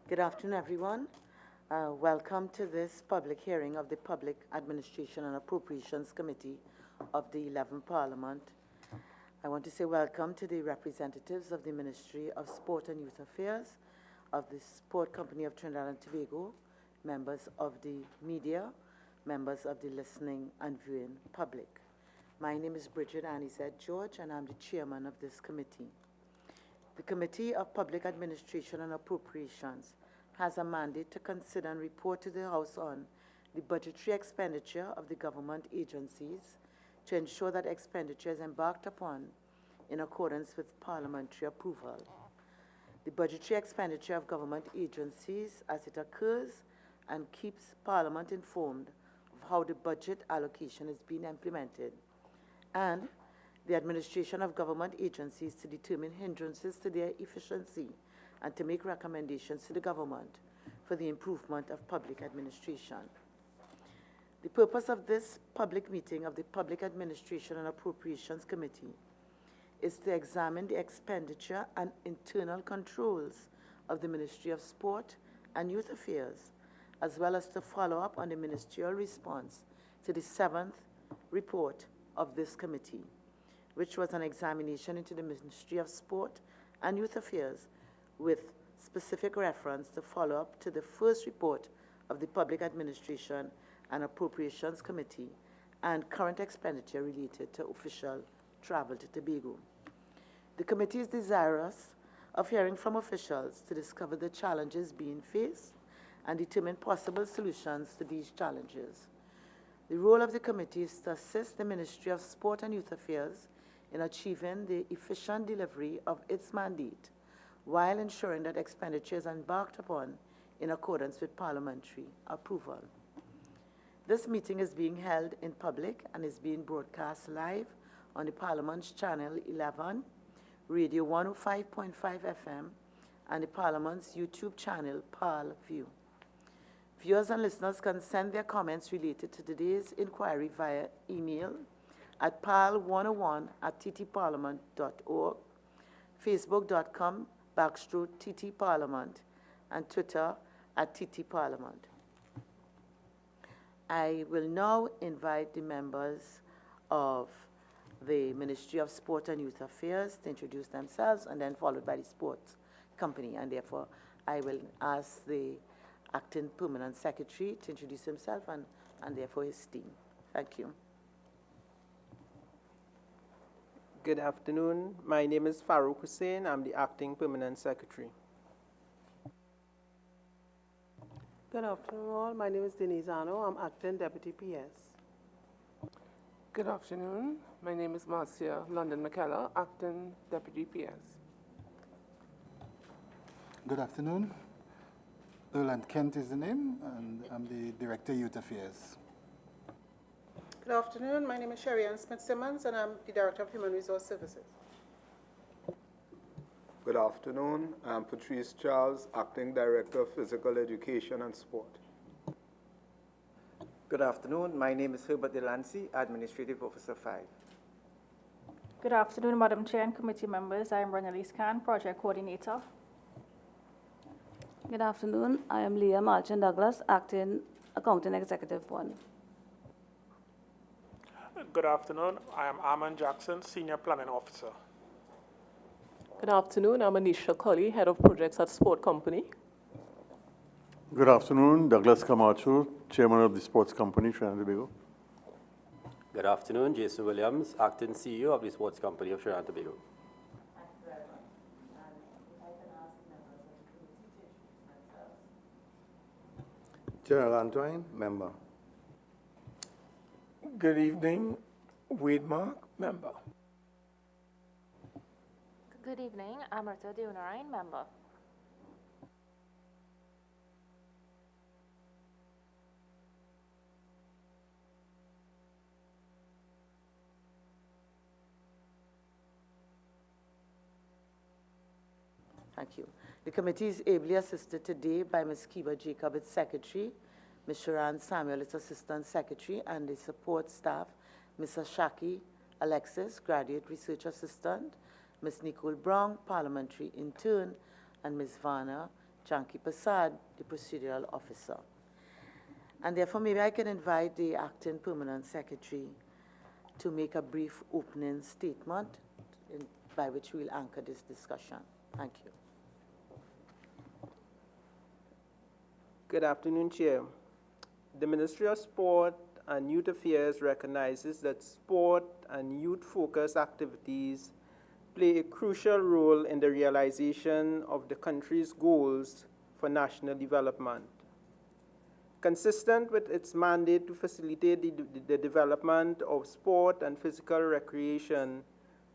Good afternoon, everyone. Welcome to this public hearing of the Public Administration and Appropriations Committee of the 11th Parliament. I want to say welcome to the representatives of the Ministry of Sport and Youth Affairs, of the Sport Company of Trinidad and Tobago, members of the media, members of the listening and viewing public. My name is Bridget Anizet George, and I'm the chairman of this committee. The Committee of Public Administration and Appropriations has a mandate to consider and report to the House on the budgetary expenditure of the government agencies to ensure that expenditure is embarked upon in accordance with parliamentary approval. The budgetary expenditure of government agencies as it occurs and keeps Parliament informed of how the budget allocation is being implemented, and the administration of government agencies to determine hindrances to their efficiency and to make recommendations to the government for the improvement of public administration. The purpose of this public meeting of the Public Administration and Appropriations Committee is to examine the expenditure and internal controls of the Ministry of Sport and Youth Affairs, as well as to follow up on the ministerial response to the 7th report of this committee, which was an examination into the Ministry of Sport and Youth Affairs with specific reference to follow up to the first report of the Public Administration and Appropriations Committee and current expenditure related to official travel to Tobago. The committee is desirous of hearing from officials to discover the challenges being faced and determine possible solutions to these challenges. The role of the committee is to assist the Ministry of Sport and Youth Affairs in achieving the efficient delivery of its mandate while ensuring that expenditure is embarked upon in accordance with parliamentary approval. This meeting is being held in public and is being broadcast live on the Parliament's Channel 11, Radio 105.5 FM, and the Parliament's YouTube channel, ParlView. Viewers and listeners can send their comments related to today's inquiry via email at parl101@ttparliament.org, facebook.com/ttparliament, and Twitter @ttparliament. I will now invite the members of the Ministry of Sport and Youth Affairs to introduce themselves, and then followed by the sports company. And therefore, I will ask the Acting Permanent Secretary to introduce himself and therefore his team. Thank you. Good afternoon. My name is Farouk Hussain. I'm the Acting Permanent Secretary. Good afternoon all. My name is Denise Ano. I'm Acting Deputy PS. Good afternoon. My name is MSYA London McKellar, Acting Deputy PS. Good afternoon. Erland Kent is the name, and I'm the Director Youth Affairs. Good afternoon. My name is Sherry Ann Smith-Simmons, and I'm the Director of Human Resource Services. Good afternoon. I'm Patrice Charles, Acting Director of Physical Education and Sport. Good afternoon. My name is Herbert Delancey, Administrative Officer 5. Good afternoon, Madam Chair and committee members. I am Renalise Khan, Project Coordinator. Good afternoon. I am Leah Marchand Douglas, Acting Accounting Executive 1. Good afternoon. I am Armand Jackson, Senior Planning Officer. Good afternoon. I'm Anisha Colley, Head of Projects at Sport Company. Good afternoon. Douglas Camacho, Chairman of the Sports Company, Trinidad and Tobago. Good afternoon. Jason Williams, Acting CEO of the Sports Company of Trinidad and Tobago. General Antoine, Member. Good evening. Wade Mark, Member. Good evening. Amrita Deonarayan, Member. Thank you. The committee is ably assisted today by Ms. Kiba Jacob, its Secretary, Ms. Sharon Samuel, its Assistant Secretary, and the support staff, Ms. Ashaki Alexis, Graduate Research Assistant, Ms. Nicole Brown, Parliamentary Intern, and Ms. Vanna Janki Prasad, the procedural officer. And therefore, maybe I can invite the acting permanent secretary to make a brief opening statement by which we'll anchor this discussion. Thank you. Good afternoon, Chair. The Ministry of Sport and Youth Affairs recognizes that sport and youth-focused activities play a crucial role in the realization of the country's goals for national development. Consistent with its mandate to facilitate the development of sport and physical recreation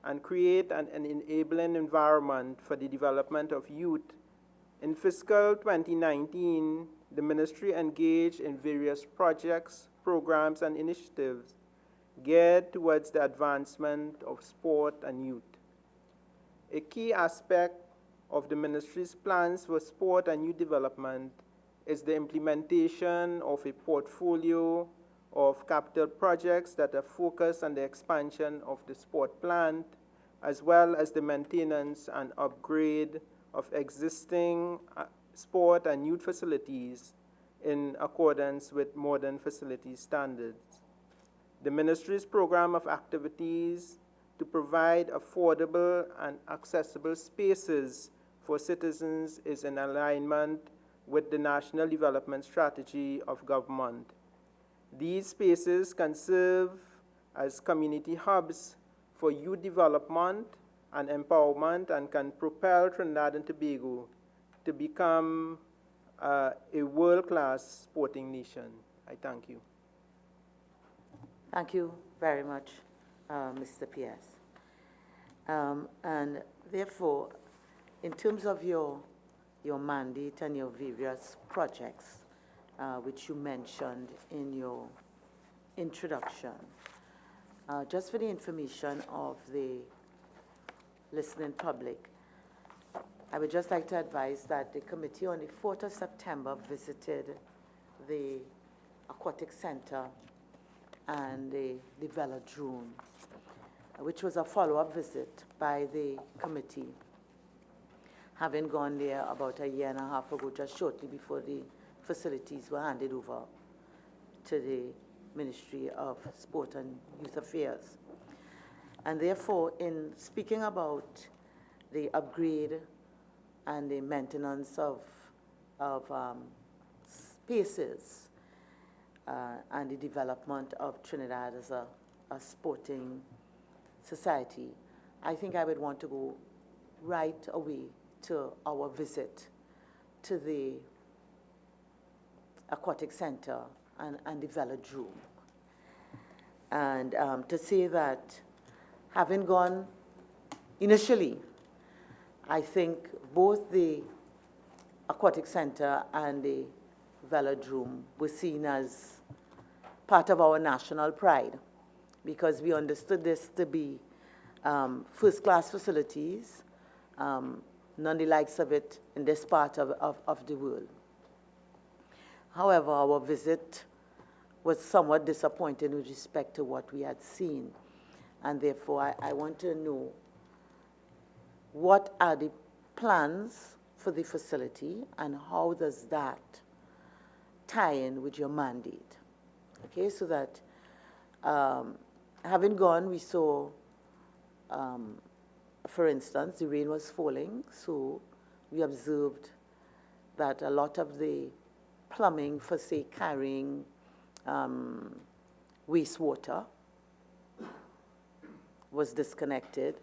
and create an enabling environment for the development of youth, in fiscal 2019, the Ministry engaged in various projects, programs, and initiatives geared towards the advancement of sport and youth. A key aspect of the Ministry's plans for sport and youth development is the implementation of a portfolio of capital projects that are focused on the expansion of the sport plant, as well as the maintenance and upgrade of existing sport and youth facilities in accordance with modern facility standards. The Ministry's program of activities to provide affordable and accessible spaces for citizens is in alignment with the National Development Strategy of government. These spaces can serve as community hubs for youth development and empowerment and can propel Trinidad and Tobago to become a world-class sporting nation. I thank you. Thank you very much, Mr. P.S. And therefore, in terms of your mandate and your various projects, which you mentioned in your introduction, just for the information of the listening public, I would just like to advise that the committee on the 4th of September visited the Aquatic Center and the velodrome, which was a follow-up visit by the committee, having gone there about a year and a half ago, just shortly before the facilities were handed over to the Ministry of Sport and Youth Affairs. And therefore, in speaking about the upgrade and the maintenance of spaces and the development of Trinidad as a sporting society, I think I would want to go right away to our visit to the Aquatic Center and the velodrome. And to say that having gone initially, I think both the Aquatic Center and the velodrome were seen as part of our national pride, because we understood this to be first-class facilities, none the likes of it in this part of the world. However, our visit was somewhat disappointing with respect to what we had seen, and therefore I want to know what are the plans for the facility and how does that tie in with your mandate. Okay, so that having gone, we saw, for instance, the rain was falling, so we observed that a lot of the plumbing for, say, carrying wastewater was disconnected.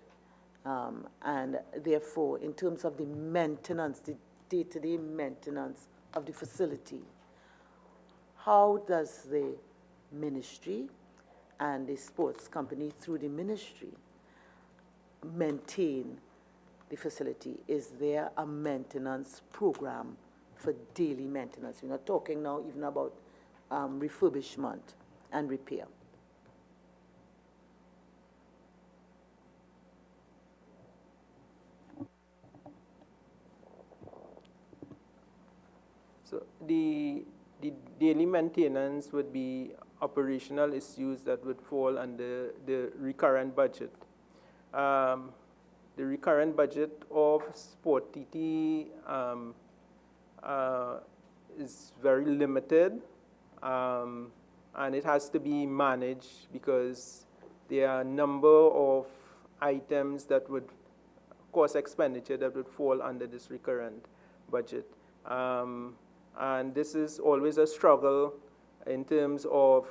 And therefore, in terms of the maintenance, the day-to-day maintenance of the facility, how does the ministry and the sports company through the ministry maintain the facility? Is there a maintenance program for daily maintenance? We're not talking now even about refurbishment and repair. So the daily maintenance would be operational issues that would fall under the recurrent budget. The recurrent budget of Sport TT is very limited, and it has to be managed because there are a number of items that would cost expenditure that would fall under this recurrent budget. And this is always a struggle in terms of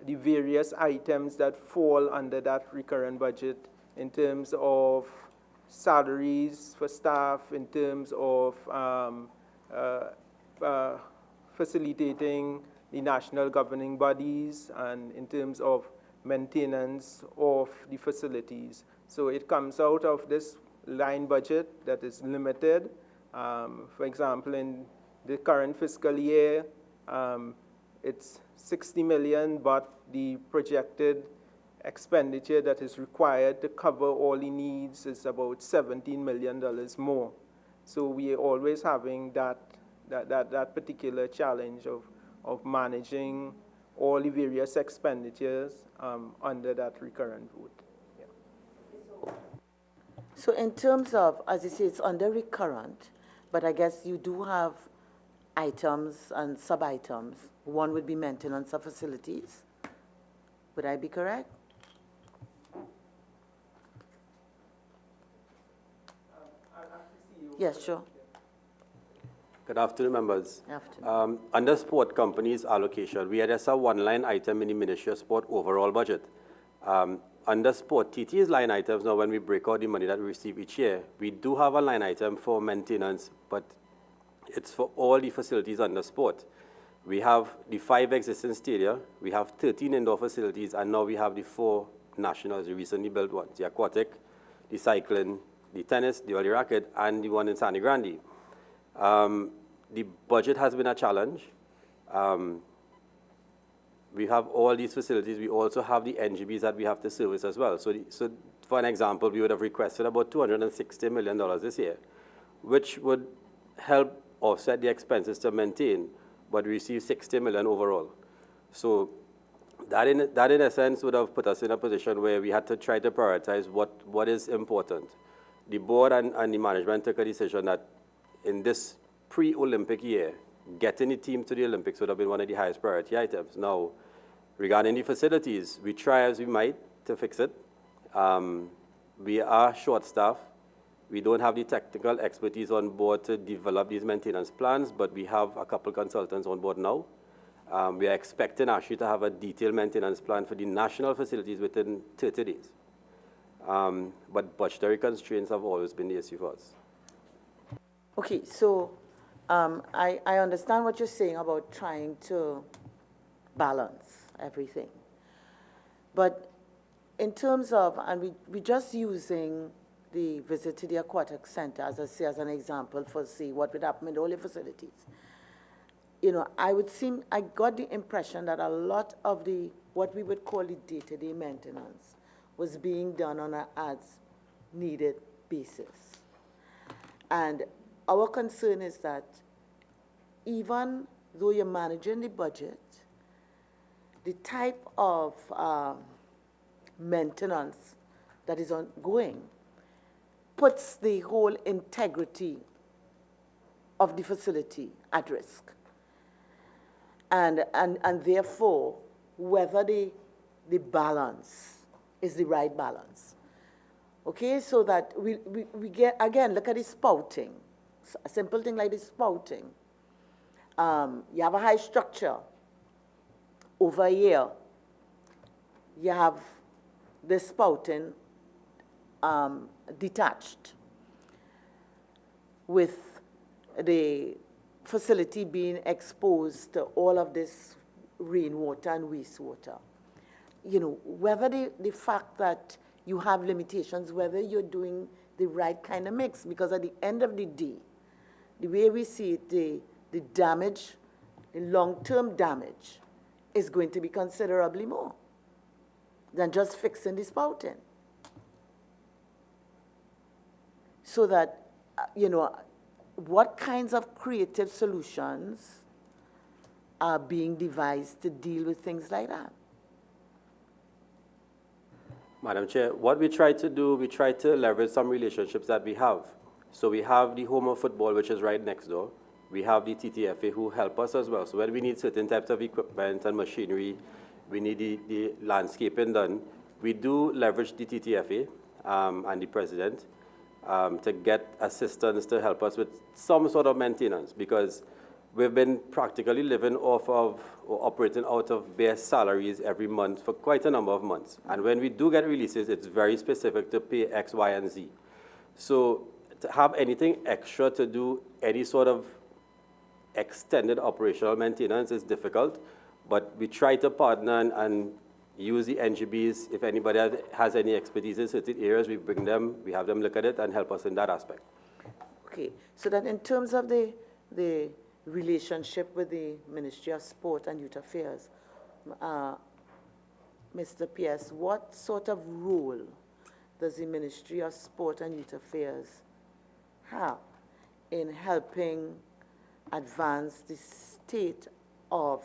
the various items that fall under that recurrent budget, in terms of salaries for staff, in terms of facilitating the national governing bodies, and in terms of maintenance of the facilities. So it comes out of this line budget that is limited. For example, in the current fiscal year, it's 60 million, but the projected expenditure that is required to cover all the needs is about $17 million more. So we are always having that particular challenge of managing all the various expenditures under that recurrent vote. Yeah. So in terms of, as you say, it's under recurrent, but I guess you do have items and sub-items. One would be maintenance of facilities. Would I be correct? Yes, sure. Good afternoon, members. Afternoon. Under sport companies allocation, we had a one-line item in the Ministry of Sport overall budget. Under sport TT's line items, now when we break out the money that we receive each year, we do have a line item for maintenance, but it's for all the facilities under sport. We have the 5 existing stadia, we have 13 indoor facilities, and now we have the 4 nationals, the recently built ones, the aquatic, the cycling, the tennis, the volley racket, and the one in Sangre Grande. The budget has been a challenge. We have all these facilities. We also have the NGBs that we have to service as well. So for an example, we would have requested about $260 million this year, which would help offset the expenses to maintain, but we received $60 million overall. So that in a sense would have put us in a position where we had to try to prioritize what is important. The board and the management took a decision that in this pre-Olympic year, getting the team to the Olympics would have been one of the highest priority items. Now, regarding the facilities, we try as we might to fix it. We are short-staffed. We don't have the technical expertise on board to develop these maintenance plans, but we have a couple consultants on board now. We are expecting actually to have a detailed maintenance plan for the national facilities within 30 days. But budgetary constraints have always been the issue for us. Okay, so I understand what you're saying about trying to balance everything. But in terms of, and we're just using the visit to the aquatic center as an example for see what would happen with all the facilities. You know, I got the impression that a lot of what we would call the day-to-day maintenance was being done on an as-needed basis. And our concern is that even though you're managing the budget, the type of maintenance that is ongoing puts the whole integrity of the facility at risk. And therefore, whether the balance is the right balance. Okay, so that we get, again, look at the spouting. A simple thing like the spouting. You have a high structure. Over here, you have the spouting detached, with the facility being exposed to all of this rainwater and wastewater. You know, whether the fact that you have limitations, whether you're doing the right kind of mix, because at the end of the day, the way we see it, the damage, the long-term damage, is going to be considerably more than just fixing the spouting. So that, you know, what kinds of creative solutions are being devised to deal with things like that? Madam Chair, what we try to do, we try to leverage some relationships that we have. So we have the home of football, which is right next door. we have the TTFA who help us as well. So when we need certain types of equipment and machinery, we need the landscaping done, we do leverage the TTFA and the president to get assistance to help us with some sort of maintenance, because we've been practically living off of or operating out of bare salaries every month for quite a number of months. And when we do get releases, it's very specific to pay X, Y, and Z. So to have anything extra to do any sort of extended operational maintenance is difficult, but we try to partner and use the NGBs. If anybody has any expertise in certain areas, we bring them, we have them look at it and help us in that aspect. Okay, so that in terms of the relationship with the Ministry of Sport and Youth Affairs, Mr. P.S., what sort of role does the Ministry of Sport and Youth Affairs have in helping advance the state of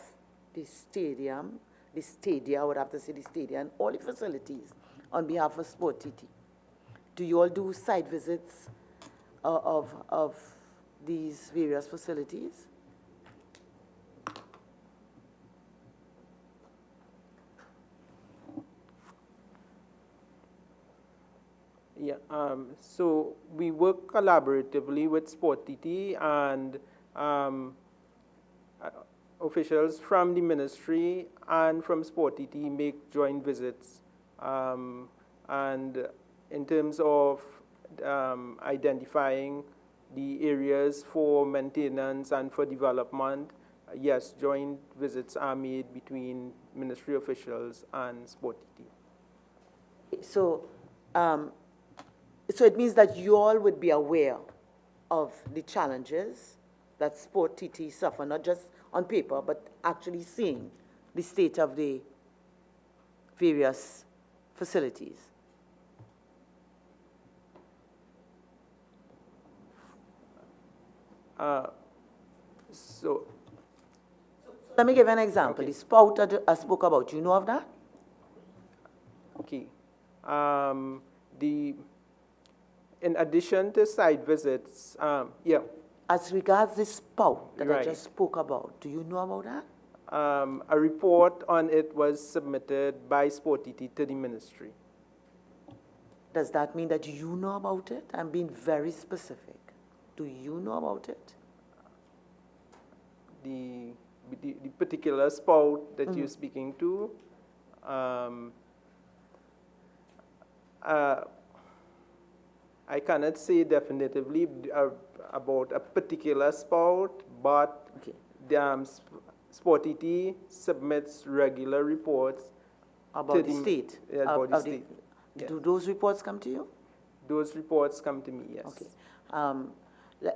the stadium, the stadia, I would have to say the stadia, and all the facilities on behalf of Sport TT? Do you all do site visits of these various facilities? Yeah, so we work collaboratively with Sport TT, and officials from the ministry and from Sport TT make joint visits. And in terms of identifying the areas for maintenance and for development, yes, joint visits are made between ministry officials and Sport TT. So, so it means that you all would be aware of the challenges that Sport TT suffer, not just on paper, but actually seeing the state of the various facilities. So let me give an example. Okay. The spout that I spoke about, you know of that? Okay. In addition to site visits, yeah. As regards the spout that I Right. just spoke about, do you know about that? A report on it was submitted by Sport TT to the ministry. Does that mean that you know about it? I'm being very specific. Do you know about it? The particular spout that you're speaking to, I cannot say definitively about a particular spout, but the Sport TT submits regular reports About the state? About the state. Yes. Do those reports come to you? Those reports come to me, yes. Okay.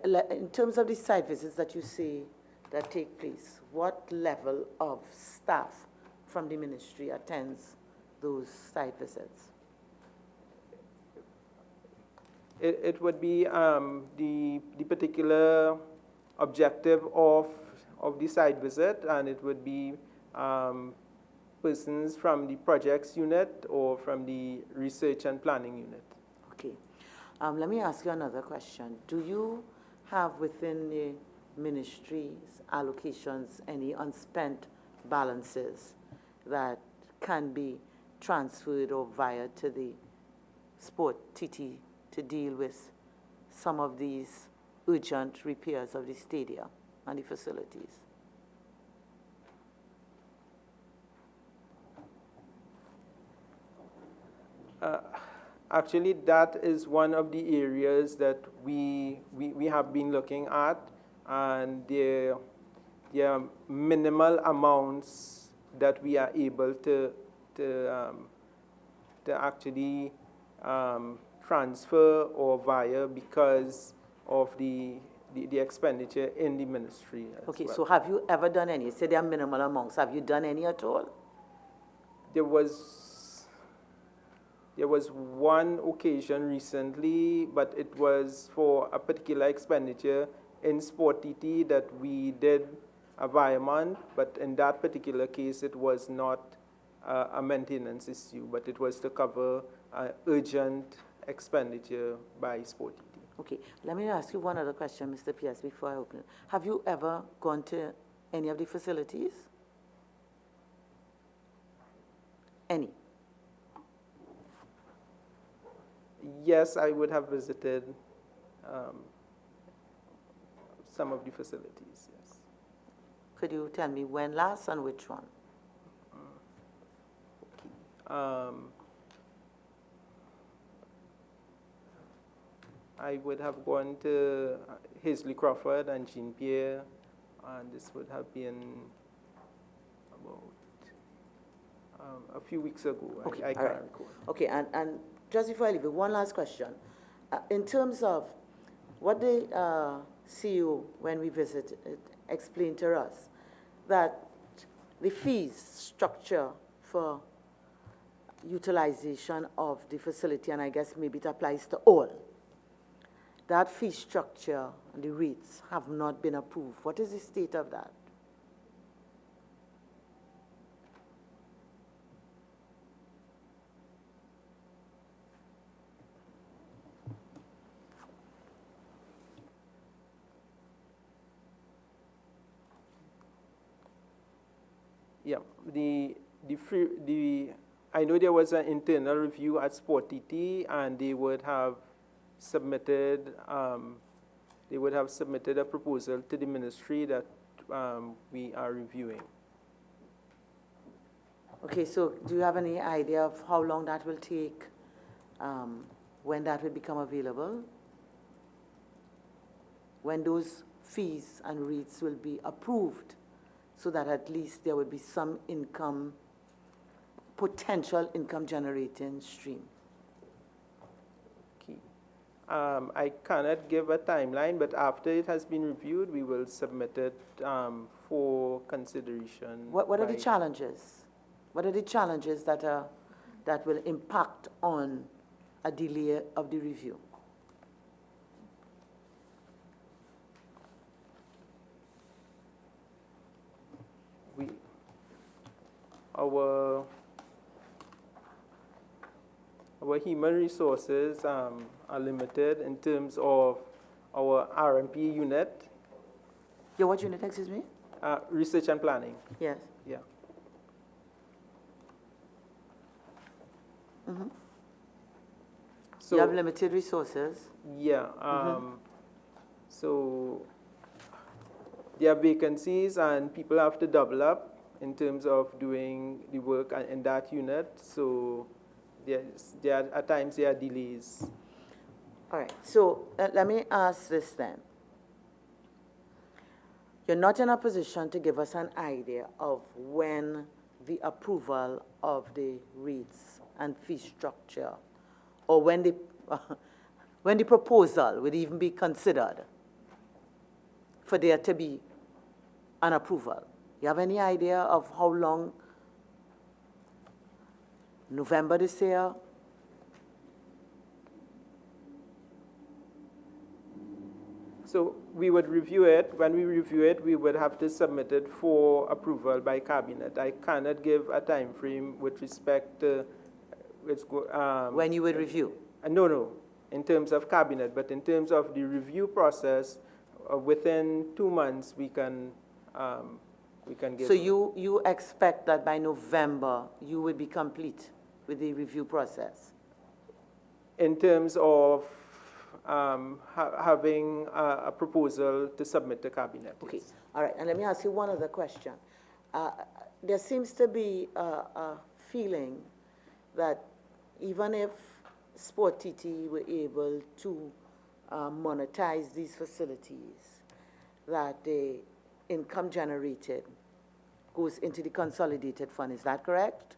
In terms of the site visits that you say that take place, what level of staff from the ministry attends those site visits? It would be the particular objective of the site visit, and it would be persons from the projects unit or from the research and planning unit. Okay. Let me ask you another question. Do you have within the ministry's allocations any unspent balances that can be transferred or via to the Sport TT to deal with some of these urgent repairs of the stadia and the facilities? Actually, that is one of the areas that we have been looking at, and there are minimal amounts that we are able to actually transfer or via because of the expenditure in the ministry. Okay, well. so have you ever done any? You said there are minimal amounts. Have you done any at all? There was one occasion recently, but it was for a particular expenditure in Sport TT that we did a viament, but in that particular case, it was not a maintenance issue, but it was to cover urgent expenditure by Sport TT. Okay, let me ask you one other question, Mr. Pierce, before I open it. Have you ever gone to any of the facilities? Any? Yes, I would have visited some of the facilities, yes. Could you tell me when last and which one? I would have gone to Hazley Crawford and Jean Pierre, and this would have been about a few weeks ago. Okay, I can't recall. Okay, and just before I leave, one last question. In terms of what the CEO, when we visited, explained to us, that the fees structure for utilization of the facility, and I guess maybe it applies to all, that fee structure and the rates have not been approved. What is the state of that? Yeah, I know there was an internal review at Sport TT, and they would have submitted a proposal to the ministry that we are reviewing. Okay, so do you have any idea of how long that will take, when that will become available? When those fees and rates will be approved, so that at least there will be some income, potential income generating stream? Okay. I cannot give a timeline, but after it has been reviewed, we will submit it for consideration. What are the challenges? What are the challenges that will impact on a delay of the review? Our human resources are limited in terms of our RMP unit. Your what unit, excuse me? Research and planning. Yes. Yeah. Mm-hmm. So you have limited resources. Yeah. So there are vacancies, and people have to double up in terms of doing the work in that unit. So at times there are delays. All right, so let me ask this then. You're not in a position to give us an idea of when the approval of the rates and fee structure, or when the proposal would even be considered for there to be an approval. You have any idea of how long? November this year? So we would review it. When we review it, we would have to submit it for approval by cabinet. I cannot give a time frame with respect to when you would review? No, in terms of cabinet, but in terms of the review process, within 2 months we can give. So you expect that by November you will be complete with the review process? In terms of having a proposal to submit to cabinet. Okay, yes. All right, and let me ask you one other question. There seems to be a feeling that even if Sport TT were able to monetize these facilities, that the income generated goes into the consolidated fund. Is that correct?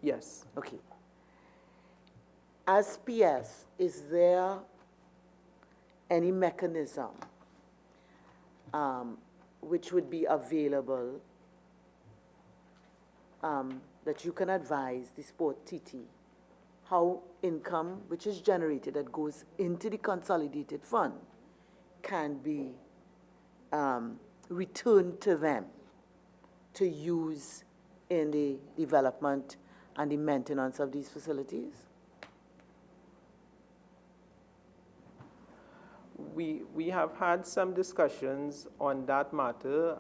Yes. Okay. As PS, is there any mechanism which would be available that you can advise the Sport TT how income which is generated that goes into the consolidated fund can be returned to them to use in the development and the maintenance of these facilities? we have had some discussions on that matter.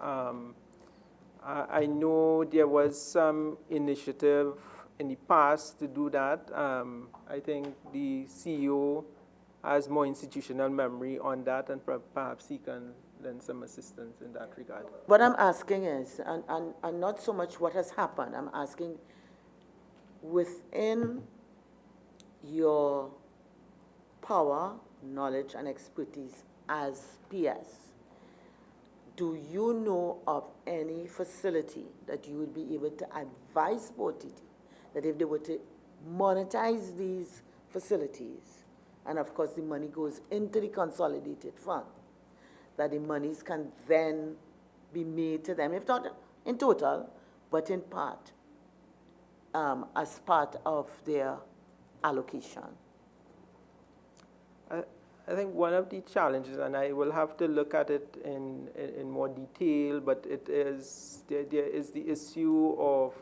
I know there was some initiative in the past to do that. I think the CEO has more institutional memory on that, and perhaps he can lend some assistance in that regard. What I'm asking is, and not so much what has happened, I'm asking within your power, knowledge, and expertise as PS, do you know of any facility that you would be able to advise Sport TT that if they were to monetize these facilities, and of course the money goes into the consolidated fund, that the monies can then be made to them, if not in total, but in part, as part of their allocation? I think one of the challenges, and I will have to look at it in more detail, but it is, there is the issue of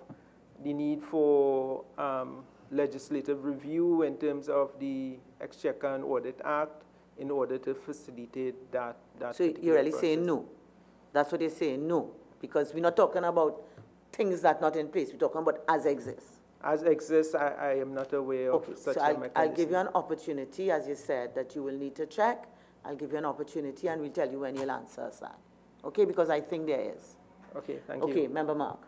the need for legislative review in terms of the Exchequer and Audit Act in order to facilitate that So you're really saying no? That's what you're saying, no? Because we're not talking about things that are not in place. We're talking about as exists. As exists, I am not aware of such a mechanism. I'll give you an opportunity, as you said, that you will need to check. I'll give you an opportunity, and we'll tell you when you'll answer us that. Okay, because I think there is. Okay, thank you. Okay, Member Mark.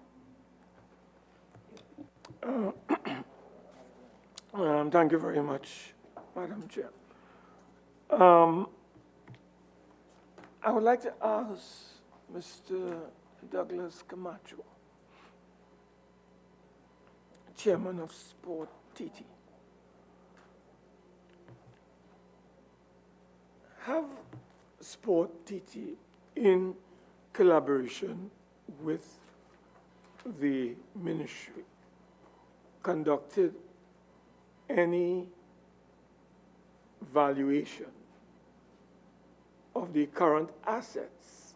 Thank you very much, Madam Chair. I would like to ask Mr. Douglas Camacho, Chairman of Sport TT. Have Sport TT, in collaboration with the ministry, conducted any valuation of the current assets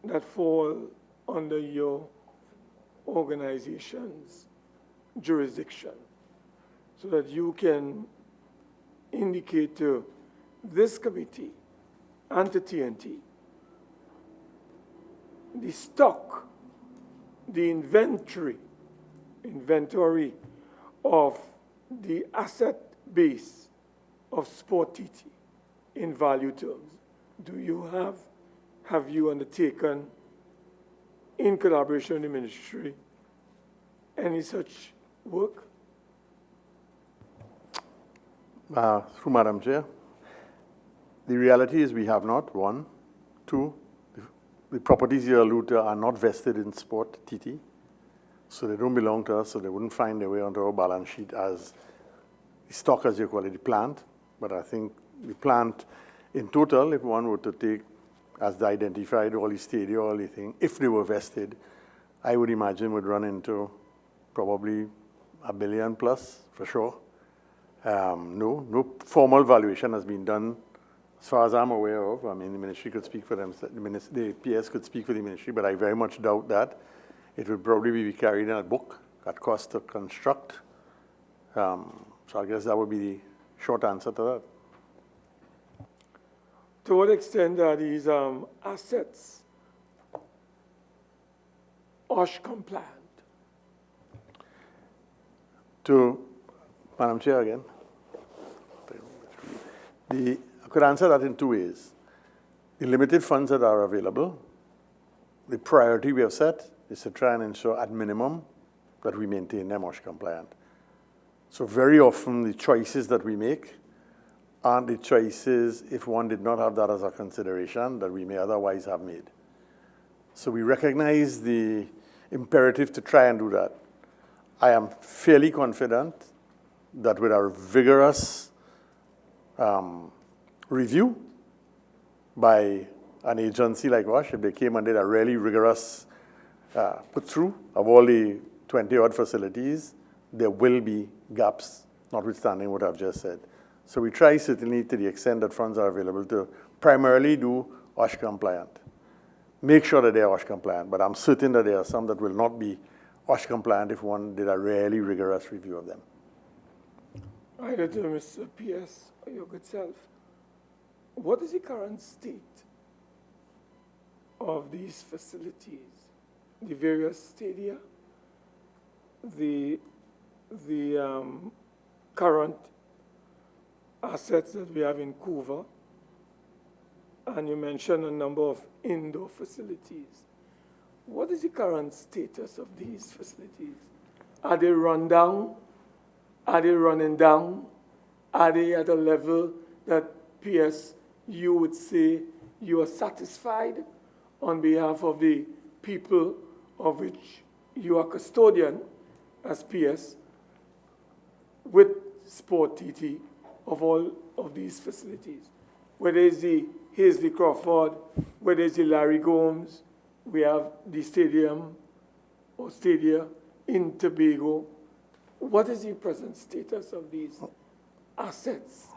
that fall under your organization's jurisdiction, so that you can indicate to this committee and to TNT the stock, the inventory of the asset base of Sport TT in value terms. Do you have you undertaken, in collaboration with the ministry, any such work? Through Madam Chair, the reality is we have not, one. Two, the properties you allude to are not vested in Sport TT, so they don't belong to us, so they wouldn't find their way onto our balance sheet as the stock, as you call it, the plant. But I think the plant in total, if one were to take as identified all the stadia, all the thing, if they were vested, I would imagine would run into probably $1 billion plus for sure. No formal valuation has been done as far as I'm aware of. I mean, the ministry could speak for them, the PS could speak for the ministry, but I very much doubt that. It would probably be carried in a book at cost to construct. So I guess that would be the short answer to that. To what extent are these assets OSH compliant? To Madam Chair again, I could answer that in two ways. The limited funds that are available, the priority we have set is to try and ensure at minimum that we maintain them OSH compliant. So very often the choices that we make aren't the choices, if one did not have that as a consideration, that we may otherwise have made. So we recognize the imperative to try and do that. I am fairly confident that with our vigorous review by an agency like OSH, if they came and did a really rigorous put through of all the 20-odd facilities, there will be gaps, notwithstanding what I've just said. So we try certainly to the extent that funds are available to primarily do OSH compliant. Make sure that they are OSH compliant, but I'm certain that there are some that will not be OSH compliant if one did a really rigorous review of them. Either to Mr. PS or your good self. what is the current state of these facilities, the various stadia, the current assets that we have in Couva, and you mentioned a number of indoor facilities. What is the current status of these facilities? Are they run down? Are they running down? Are they at a level that PS, you would say you are satisfied on behalf of the people of which you are custodian as PS with Sport TT of all of these facilities? Whether it's the Hazley Crawford, whether it's the Larry Gomes, we have the stadium or stadia in Tobago. What is the present status of these assets?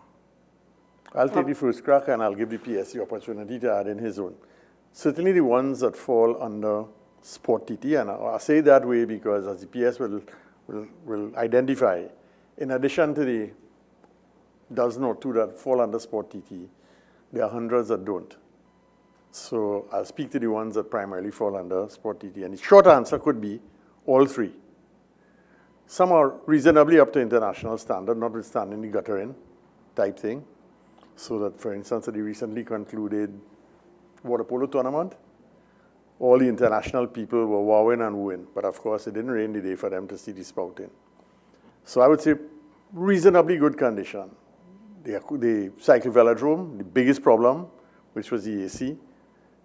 I'll take the first crack and I'll give the PS the opportunity to add in his own. Certainly the ones that fall under Sport TT, and I say that way because as the PS will identify, in addition to the dozen or two that fall under Sport TT, there are hundreds that don't. So I'll speak to the ones that primarily fall under Sport TT. And the short answer could be all three. Some are reasonably up to international standard, notwithstanding the guttering type thing. So that, for instance, at the recently concluded water polo tournament, all the international people were wowing and wooing. But of course, it didn't rain the day for them to see the spouting. So I would say reasonably good condition. The cycle velodrome, the biggest problem, which was the AC,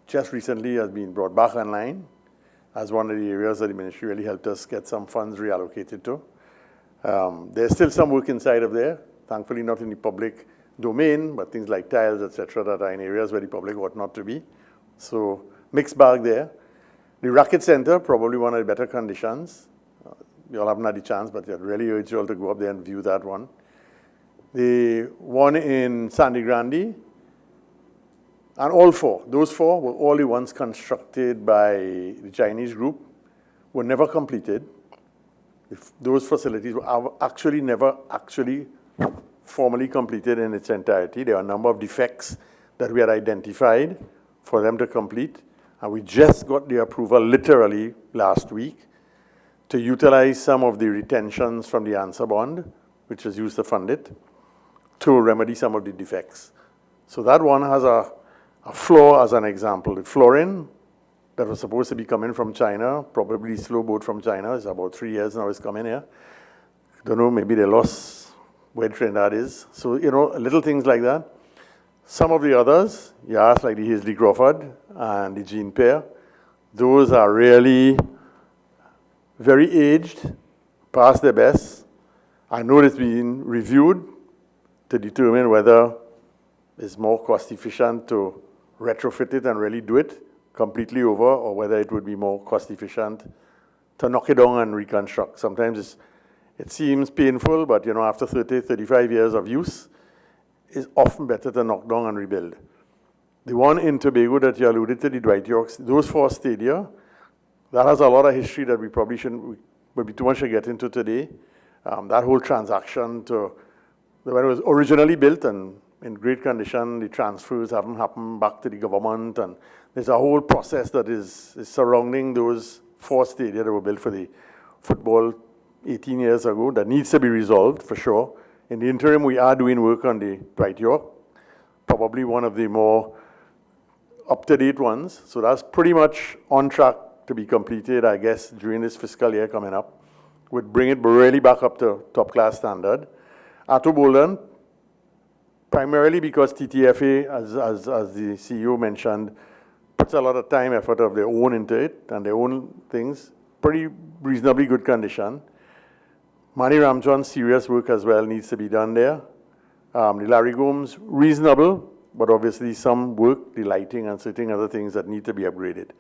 just recently has been brought back online as one of the areas that the ministry really helped us get some funds reallocated to. There's still some work inside of there, thankfully not in the public domain, but things like tiles, etc., that are in areas where the public ought not to be. So mixed bag there. The Racket Center, probably one of the better conditions. You all haven't had the chance, but I'd really urge you all to go up there and view that one. The one in Sandy Grande, and all four, those four were all the ones constructed by the Chinese group, were never completed. Those facilities were actually never formally completed in its entirety. There are a number of defects that we had identified for them to complete, and we just got the approval literally last week to utilize some of the retentions from the answer bond, which was used to fund it, to remedy some of the defects. So that one has a flaw as an example. The flooring that was supposed to be coming from China, probably slow boat from China, it's about 3 years now it's coming here. Don't know, maybe they lost where Trinidad is. So, little things like that. Some of the others, you asked, like the Hazley Crawford and the Jean Pierre, those are really very aged, past their best. I know it's been reviewed to determine whether it's more cost efficient to retrofit it and really do it completely over, or whether it would be more cost efficient to knock it down and reconstruct. Sometimes it seems painful, but after 30, 35 years of use, it's often better to knock down and rebuild. The one in Tobago that you alluded to, the Dwight Yorks, those four stadia, that has a lot of history that we probably would be too much to get into today. That whole transaction when it was originally built and in great condition, the transfers haven't happened back to the government, and there's a whole process that is surrounding those four stadia that were built for the football 18 years ago that needs to be resolved for sure. In the interim, we are doing work on the Dwight York, probably one of the more up-to-date ones. So that's pretty much on track to be completed, I guess, during this fiscal year coming up. Would bring it really back up to top-class standard. Atto Bolden, primarily because TTFA, as the CEO mentioned, puts a lot of time, effort of their own into it and their own things. Pretty reasonably good condition. Mani Ramjohn's serious work as well needs to be done there. The Larry Gomes, reasonable, but obviously some work, the lighting and certain other things that need to be upgraded.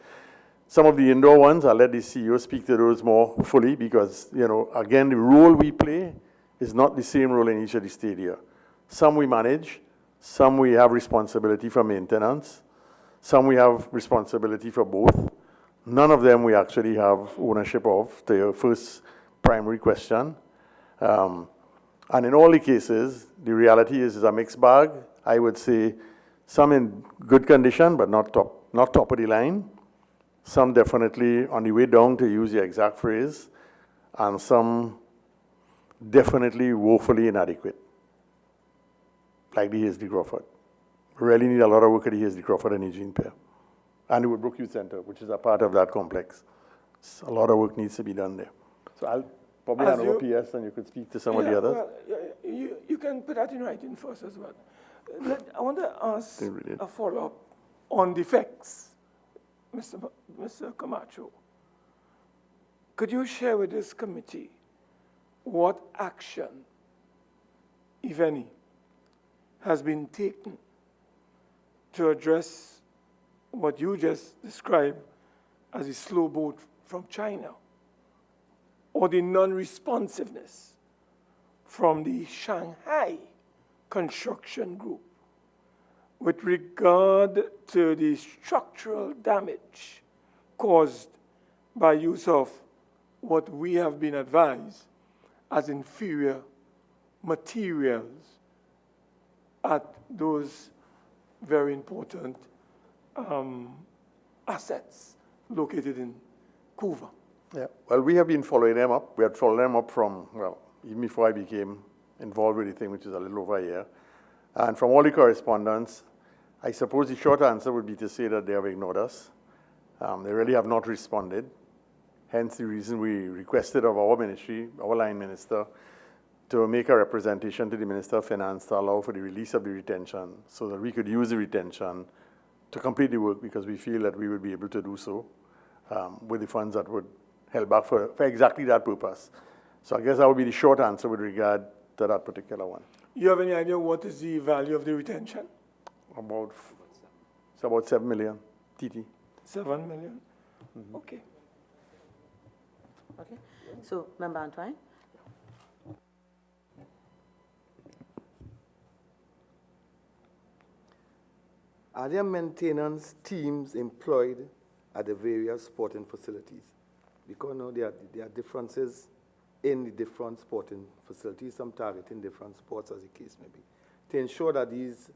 Some of the indoor ones, I'll let the CEO speak to those more fully because, again, the role we play is not the same role in each of the stadia. Some we manage, some we have responsibility for maintenance, some we have responsibility for both. None of them we actually have ownership of, to your first primary question. And in all the cases, the reality is a mixed bag. I would say Some in good condition, but not top of the line. Some definitely on the way down, to use the exact phrase, and some definitely woefully inadequate, like the Hasty Crawford. We really need a lot of work at the Hasty Crawford and Eugene Pier, and the Woodbrook Youth Center, which is a part of that complex. So a lot of work needs to be done there. So I'll probably hand over PS, and you could speak to some of the others. Well, you can put that in writing first as well. I want to ask a follow-up on the facts, Mr. Camacho. Could you share with this committee what action, if any, has been taken to address what you just described as a slow boat from China, or the non-responsiveness from the Shanghai construction group with regard to the structural damage caused by use of what we have been advised as inferior materials at those very important assets located in Cuba? Yeah, well, we have been following them up. We had followed them up from, well, even before I became involved with the thing, which is a little over a year. And from all the correspondence, I suppose the short answer would be to say that they have ignored us. They really have not responded. Hence the reason we requested of our ministry, our line minister, to make a representation to the Minister of Finance to allow for the release of the retention so that we could use the retention to complete the work, because we feel that we would be able to do so with the funds that would held back for exactly that purpose. So I guess that would be the short answer with regard to that particular one. You have any idea what is the value of the retention? It's about 7 million TT. 7 million? Mm-hmm. Okay. Okay. So, Member Antoine? Are there maintenance teams employed at the various sporting facilities? Because now there are differences in the different sporting facilities, some targeting different sports as the case may be, to ensure that these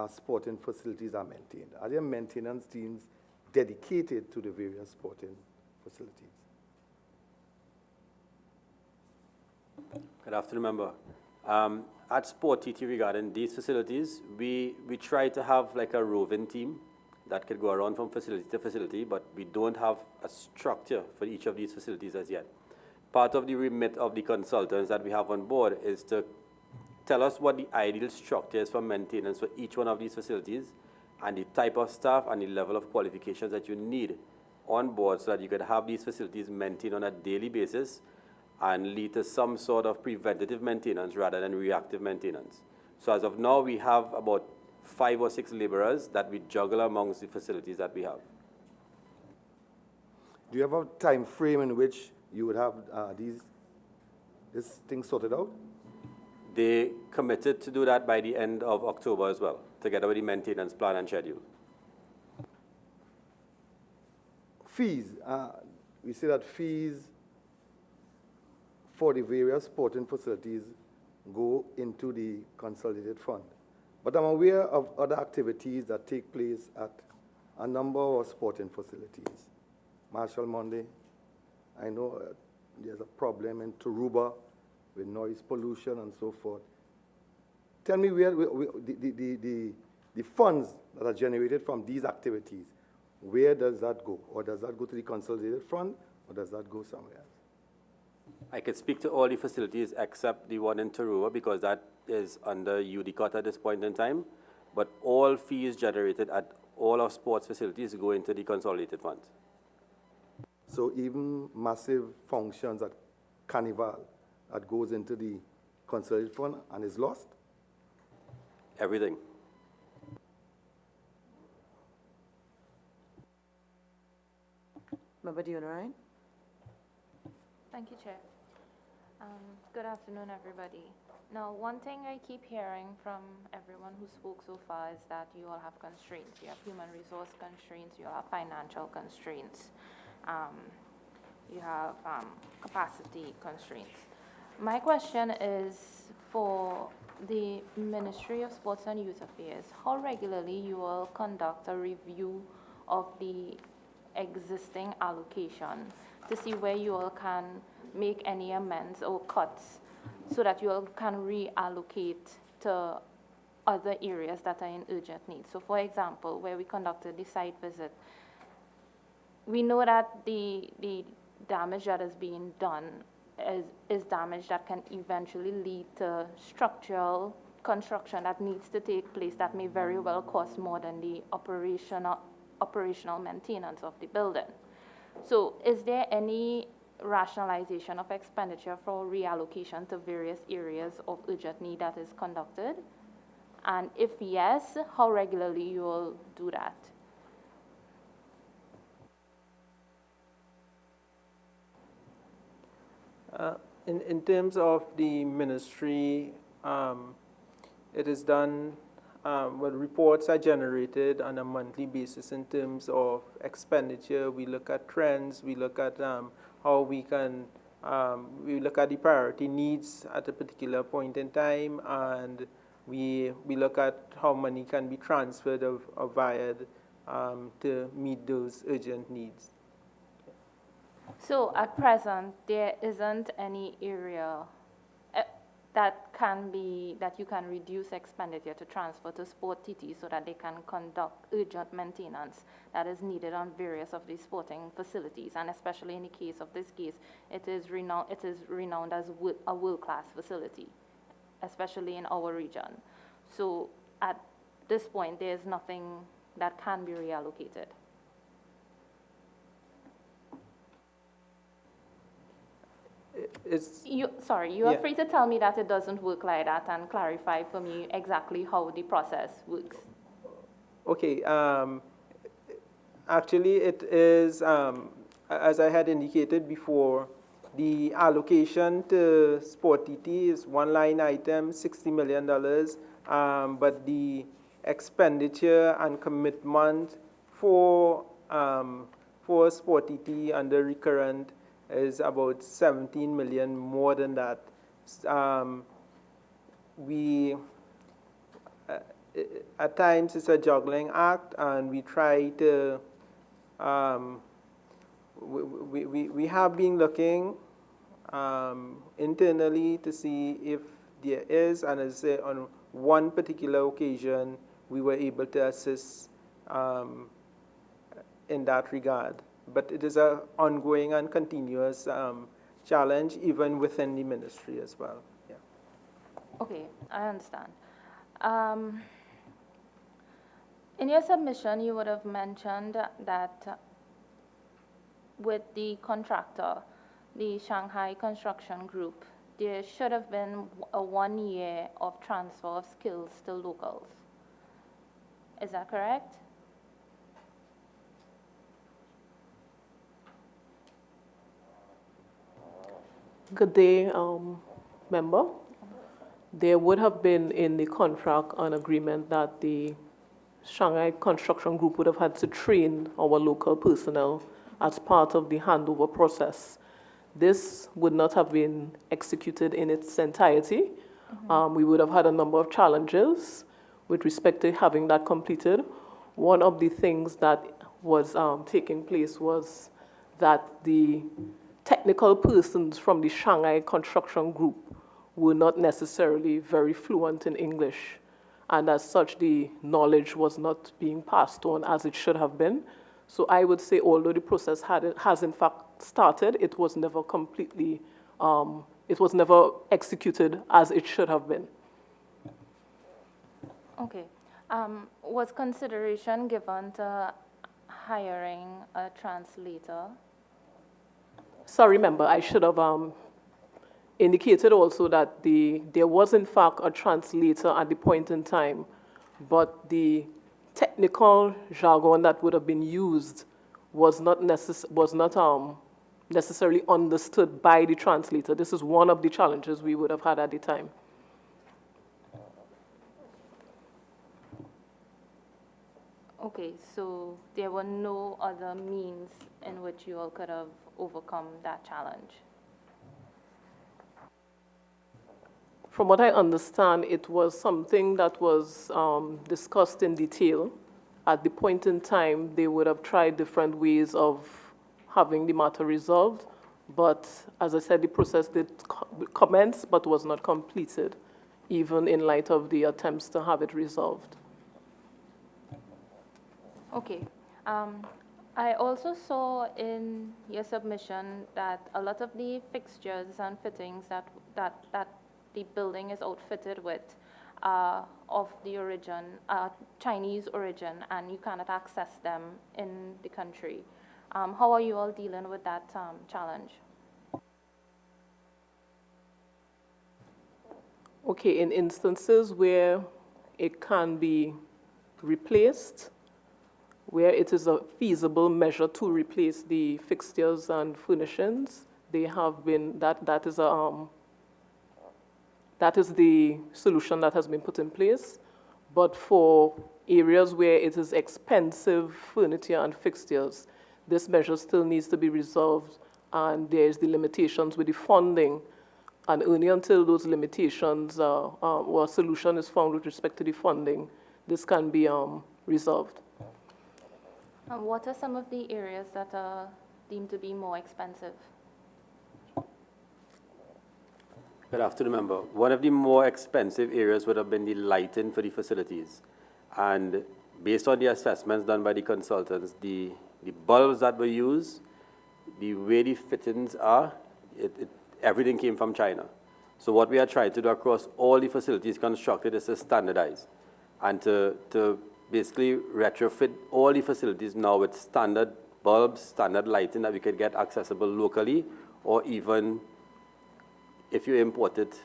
sporting facilities are maintained. Are there maintenance teams dedicated to the various sporting facilities? Good afternoon, Member. At Sport TT regarding these facilities, we try to have like a roving team that could go around from facility to facility, but we don't have a structure for each of these facilities as yet. Part of the remit of the consultants that we have on board is to tell us what the ideal structure is for maintenance for each one of these facilities, and the type of staff and the level of qualifications that you need on board so that you could have these facilities maintained on a daily basis and lead to some sort of preventative maintenance rather than reactive maintenance. So as of now, we have about 5 or 6 laborers that we juggle amongst the facilities that we have. Do you have a time frame in which you would have this thing sorted out? They committed to do that by the end of October as well, together with the maintenance plan and schedule. Fees. We say that fees for the various sporting facilities go into the consolidated fund. But I'm aware of other activities that take place at a number of sporting facilities. Marshall Monday, I know there's a problem in Taruba with noise pollution and so forth. Tell me where the funds that are generated from these activities, where does that go? Or does that go to the consolidated fund, or does that go somewhere else? I could speak to all the facilities except the one in Taruba because that is under UDCOT at this point in time. But all fees generated at all our sports facilities go into the consolidated funds. So even massive functions at Carnival, that goes into the consolidated fund and is lost? Everything. Member Diunarine? Thank you, Chair. Good afternoon, everybody. Now, one thing I keep hearing from everyone who spoke so far is that you all have constraints. You have human resource constraints, you have financial constraints, you have capacity constraints. My question is for the Ministry of Sports and Youth Affairs, how regularly you will conduct a review of the existing allocation to see where you all can make any amends or cuts so that you all can reallocate to other areas that are in urgent need. So for example, where we conducted the site visit, we know that the damage that is being done is damage that can eventually lead to structural construction that needs to take place that may very well cost more than the operational maintenance of the building. So is there any rationalization of expenditure for reallocation to various areas of urgent need that is conducted? And if yes, how regularly you will do that? In terms of the ministry, it is done, reports are generated on a monthly basis in terms of expenditure. We look at trends, we look at how we can, we look at the priority needs at a particular point in time, and we look at how money can be transferred or wired to meet those urgent needs. So at present, there isn't any area that you can reduce expenditure to transfer to Sport TT so that they can conduct urgent maintenance that is needed on various of these sporting facilities, and especially in the case of this case, it is renowned as a world-class facility, especially in our region. So at this point, there is nothing that can be reallocated. You are free to tell me that it doesn't work like that and clarify for me exactly how the process works. Okay, actually it is, as I had indicated before, the allocation to Sport TT is one line item, $60 million, but the expenditure and commitment for Sport TT under recurrent is about 17 million more than that. At times it's a juggling act, and we try to, we have been looking internally to see if there is, and as I say, on one particular occasion, we were able to assist in that regard. But it is an ongoing and continuous challenge, even within the ministry as well. Yeah. Okay, I understand. In your submission, you would have mentioned that with the contractor, the Shanghai Construction Group, there should have been a 1 year of transfer of skills to locals. Is that correct? Good day, member. There would have been in the contract an agreement that the Shanghai Construction Group would have had to train our local personnel as part of the handover process. This would not have been executed in its entirety. We would have had a number of challenges with respect to having that completed. One of the things that was taking place was that the technical persons from the Shanghai Construction Group were not necessarily very fluent in English, and as such, the knowledge was not being passed on as it should have been. So I would say, although the process has in fact started, it was never completely, it was never executed as it should have been. Okay. Was consideration given to hiring a translator? Sorry, member, I should have indicated also that there was in fact a translator at the point in time, but the technical jargon that would have been used was not necessarily understood by the translator. This is one of the challenges we would have had at the time. Okay, so there were no other means in which you all could have overcome that challenge? From what I understand, it was something that was discussed in detail. At the point in time, they would have tried different ways of having the matter resolved. But as I said, the process did commence but was not completed, even in light of the attempts to have it resolved. Okay. I also saw in your submission that a lot of the fixtures and fittings that the building is outfitted with are of the origin, Chinese origin, and you cannot access them in the country. How are you all dealing with that challenge? Okay, in instances where it can be replaced, where it is a feasible measure to replace the fixtures and furnishings, they have been, that is the solution that has been put in place. But for areas where it is expensive furniture and fixtures, this measure still needs to be resolved, and there's the limitations with the funding. And only until those limitations or a solution is found with respect to the funding, this can be resolved. What are some of the areas that are deemed to be more expensive? Good afternoon, member. One of the more expensive areas would have been the lighting for the facilities. And based on the assessments done by the consultants, the bulbs that were used, the way the fittings are, everything came from China. So what we are trying to do across all the facilities constructed is to standardize and to basically retrofit all the facilities now with standard bulbs, standard lighting that we could get accessible locally, or even if you import it,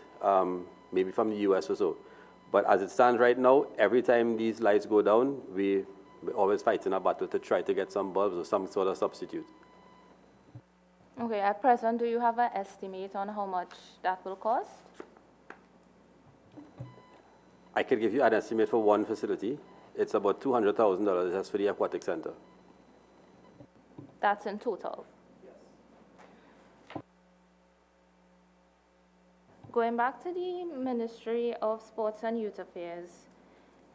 maybe from the US or so. But as it stands right now, every time these lights go down, we're always fighting a battle to try to get some bulbs or some sort of substitute. Okay, at present, do you have an estimate on how much that will cost? I could give you an estimate for one facility. It's about $200,000 just for the aquatic center. That's in total? Yes. Going back to the Ministry of Sports and Youth Affairs,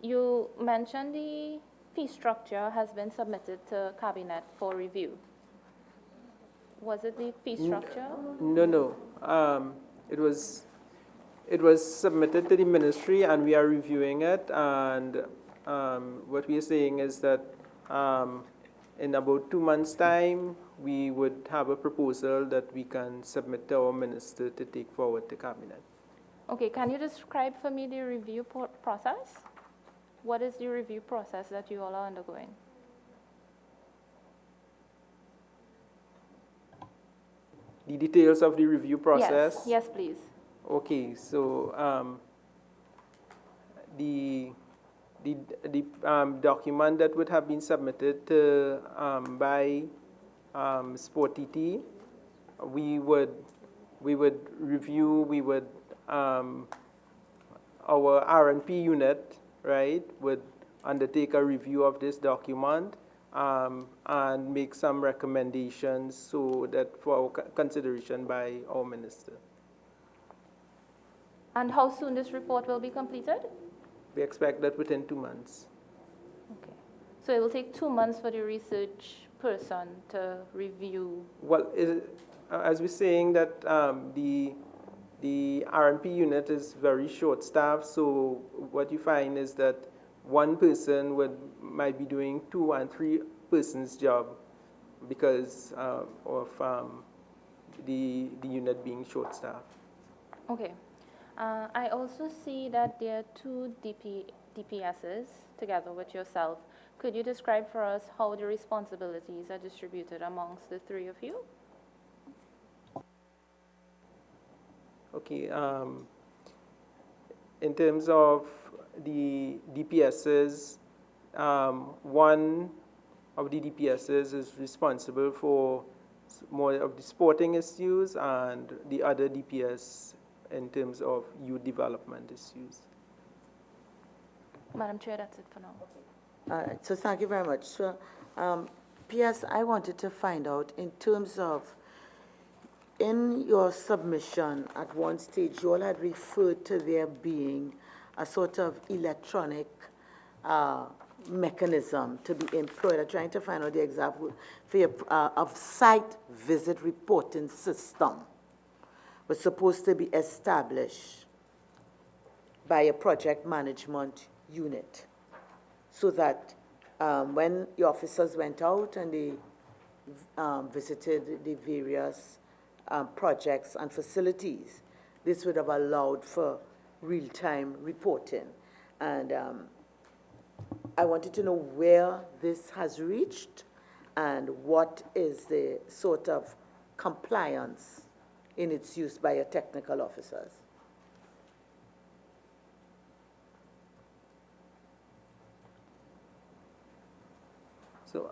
you mentioned the fee structure has been submitted to Cabinet for review. Was it the fee structure? No. It was submitted to the ministry, and we are reviewing it. And what we are saying is that in about 2 months' time, we would have a proposal that we can submit to our minister to take forward to Cabinet. Okay, can you describe for me the review process? What is the review process that you all are undergoing? The details of the review process? Yes, please. Okay, so the document that would have been submitted to, by Sport TT, we would review, our R&P unit, right, would undertake a review of this document and make some recommendations so that for consideration by our minister. And how soon this report will be completed? We expect that within 2 months. Okay. So it will take 2 months for the research person to review? Well, as we're saying that the R&P unit is very short-staffed, so what you find is that one person might be doing 2 and 3 persons' job because of the unit being short-staffed. Okay. I also see that there are 2 DPSs together with yourself. Could you describe for us how the responsibilities are distributed amongst the 3 of you? Okay. In terms of the DPSs, one of the DPSs is responsible for more of the sporting issues, and the other DPS in terms of youth development issues. Madam Chair, that's it for now. All right, so thank you very much. So, PS, I wanted to find out in terms of in your submission at one stage, you all had referred to there being a sort of electronic mechanism to be employed. I'm trying to find out the exact word for your of site visit reporting system was supposed to be established by a project management unit, so that when the officers went out and they visited the various projects and facilities, this would have allowed for real-time reporting. And I wanted to know where this has reached and what is the sort of compliance in its use by your technical officers. So,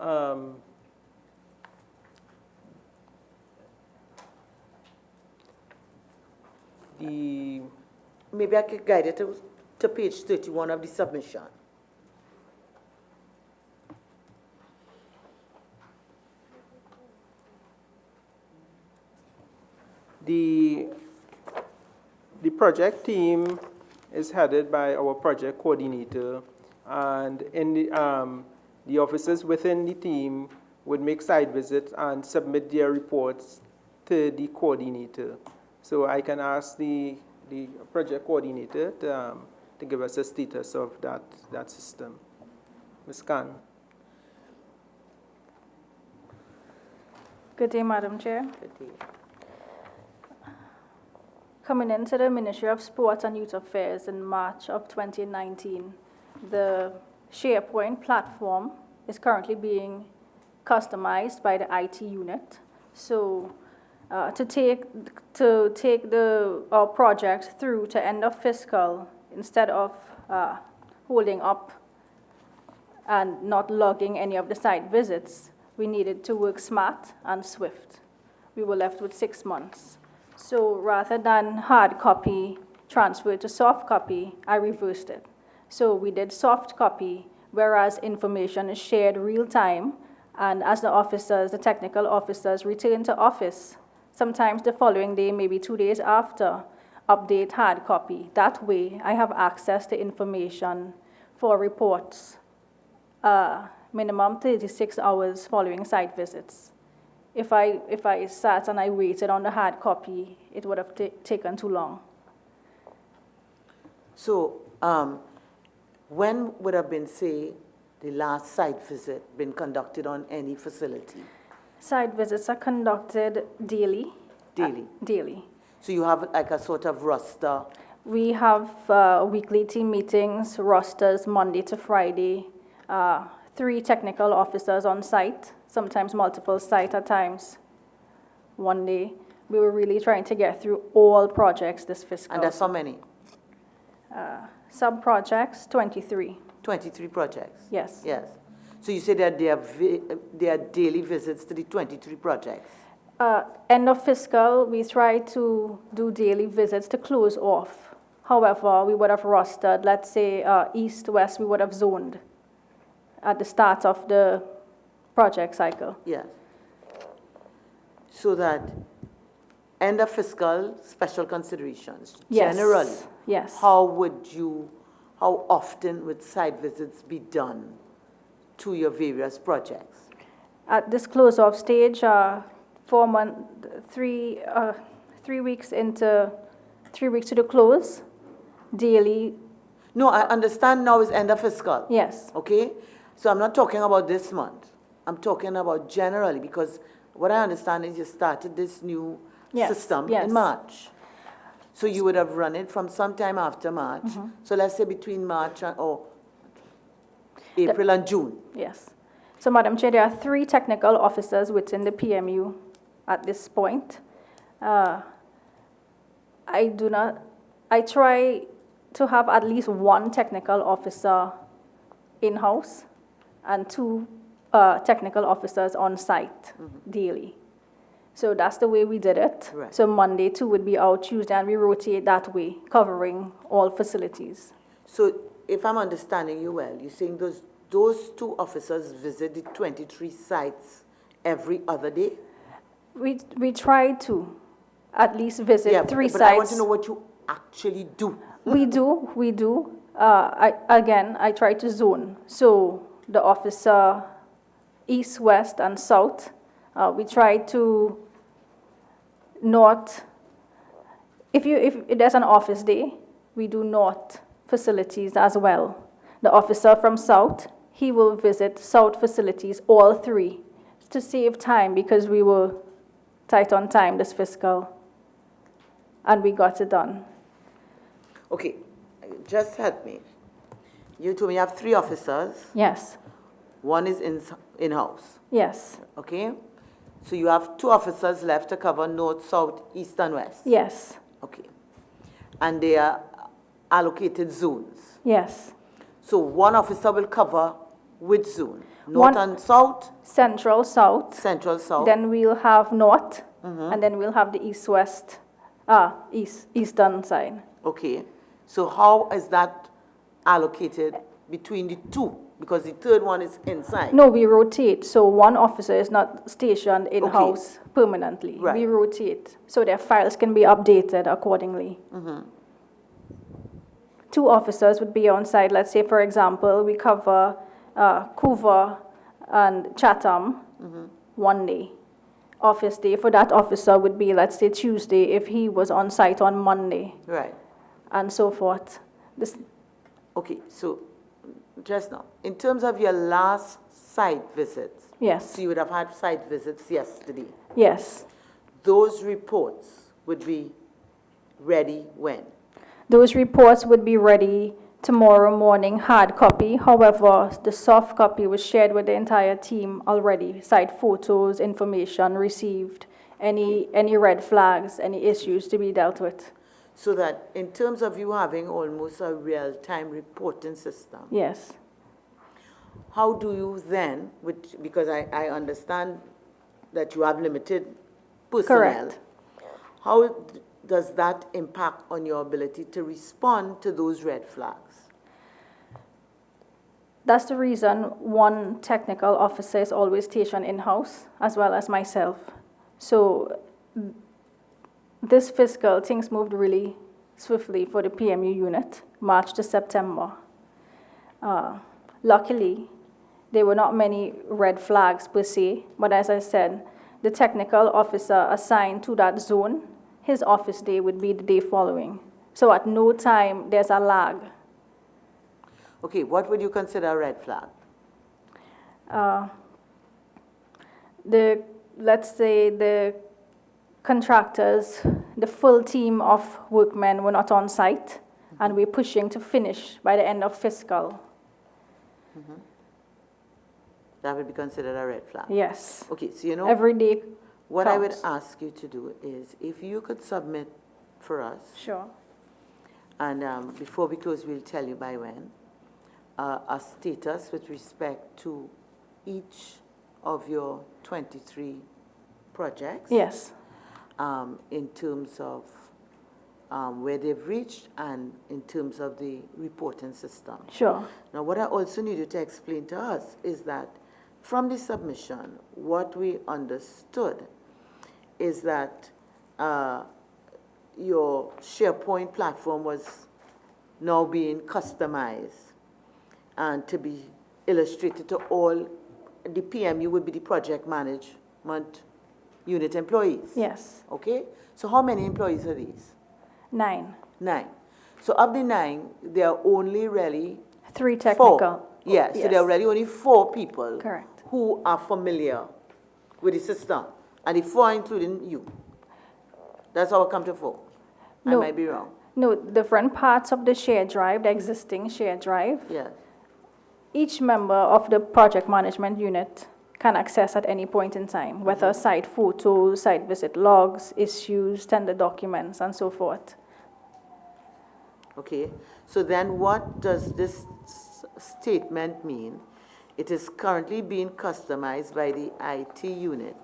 maybe I could guide it to page 31 of the submission. The project team is headed by our project coordinator, and in the officers within the team would make site visits and submit their reports to the coordinator. So I can ask the project coordinator to give us a status of that system. Ms. Khan. Good day, Madam Chair. Good day. Coming into the Ministry of Sport and Youth Affairs in March of 2019, the SharePoint platform is currently being customized by the IT unit. So to take our project through to end of fiscal, instead of holding up and not logging any of the site visits, we needed to work smart and swift. We were left with 6 months. So rather than hard copy transfer to soft copy, I reversed it. So we did soft copy, whereas information is shared real time, and as the officers, the technical officers, return to office, sometimes the following day, maybe 2 days after, update hard copy. That way, I have access to information for reports, minimum 36 hours following site visits. If I sat and I waited on the hard copy, it would have taken too long. So when would have been, say, the last site visit been conducted on any facility? Site visits are conducted daily. Daily? Daily. So you have like a sort of roster? We have weekly team meetings, rosters, Monday to Friday, 3 technical officers on site, sometimes multiple sites at times. One day, we were really trying to get through all projects this fiscal. And that's how many? Sub-projects, 23. 23 projects? Yes. Yes. So you say that there are daily visits to the 23 projects? End of fiscal, we try to do daily visits to close off. However, we would have rostered, let's say, east, west, we would have zoned at the start of the project cycle. Yes. So that end of fiscal, special considerations. Yes. Generally, yes. How often would site visits be done to your various projects? At this close-off stage, 3 weeks to the close, daily. No, I understand now is end of fiscal. Yes. Okay? So I'm not talking about this month. I'm talking about generally, because what I understand is you started this new system in March. So you would have run it from sometime after March. Mm-hmm. So let's say between March or April and June. Yes. So, Madam Chair, there are 3 technical officers within the PMU at this point. I try to have at least 1 technical officer in-house and 2 technical officers on site daily. So that's the way we did it. Right. So Monday 2 would be out, Tuesday, and we rotate that way, covering all facilities. So if I'm understanding you well, you're saying those 2 officers visit the 23 sites every other day? We try to. at least visit Yeah, three but sites. I want to know what you actually do. We do. I try to zone. So the officer, east, west, and south, we try to not, if there's an office day, we do north facilities as well. The officer from south, he will visit south facilities, all three, to save time because we were tight on time this fiscal, and we got it done. Okay, just help me. You told me you have 3 officers. Yes. One is in-house. Yes. Okay? So you have 2 officers left to cover north, south, east, and west. Yes. Okay. And they are allocated zones. Yes. So one officer will cover which zone? North and south? Central, south. Central, south. Then we'll have north, and then we'll have the east-west, eastern side. Okay. So how is that allocated between the 2? Because the third one is inside. No, we rotate. So one officer is not stationed in-house permanently. Right. We rotate so their files can be updated accordingly. 2 officers would be on site. Let's say, for example, we cover Couva and Chatham one day. Office day for that officer would be, let's say, Tuesday if he was on site on Monday. Right. And so forth. Okay, so just now, in terms of your last site visits, yes. So you would have had site visits yesterday. Yes. Those reports would be ready when? Those reports would be ready tomorrow morning, hard copy. However, the soft copy was shared with the entire team already. Site photos, information received, any red flags, any issues to be dealt with. So that in terms of you having almost a real-time reporting system. Yes. How do you then, because I understand that you have limited personnel. Correct. How does that impact on your ability to respond to those red flags? That's the reason one technical officer is always stationed in-house, as well as myself. So this fiscal, things moved really swiftly for the PMU unit, March to September. Luckily, there were not many red flags per se, but as I said, the technical officer assigned to that zone, his office day would be the day following. So at no time there's a lag. Okay, what would you consider a red flag? Let's say the contractors, the full team of workmen were not on site, and we're pushing to finish by the end of fiscal. That would be considered a red flag? Yes. Okay, so you know, every day what counts. I would ask you to do is, if you could submit for us. Sure. And before we close, we'll tell you by when, a status with respect to each of your 23 projects. Yes. In terms of where they've reached and in terms of the reporting system. Sure. Now, what I also need you to explain to us is that from the submission, what we understood is that your SharePoint platform was now being customized and to be illustrated to all. The PMU would be the project management unit employees. Yes. Okay? So how many employees are these? 9. 9. So of the 9, there are only really 3 technical. 4. Yes, so there are really only 4 people. Correct. Who are familiar with the system. And the 4 are including you. That's how I come to 4. No. I might be wrong. No, different parts of the shared drive, the existing shared drive. Yes. Each member of the project management unit can access at any point in time, whether site photos, site visit logs, issues, tender documents, and so forth. Okay. So then what does this statement mean? It is currently being customized by the IT unit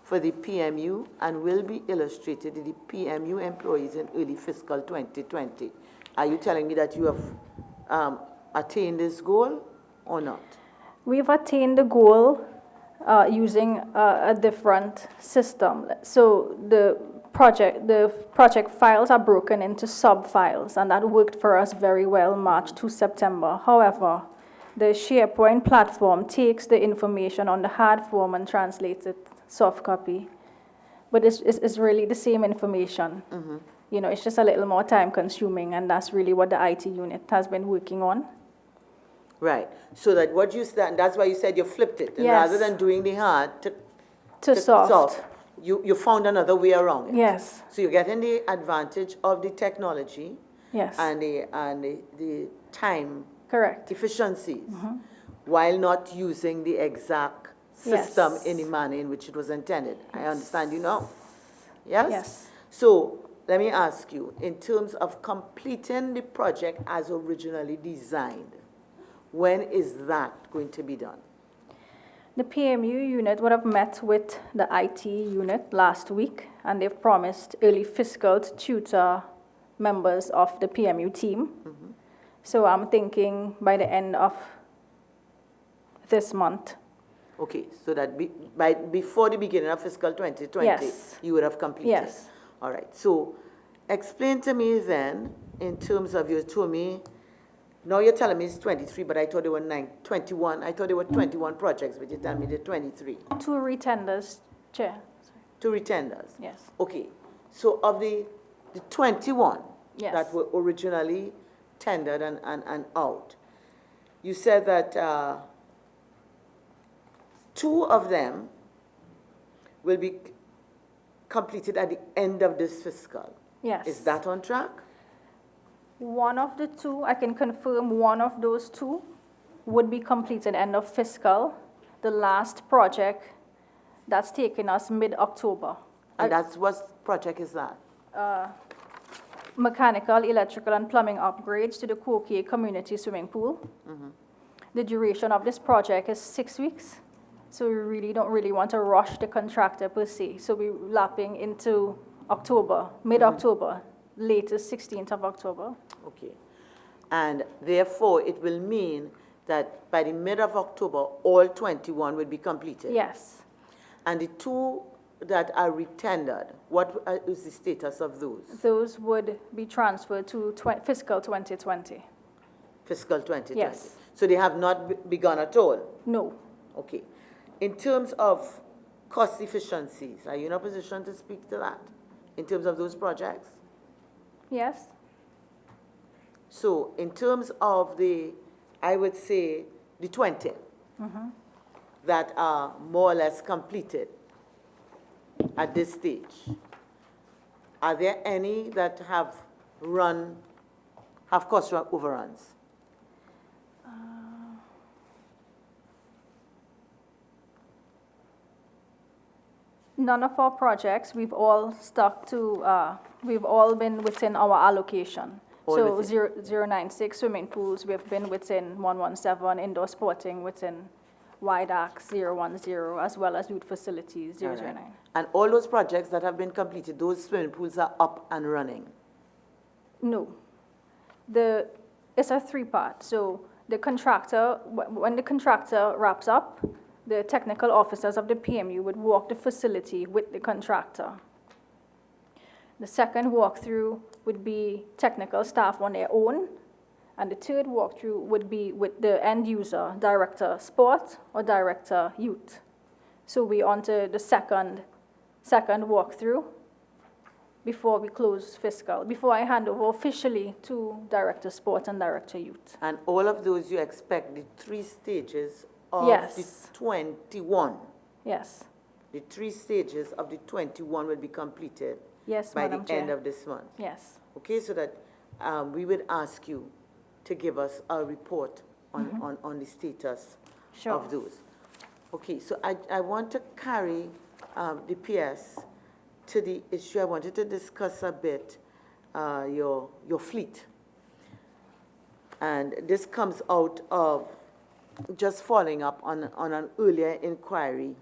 for the PMU and will be illustrated to the PMU employees in early fiscal 2020. Are you telling me that you have attained this goal or not? We've attained the goal using a different system. So the project files are broken into sub-files, and that worked for us very well March to September. However, the SharePoint platform takes the information on the hard form and translates it soft copy. But it's really the same information. Mm-hmm. You know, it's just a little more time consuming, and that's really what the IT unit has been working on. Right. So that what you said, that's why you said you flipped it. And Yes. rather than doing the hard to soft, you found another way around it. Yes. So you're getting the advantage of the technology. Yes. And the time. Correct. Efficiencies, while not using the exact system in the manner in which it was intended. I understand you now. Yes? Yes. So let me ask you, in terms of completing the project as originally designed, when is that going to be done? The PMU unit would have met with the IT unit last week, and they've promised early fiscal to tutor members of the PMU team. So I'm thinking by the end of this month. Okay, so that before the beginning of fiscal 2020, Yes. you would have completed. Yes. All right, so explain to me then, in terms of, you told me, now you're telling me it's 23, but I thought there were 21. I thought there were 21 projects, but you tell me there are 23. 2 retenders, Chair. 2 retenders? Yes. Okay, so of the 21 Yes. that were originally tendered and out, you said that 2 of them will be completed at the end of this fiscal. Yes. Is that on track? One of the 2, I can confirm one of those 2 would be completed end of fiscal. The last project, that's taken us mid-October. And that's what project is that? Mechanical, electrical, and plumbing upgrades to the Koke community swimming pool. The duration of this project is 6 weeks. So we really don't want to rush the contractor per se. So we're lapping into October, mid-October, latest 16th of October. Okay. And therefore, it will mean that by the mid of October, all 21 will be completed? Yes. And the 2 that are retendered, what is the status of those? Those would be transferred to fiscal 2020. Fiscal 2020? Yes. So they have not begun at all? No. Okay. In terms of cost efficiencies, are you in a position to speak to that, in terms of those projects? Yes. So in terms of I would say, the 20 that are more or less completed at this stage, are there any that have cost overruns? None of our projects, we've all stuck to, we've all been within our allocation. So 096 swimming pools, we've been within 117, indoor sporting within WIDAC 010, as well as youth facilities 009. Right. And all those projects that have been completed, those swimming pools are up and running? No. It's a 3-part. So the contractor, when the contractor wraps up, the technical officers of the PMU would walk the facility with the contractor. The second walkthrough would be technical staff on their own, and the third walkthrough would be with the end user, director sport or director youth. So we're on to the second walkthrough before we close fiscal, before I hand over officially to director sport and director youth. And all of those you expect the 3 stages of Yes. the 21? Yes. The 3 stages of the 21 will be completed? Yes, by Madam the Chair. end of this month? Yes. Okay, so that we would ask you to give us a report on the status of those. Okay, so I want to carry the PS to the issue. I wanted to discuss a bit your fleet. And this comes out of just following up on an earlier inquiry.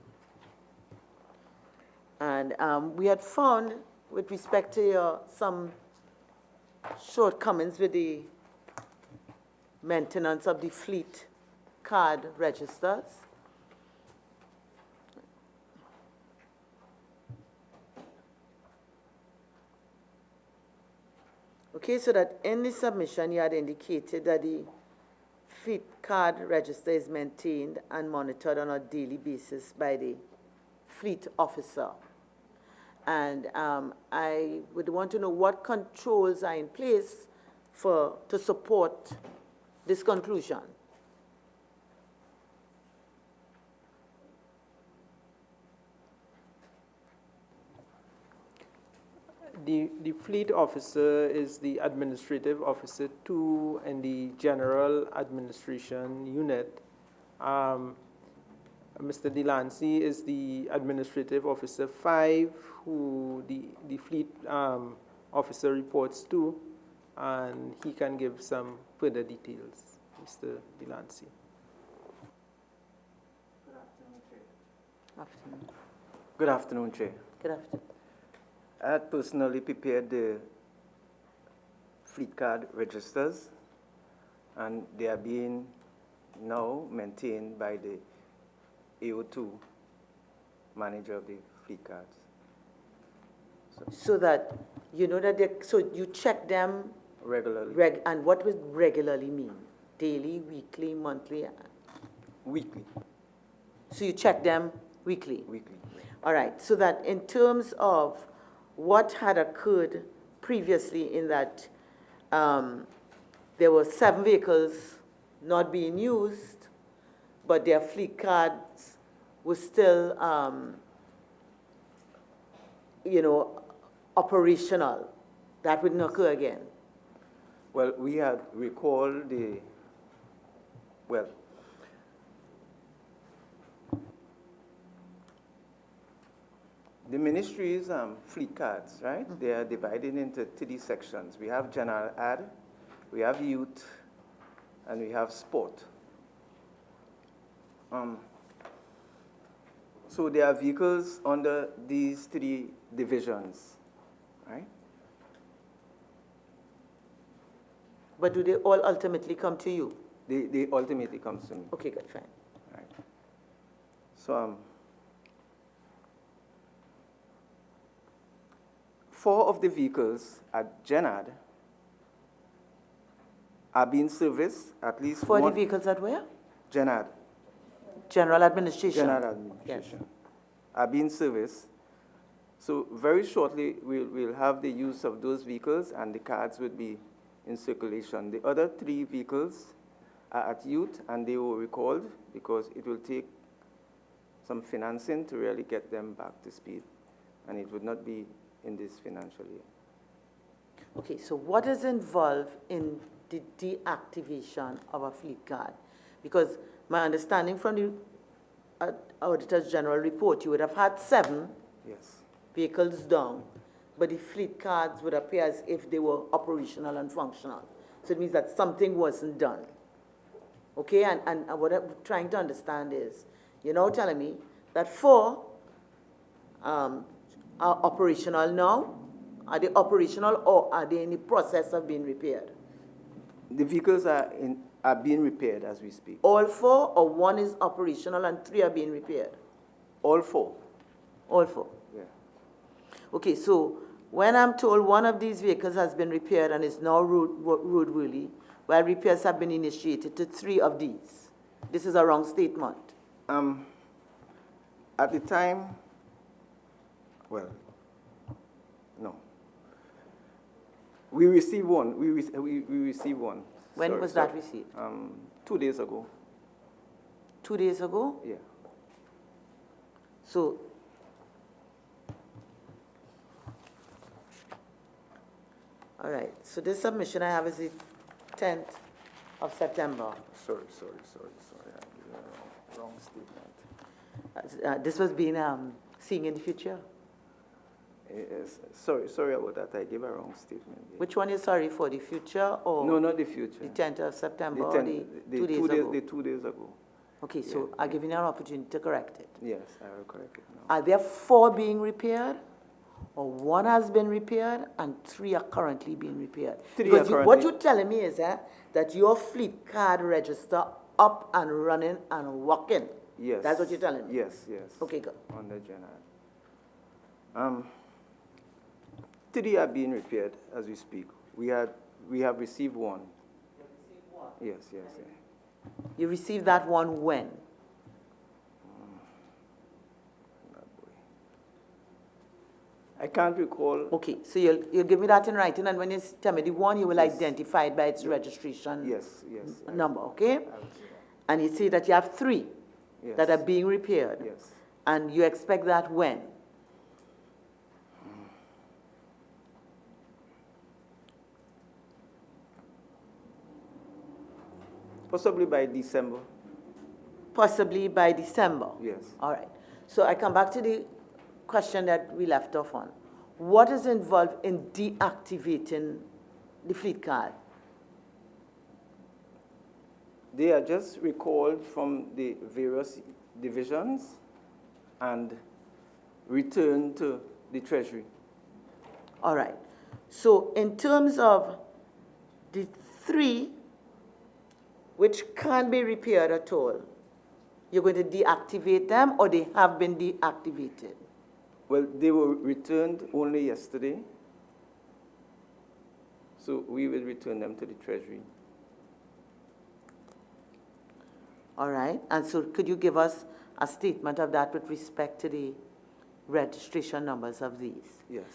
And we had found, with respect to some shortcomings with the maintenance of the fleet card registers. Okay, so that in the submission you had indicated that the fleet card register is maintained and monitored on a daily basis by the fleet officer. And I would want to know what controls are in place to support this conclusion. The fleet officer is the administrative officer 2 in the general administration unit. Mr. Delancey is the administrative officer 5, who the fleet officer reports to, and he can give some further details. Mr. Delancey. Afternoon. Good afternoon, Chair. Good afternoon. I had personally prepared the fleet card registers, and they are being now maintained by the AO2 manager of the fleet cards. So that you know that so you check them regularly. And what would regularly mean? Daily, weekly, monthly? Weekly. So you check them weekly? Weekly. All right, so that in terms of what had occurred previously in that there were 7 vehicles not being used, but their fleet cards were still, operational. That wouldn't occur again. Well, we had recalled the, the ministry's fleet cards, right? Mm-hmm. They are divided into 3 sections. We have general ad, we have youth, and we have sport. So there are vehicles under these 3 divisions, right? But do they all ultimately come to you? They ultimately come to me. Okay, good, fine. Right. So 4 of the vehicles at Genad are being serviced, at least 4 of the vehicles at where? Genad. General Administration. General Administration. Yes. Are being serviced. So very shortly, we'll have the use of those vehicles and the cards would be in circulation. The other 3 vehicles are at youth and they were recalled because it will take some financing to really get them back to speed, and it would not be in this financial year. Okay, so what is involved in the deactivation of a fleet card? Because my understanding from the Auditor's General report, you would have had 7 vehicles down, but the fleet cards would appear as if they were operational and functional. So it means that something wasn't done. Okay, and what I'm trying to understand is, you're now telling me that 4 are operational now. Are they operational or are they in the process of being repaired? The vehicles are being repaired as we speak. All 4, or 1 is operational and 3 are being repaired? All 4. All 4? Yeah. Okay, so when I'm told one of these vehicles has been repaired and is now roadworthy, while repairs have been initiated to 3 of these, this is a wrong statement. At the time, no. We received 1. We received 1. When was that received? 2 days ago. 2 days ago? Yeah. So, all right. So this submission I have is the 10th of September. Sorry. I gave a wrong statement. This was being seeing in the future? Yes. Sorry about that. I gave a wrong statement. Yeah. Which one is sorry for, the future or? No, not the future. The 10th of September the or the 2 days ago? The 2 days ago. Okay, so I'll give you an opportunity to correct it. Yes, I will correct it now. Are there 4 being repaired? Or 1 has been repaired and 3 are currently being repaired? Because what you're telling me is that your fleet card register up and running and working. Yes. That's what you're telling me? Yes. Okay, good. On the general. 3 are being repaired as we speak. We have received one. Yes, yes, yes. You received that one when? I can't recall. Okay, so you'll give me that in writing, and when you tell me the one, you will identify it by its registration number, okay? And you say that you have 3 that are being repaired. Yes. And you expect that when? Possibly by December. Possibly by December? Yes. All right. So I come back to the question that we left off on. What is involved in deactivating the fleet card? They are just recalled from the various divisions and returned to the Treasury. All right. So in terms of the 3 which can't be repaired at all, you're going to deactivate them, or they have been deactivated? Well, they were returned only yesterday, so we will return them to the Treasury. All right. And so could you give us a statement of that with respect to the registration numbers of these? Yes.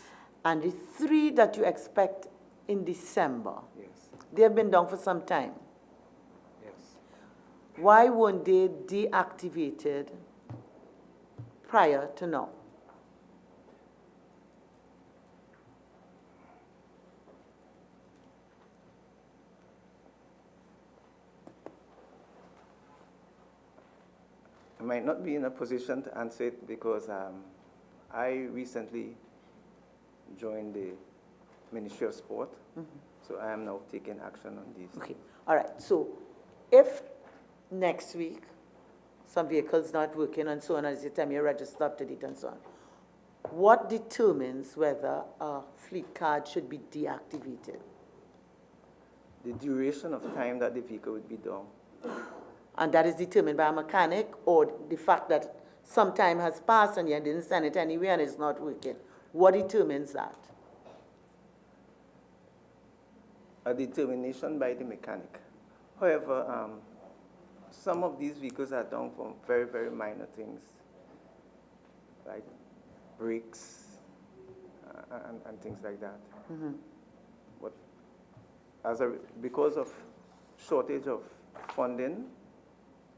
And the 3 that you expect in December, yes, they have been down for some time. Yes. Why weren't they deactivated prior to now? I might not be in a position to answer it because I recently joined the Ministry of Sport, so I am now taking action on these. Okay, all right. So if next week some vehicles not working and so on, as you tell me you register up to date and so on, what determines whether a fleet card should be deactivated? The duration of time that the vehicle would be down. And that is determined by a mechanic, or the fact that some time has passed and you didn't send it anywhere and it's not working? What determines that? A determination by the mechanic. However, some of these vehicles are down for very, very minor things, like brakes and things like that. But because of shortage of funding,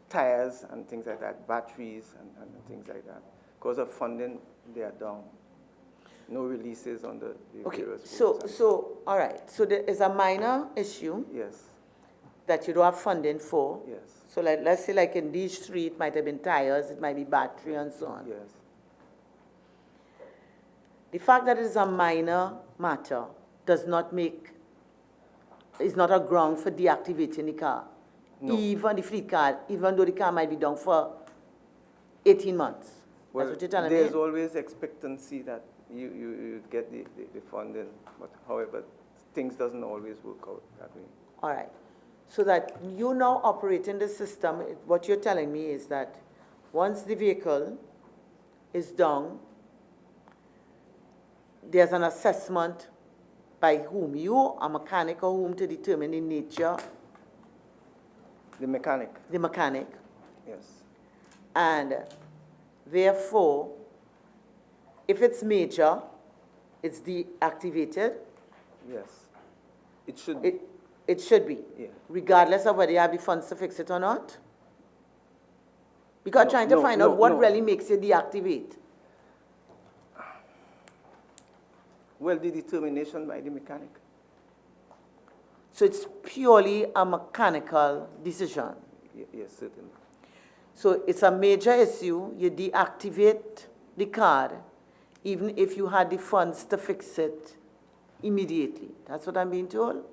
tires and things like that, batteries and things like that, because of funding, they are down. No releases on the various routes. So, all right. So there is a minor issue. Yes. That you don't have funding for. Yes. So let's say like in these 3, it might have been tires, it might be battery and so on. Yes. The fact that it is a minor matter is not a ground for deactivating the car. No. Even the fleet card, even though the car might be down for 18 months. Well, that's what you're telling me? There's always expectancy that you get the funding, but however, things doesn't always work out that way. All right. So that you now operating the system, what you're telling me is that once the vehicle is down, there's an assessment by whom? You, a mechanic, or whom to determine the nature? The mechanic. The mechanic. Yes. And therefore, if it's major, it's deactivated? Yes. It should be. It should be? Yeah. Regardless of whether you have the funds to fix it or not? Because trying to find out what really makes you deactivate. Well, the determination by the mechanic. So it's purely a mechanical decision? Yes, certainly. So it's a major issue, you deactivate the card, even if you had the funds to fix it immediately. That's what I'm being told?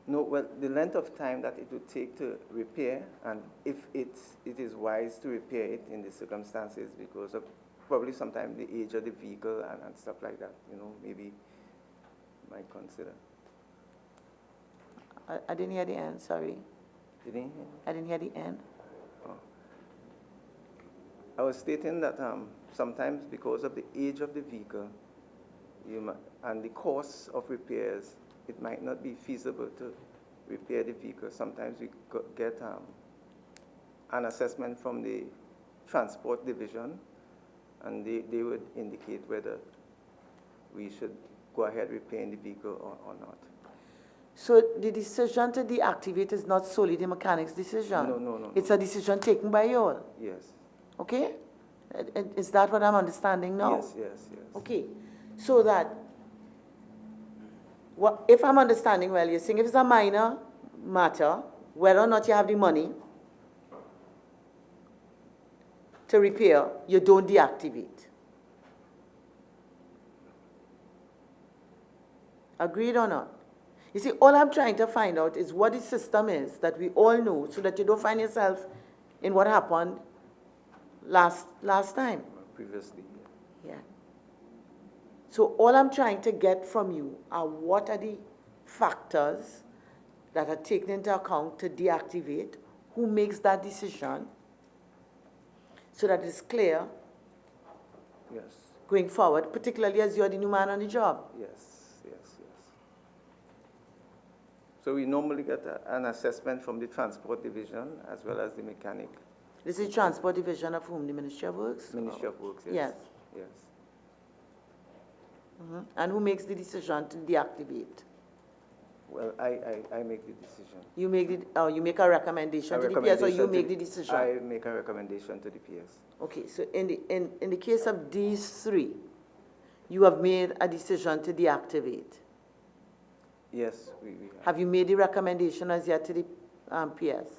No, well, the length of time that it would take to repair, and if it is wise to repair it in the circumstances because of probably sometimes the age of the vehicle and stuff like that, maybe might consider. I didn't hear the end, sorry. You didn't hear? I didn't hear the end. Oh. I was stating that sometimes because of the age of the vehicle and the cost of repairs, it might not be feasible to repair the vehicle. Sometimes we get an assessment from the transport division, and they would indicate whether we should go ahead repairing the vehicle or not. So the decision to deactivate is not solely the mechanic's decision? No. It's a decision taken by you all? Yes. Okay? Is that what I'm understanding now? Yes. Okay. So that, if I'm understanding well, you're saying if it's a minor matter, whether or not you have the money to repair, you don't deactivate. Agreed or not? You see, all I'm trying to find out is what the system is that we all know, so that you don't find yourself in what happened last time. Previously. Yeah. So all I'm trying to get from you are what are the factors that are taken into account to deactivate, who makes that decision, so that it's clear going forward, particularly as you're the new man on the job. Yes. So we normally get an assessment from the transport division as well as the mechanic. This is transport division of whom? The Ministry of Works? Ministry of Works, yes. Yes. And who makes the decision to deactivate? Well, I make the decision. You make you make a recommendation to the PS, or you make the decision? I make a recommendation to the PS. Okay, so in the case of these three, you have made a decision to deactivate. Yes, we have. You made the recommendation as yet to the PS?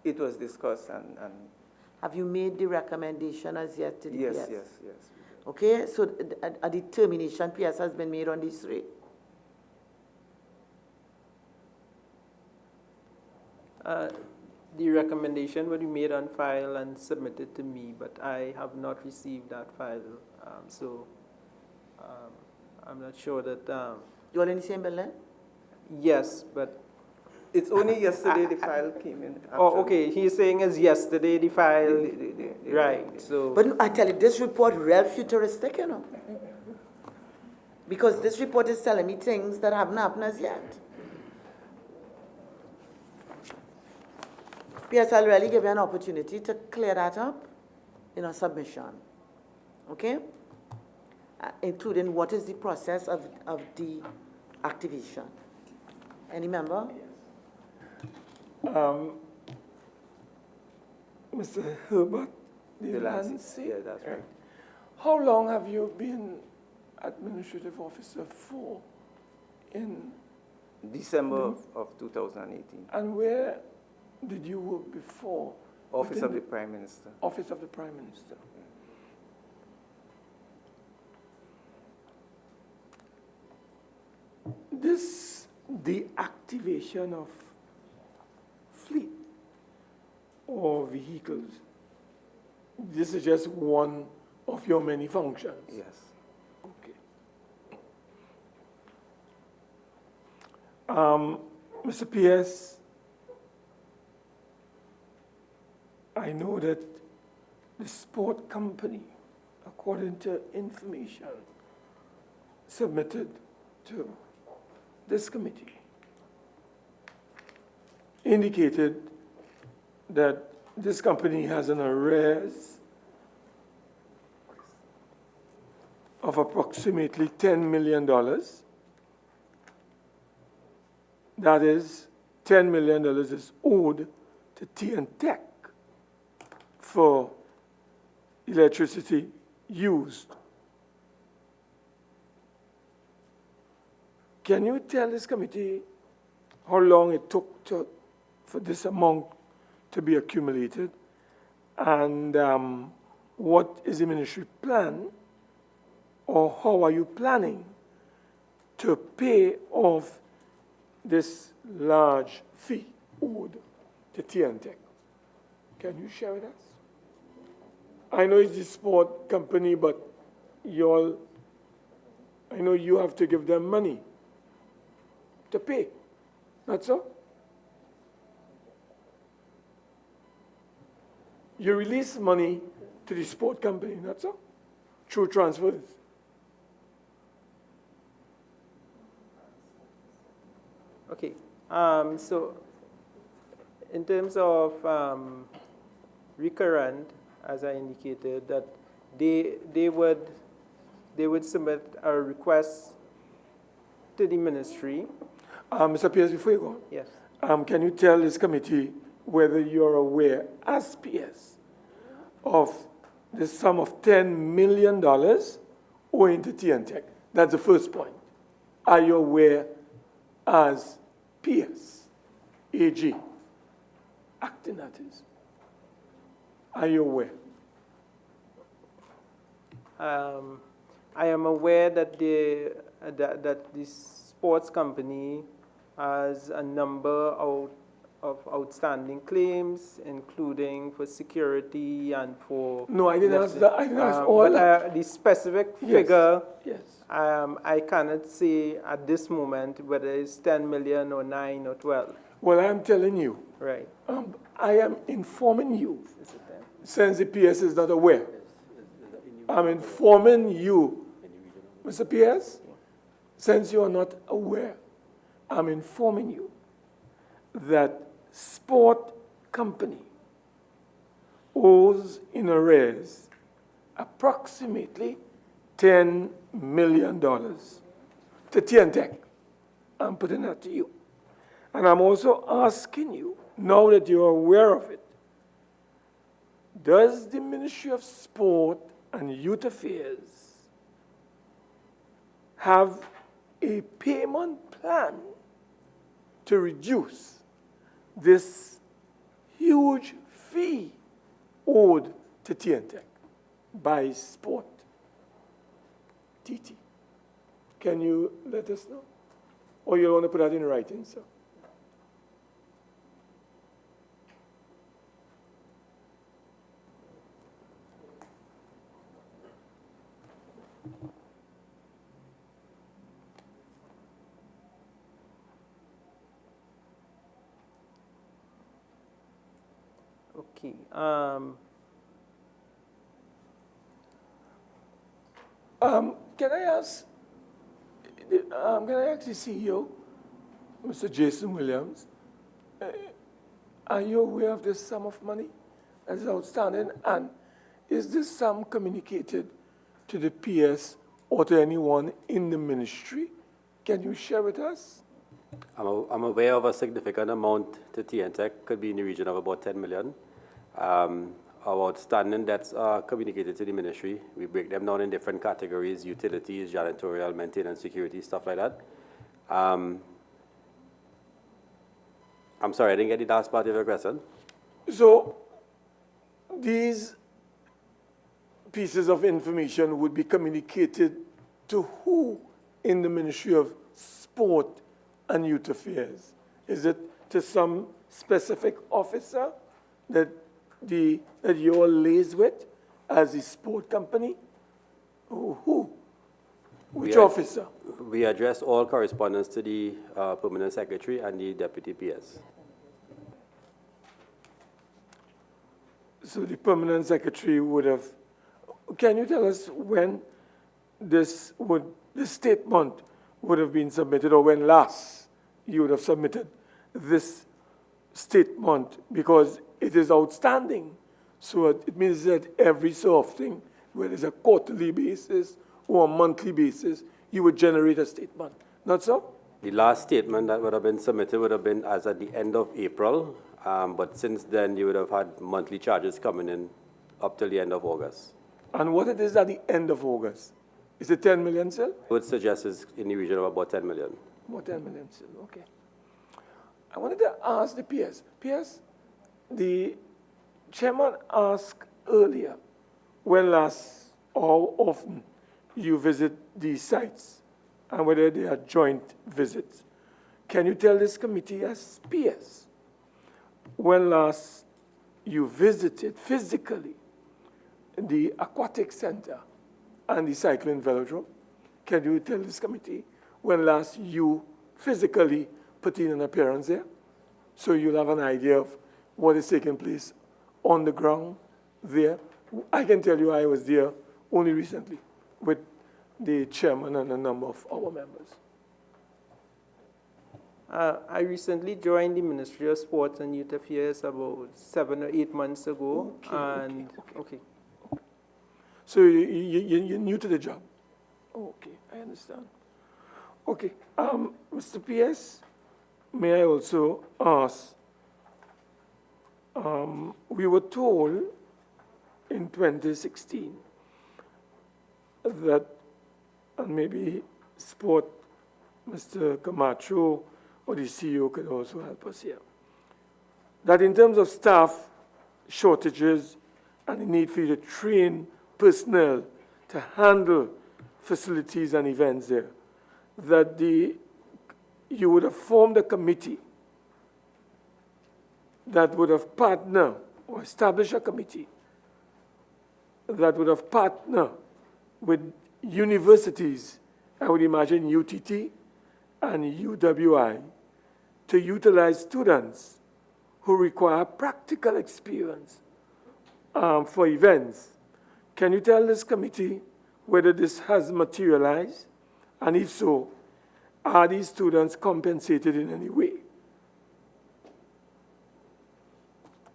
It was discussed and have you made the recommendation as yet to the PS? Yes. Okay, so a determination PS has been made on these three? The recommendation will be made on file and submitted to me, but I have not received that file, so I'm not sure that... You all in the same building? Yes, but... It's only yesterday the file came in. Actually. Oh, okay. He's saying it's yesterday the file... right, so... But I tell you, this report real futuristic, you know. Because this report is telling me things that haven't happened as yet. PS, I'll really give you an opportunity to clear that up in a submission, okay? Including what is the process of the activation. Any member? Mr. Herbert Delancey. Yeah, that's right. How long have you been administrative officer for? In December of 2018. And where did you work before? Office of the Prime Minister. Office of the Prime Minister. This deactivation of fleet or vehicles, this is just one of your many functions? Yes. Okay. Mr. P.S., I know that the sport company, according to information submitted to this committee, indicated that this company has an arrears of approximately $10 million. That is, $10 million is owed to T&Tech for electricity used. Can you tell this committee how long it took for this amount to be accumulated, and what is the ministry plan, or how are you planning to pay off this large fee owed to T&Tech? Can you share with us? I know it's a sport company, but I know you have to give them money to pay. Not so? You release money to the sport company, not so? Through transfers. Okay. So in terms of recurrent, as I indicated, that they would submit a request to the ministry. Mr. Pierce, before you go, yes. Can you tell this committee whether you're aware, as PS, of the sum of $10 million owing to TNTech? That's the first point. Are you aware, as PS, AG, acting that is? Are you aware? I am aware that the sports company has a number of outstanding claims, including for security and for... No, I didn't ask that. I didn't ask all that. The specific figure, I cannot say at this moment whether it's 10 million or 9 or 12. Well, I'm telling you. Right. I am informing you, since the PS is not aware. I'm informing you, Mr. PS, since you are not aware, I'm informing you that sport company owes in arrears approximately $10 million to TNTech. I'm putting that to you. And I'm also asking you, now that you're aware of it, does the Ministry of Sport and Youth Affairs have a payment plan to reduce this huge fee owed to TNTech by Sport TT? Can you let us know? Or you want to put that in writing, sir? Okay. Can I ask the CEO, Mr. Jason Williams, are you aware of this sum of money that is outstanding? And is this sum communicated to the PS or to anyone in the ministry? Can you share with us? I'm aware of a significant amount to TNTech, could be in the region of about 10 million. Our outstanding debts are communicated to the ministry. We break them down in different categories: utilities, janitorial, maintenance, security, stuff like that. I'm sorry, I didn't get the last part of your question. So these pieces of information would be communicated to who in the Ministry of Sport and Youth Affairs? Is it to some specific officer that you're liaised with as a sport company? Or who? Which officer? We address all correspondence to the Permanent Secretary and the Deputy PS. So the Permanent Secretary would have... Can you tell us when this statement would have been submitted, or when last you would have submitted this statement? Because it is outstanding. So it means that every so often, whether it's a quarterly basis or a monthly basis, you would generate a statement. Not so? The last statement that would have been submitted would have been as at the end of April, but since then you would have had monthly charges coming in up till the end of August. And what it is at the end of August? Is it 10 million still? I would suggest it's in the region of about 10 million. About 10 million still, okay. I wanted to ask the PS. PS, the chairman asked earlier when last or often you visit these sites and whether they are joint visits. Can you tell this committee as PS when last you visited physically the aquatic center and the cycling velodrome? Can you tell this committee when last you physically put in an appearance there? So you'll have an idea of what is taking place on the ground there. I can tell you I was there only recently with the chairman and a number of our members. I recently joined the Ministry of Sports and Youth Affairs about 7 or 8 months ago. Okay. So you're new to the job? Okay, I understand. Okay, Mr. PS, may I also ask, we were told in 2016 that, and maybe Sport, Mr. Camacho or the CEO could also help us here, that in terms of staff shortages and the need for you to train personnel to handle facilities and events there, that you would have formed a committee that would have partnered or established a committee that would have partnered with universities, I would imagine UTT and UWI, to utilize students who require practical experience for events. Can you tell this committee whether this has materialized? And if so, are these students compensated in any way?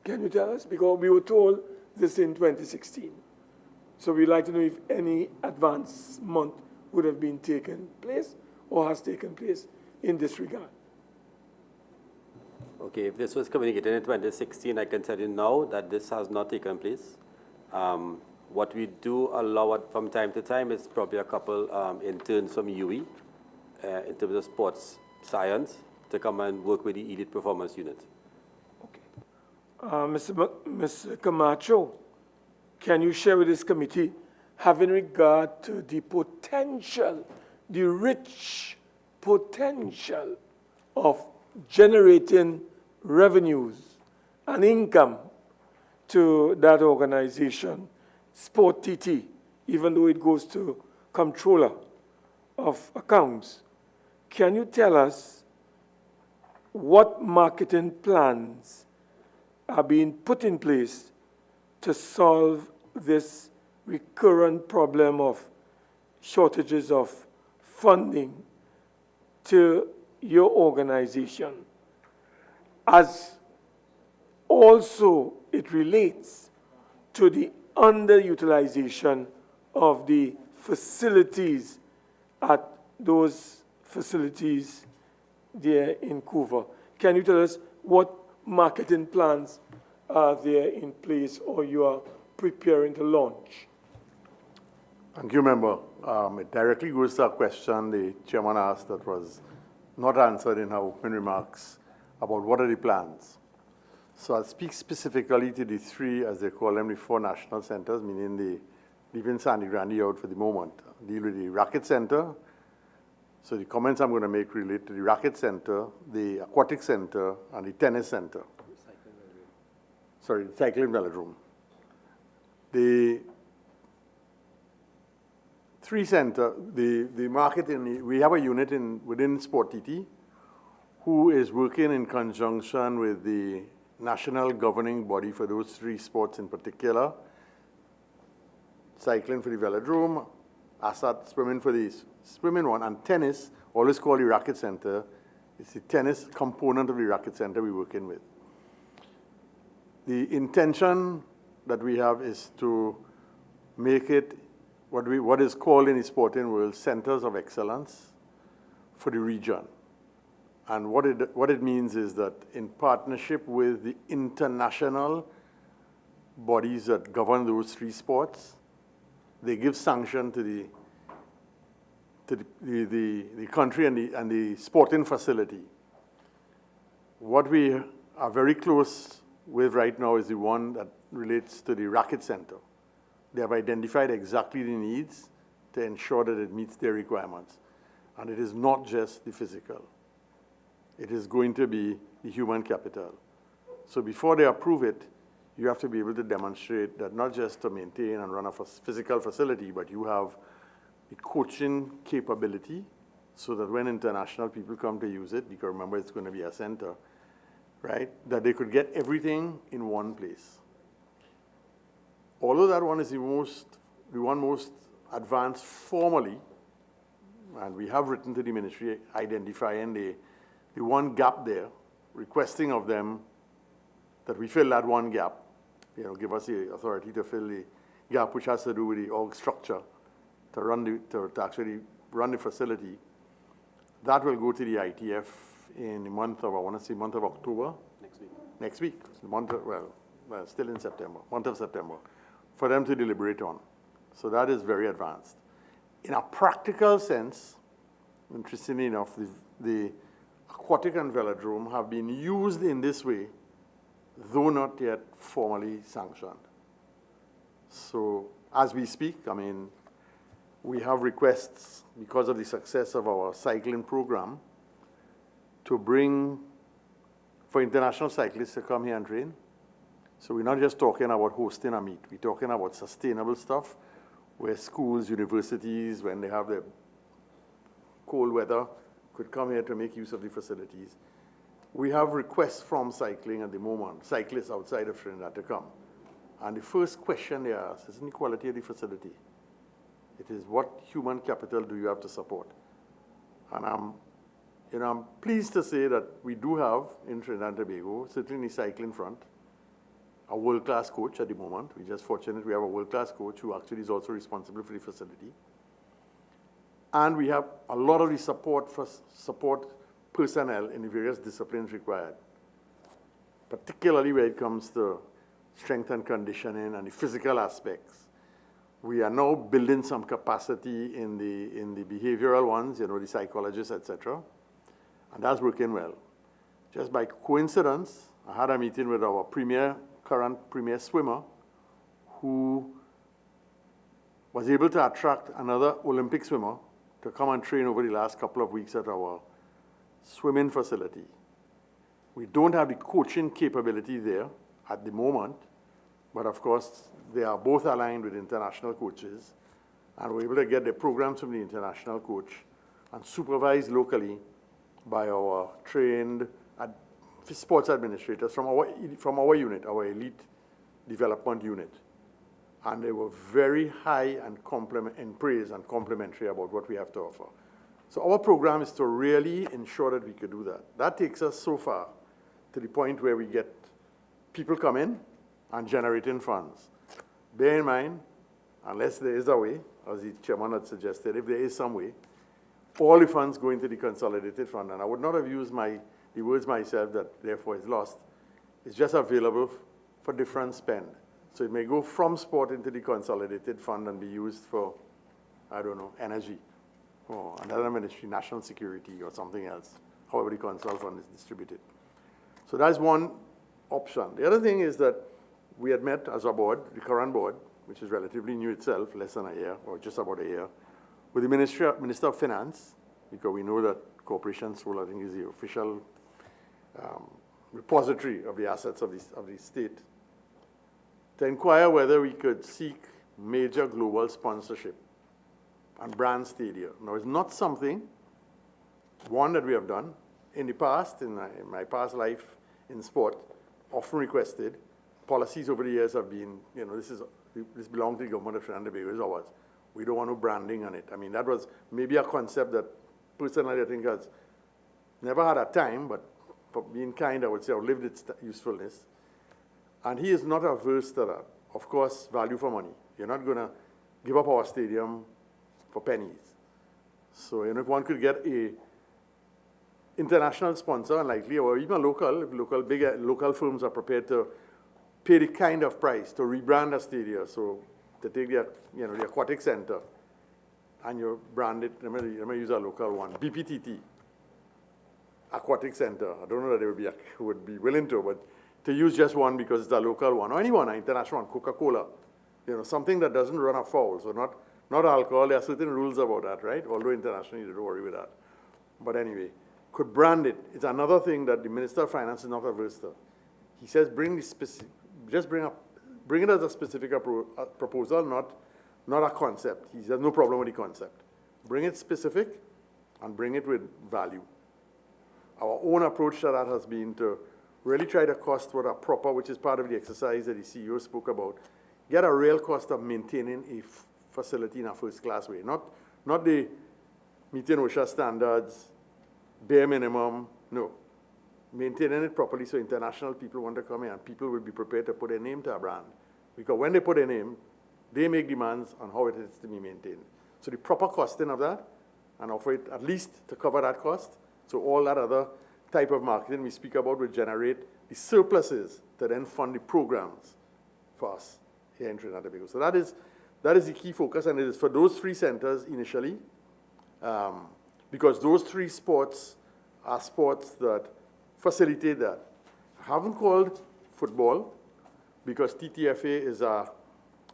Can you tell us? Because we were told this in 2016. So we'd like to know if any advancement would have been taken place or has taken place in this regard. Okay, if this was communicated in 2016, I can tell you now that this has not taken place. What we do allow from time to time is probably a couple interns from UE in terms of sports science to come and work with the elite performance unit. Mr. Camacho, can you share with this committee, having regard to the potential, the rich potential of generating revenues and income to that organization, Sport TT, even though it goes to controller of accounts? Can you tell us what marketing plans are being put in place to solve this recurrent problem of shortages of funding to your organization, as also it relates to the underutilization of the facilities at those facilities there in Couva? Can you tell us what marketing plans are there in place or you are preparing to launch? Thank you, Member. It directly goes to a question the chairman asked that was not answered in her opening remarks about what are the plans. So I'll speak specifically to the three, as they call them, the four national centers, meaning leaving Sandy Grande out for the moment. Deal with the racket center. So the comments I'm going to make relate to the racket center, the aquatic center, and the tennis center. The cycling velodrome. The three center, the market we have a unit within Sport TT who is working in conjunction with the national governing body for those three sports in particular. Cycling for the velodrome, ASAT swimming for the swimming one, and tennis, always called the racket center. It's the tennis component of the racket center we're working with. The intention that we have is to make it what is called in the sporting world centers of excellence for the region. And what it means is that in partnership with the international bodies that govern those three sports, they give sanction to the country and the sporting facility. What we are very close with right now is the one that relates to the racket center. They have identified exactly the needs to ensure that it meets their requirements. And it is not just the physical. It is going to be the human capital. So before they approve it, you have to be able to demonstrate that not just to maintain and run a physical facility, but you have the coaching capability so that when international people come to use it, because remember it's going to be a center, right, that they could get everything in one place. Although that one is the one most advanced formally, and we have written to the ministry identifying the the one gap there, requesting of them that we fill that one gap, give us the authority to fill the gap which has to do with the org structure to actually run the facility. That will go to the ITF in the month of, month of October. Next week. Still in September, month of September, for them to deliberate on. So that is very advanced. In a practical sense, interestingly enough, the aquatic and velodrome have been used in this way, though not yet formally sanctioned. So as we speak, we have requests because of the success of our cycling program to bring, for international cyclists to come here and train. So we're not just talking about hosting a meet, we're talking about sustainable stuff where schools, universities, when they have the cold weather, could come here to make use of the facilities. We have requests from cycling at the moment, cyclists outside of Trinidad to come. And the first question they ask isn't the quality of the facility. It is what human capital do you have to support? And I'm pleased to say that we do have in Trinidad and Tobago, certainly in the cycling front, a world-class coach at the moment. We're just fortunate we have a world-class coach who actually is also responsible for the facility. And we have a lot of the support personnel in the various disciplines required, particularly when it comes to strength and conditioning and the physical aspects. We are now building some capacity in the behavioral ones, the psychologists, etc. And that's working well. Just by coincidence, I had a meeting with our current premier swimmer who was able to attract another Olympic swimmer to come and train over the last couple of weeks at our swimming facility. We don't have the coaching capability there at the moment, but of course, they are both aligned with international coaches, and we're able to get the programs from the international coach and supervised locally by our trained sports administrators from our unit, our elite development unit. And they were very high in praise and complimentary about what we have to offer. So our program is to really ensure that we could do that. That takes us so far to the point where we get people come in and generating funds. Bear in mind, unless there is a way, as the chairman had suggested, if there is some way, all the funds go into the consolidated fund. And I would not have used the words myself that therefore is lost. It's just available for different spend. So it may go from sport into the consolidated fund and be used for, energy, or another ministry, national security, or something else, however the consol fund is distributed. So that's one option. The other thing is that we had met as a board, the current board, which is relatively new itself, less than a year, or just about a year, with the Minister of Finance, because we know that corporations, I think, is the official repository of the assets of the state, to inquire whether we could seek major global sponsorship and brand stadia. Now, it's not something, one, that we have done. In the past, in my past life in sport, often requested. Policies over the years have been, this belongs to the government of Trinidad and Tobago, it's ours. We don't want no branding on it. That was maybe a concept that personally I think has never had a time, but for being kind, I would say outlived its usefulness. And he is not averse to that. Of course, value for money. You're not going to give up our stadium for pennies. So, if one could get a international sponsor, unlikely, or even local, if big local firms are prepared to pay the kind of price to rebrand a stadium, so to take the aquatic center, and you brand it, let me use a local one, BPTT, aquatic center. I don't know that they would be willing to, but to use just one because it's a local one, or anyone, an international one, Coca-Cola, something that doesn't run afoul. So not alcohol, there are certain rules about that, right? Although internationally, they don't worry with that. But anyway, could brand it. It's another thing that the Minister of Finance is not averse to. He says bring it as a specific proposal, not a concept. He has no problem with the concept. Bring it specific and bring it with value. Our own approach to that has been to really try to cost what are proper, which is part of the exercise that the CEO spoke about, get a real cost of maintaining a facility in a first-class way, not the meeting OSHA standards, bare minimum, No. Maintaining it properly so international people want to come in and people will be prepared to put their name to a brand. Because when they put their name, they make demands on how it is to be maintained. So the proper costing of that, and offer it at least to cover that cost, so all that other type of marketing we speak about will generate the surpluses to then fund the programs for us here in Trinidad and Tobago. So that is the key focus, and it is for those 3 centers initially, because those 3 sports are sports that facilitate that. I haven't called football because TTFA is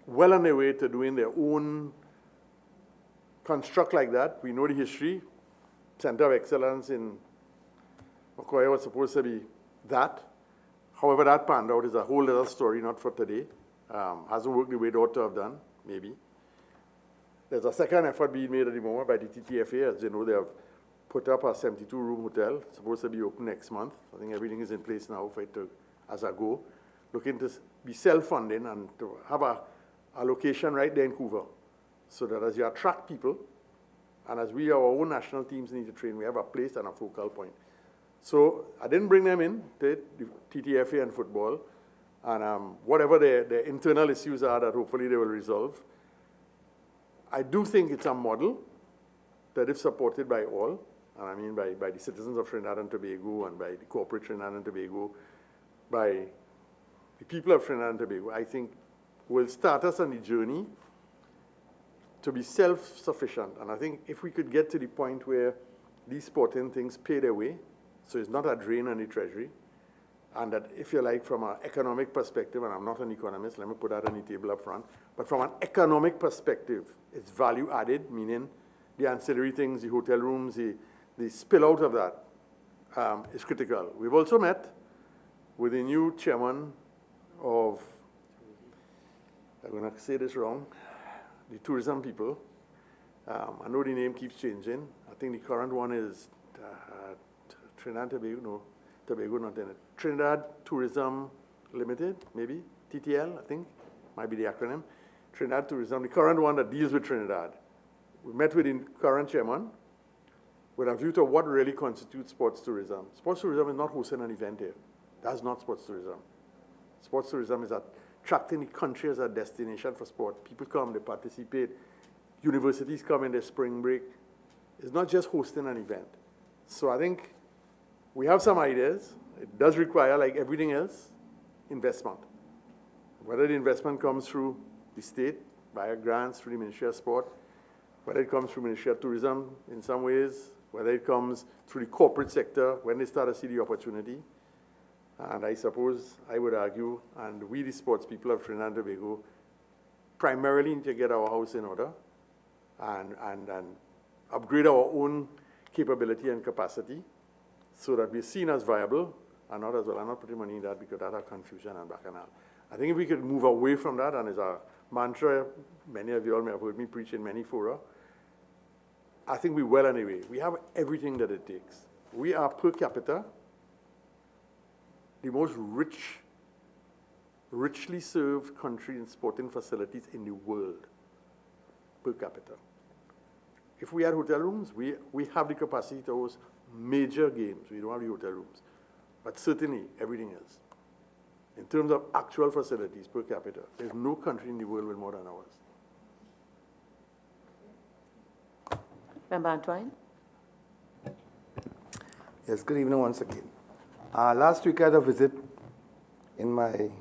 well on their way to doing their own construct like that. We know the history. Center of Excellence in Okoye was supposed to be that. However, that panned out is a whole other story, not for today. Hasn't worked the way it ought to have done, maybe. There's a second effort being made at the moment by the TTFA. As you know, they have put up a 72-room hotel, supposed to be open next month. I think everything is in place now for it to, as a go. Looking to be self-funding and to have a location right there in Couva, so that as you attract people, and as our own national teams need to train, we have a place and a focal point. So I didn't bring them in, the TTFA and football, and whatever their internal issues are that hopefully they will resolve. I do think it's a model that if supported by all, and I mean by the citizens of Trinidad and Tobago and by the corporate Trinidad and Tobago, by the people of Trinidad and Tobago, I think will start us on the journey to be self-sufficient. And I think if we could get to the point where these sporting things pay their way, so it's not a drain on the treasury, and that, if you like, from an economic perspective, and I'm not an economist, let me put that on the table up front, but from an economic perspective, it's value added, meaning the ancillary things, the hotel rooms, the spill out of that is critical. We've also met with the new chairman of, I'm going to say this wrong, the tourism people. I know the name keeps changing. I think the current one is Trinidad Tobago, not in it. Trinidad Tourism Limited, maybe, TTL, I think, might be the acronym. Trinidad Tourism, the current one that deals with Trinidad. We met with the current chairman with a view to what really constitutes sports tourism. Sports tourism is not hosting an event here. That's not sports tourism. Sports tourism is attracting the country as a destination for sport. People come, they participate. Universities come in their spring break. It's not just hosting an event. So I think we have some ideas. It does require, like everything else, investment. Whether the investment comes through the state, via grants through the Ministry of Sport, whether it comes through Ministry of Tourism in some ways, whether it comes through the corporate sector when they start to see the opportunity. And I suppose I would argue, and we the sports people of Trinidad and Tobago, primarily need to get our house in order and upgrade our own capability and capacity so that we're seen as viable and not as well. I'm not putting money in that because that has confusion and bacchanal. I think if we could move away from that, and it's a mantra many of you all may have heard me preach in many fora, I think we're well on the way. We have everything that it takes. We are per capita the most richly served country in sporting facilities in the world, per capita. If we had hotel rooms, we have the capacity to host major games. We don't have the hotel rooms, but certainly everything else. In terms of actual facilities per capita, there's no country in the world with more than ours. Member Antoine? Yes, good evening once again. Last week I had a visit in my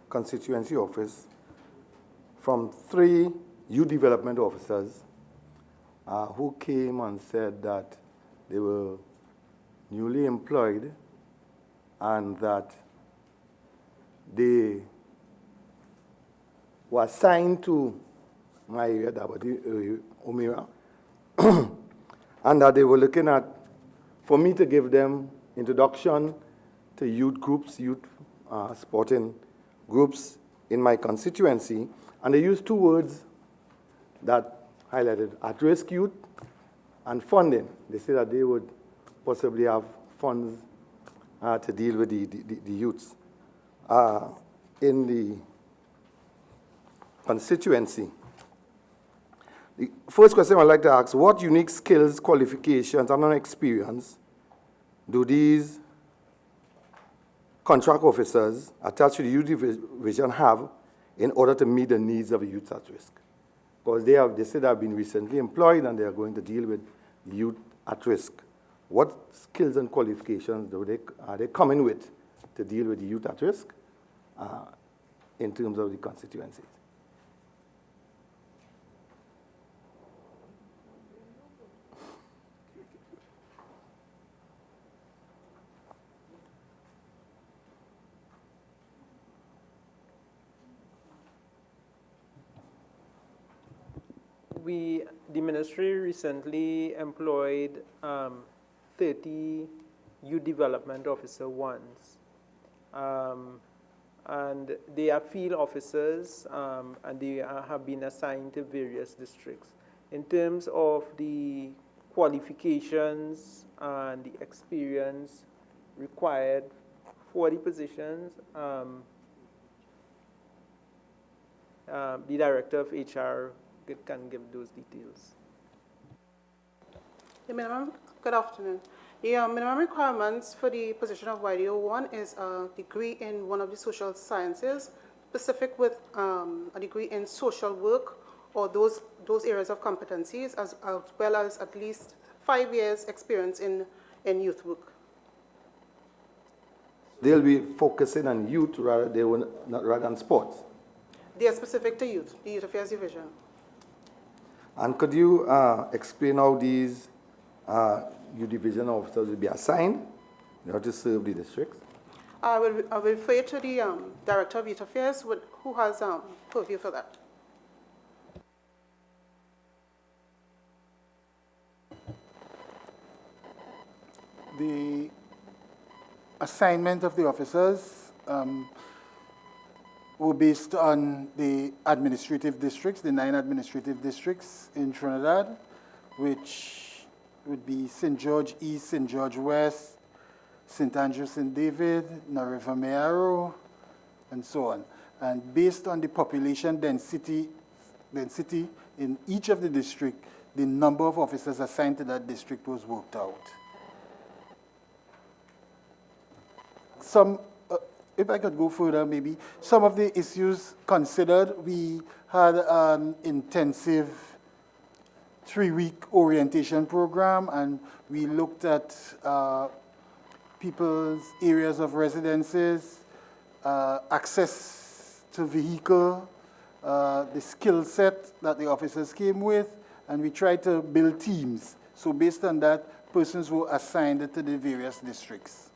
constituency office from 3 youth development officers who came and said that they were newly employed and that they were assigned to my area, Omira, and that they were looking at, for me to give them introduction to youth groups, sporting groups in my constituency. And they used 2 words that highlighted at-risk youth and funding. They said that they would possibly have funds to deal with the youths in the constituency. The first question I'd like to ask, what unique skills, qualifications, and experience do these contract officers attached to the youth division have in order to meet the needs of the youth at risk? Because they said they have been recently employed and they are going to deal with youth at risk. What skills and qualifications are they coming with to deal with the youth at risk in terms of the constituencies? The ministry recently employed 30 youth development officer ones. And they are field officers and they have been assigned to various districts. In terms of the qualifications and the experience required for the positions, the Director of HR can give those details. Good afternoon. The minimum requirements for the position of YDO1 is a degree in one of the social sciences, specific with a degree in social work or those areas of competencies, as well as at least 5 years experience in youth work. They'll be focusing on youth rather than sports. They are specific to youth, the Youth Affairs Division. And could you explain how these youth division officers will be assigned in order to serve the districts? I will refer to the Director of Youth Affairs, who has purview for that. The assignment of the officers were based on the administrative districts, the 9 administrative districts in Trinidad, which would be St. George East, St. George West, St. Andrew, St. David, Nariva Mayaro, and so on. And based on the population density in each of the districts, the number of officers assigned to that district was worked out. If I could go further, maybe, some of the issues considered, we had an intensive 3-week orientation program, and we looked at people's areas of residences, access to vehicle, the skill set that the officers came with, and we tried to build teams. So based on that, persons were assigned to the various districts.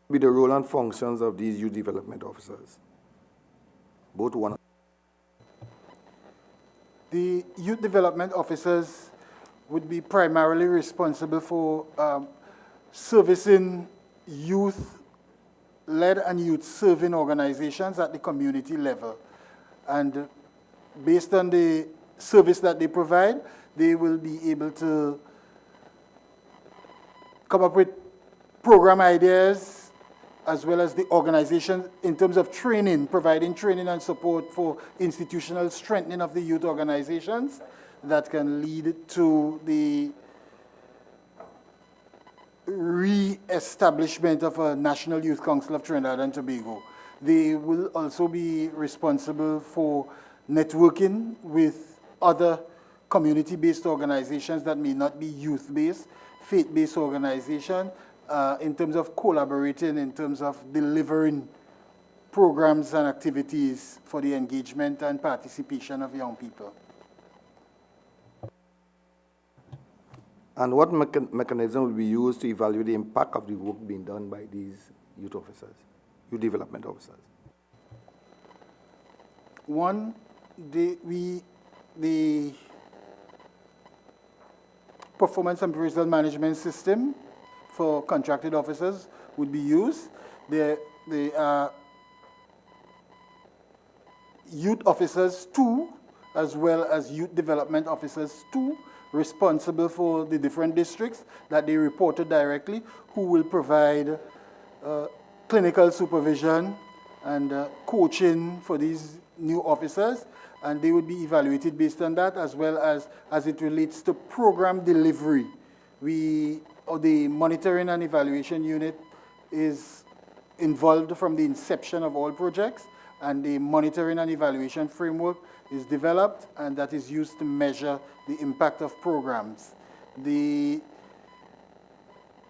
Be the role and functions of these youth development officers? Both one. The youth development officers would be primarily responsible for servicing youth-led and youth-serving organizations at the community level. And based on the service that they provide, they will be able to come up with program ideas, as well as the organization in terms of training, providing training and support for institutional strengthening of the youth organizations that can lead to the re-establishment of a National Youth Council of Trinidad and Tobago. They will also be responsible for networking with other community-based organizations that may not be youth-based, faith-based organizations, in terms of collaborating, in terms of delivering programs and activities for the engagement and participation of young people. And what mechanism will be used to evaluate the impact of the work being done by these youth officers, youth development officers? One, the performance and appraisal management system for contracted officers would be used. The youth officers 2, as well as youth development officers 2, responsible for the different districts that they reported directly, who will provide clinical supervision and coaching for these new officers, and they would be evaluated based on that, as well as it relates to program delivery the Monitoring and Evaluation Unit is involved from the inception of all projects, and the Monitoring and Evaluation Framework is developed, and that is used to measure the impact of programs. The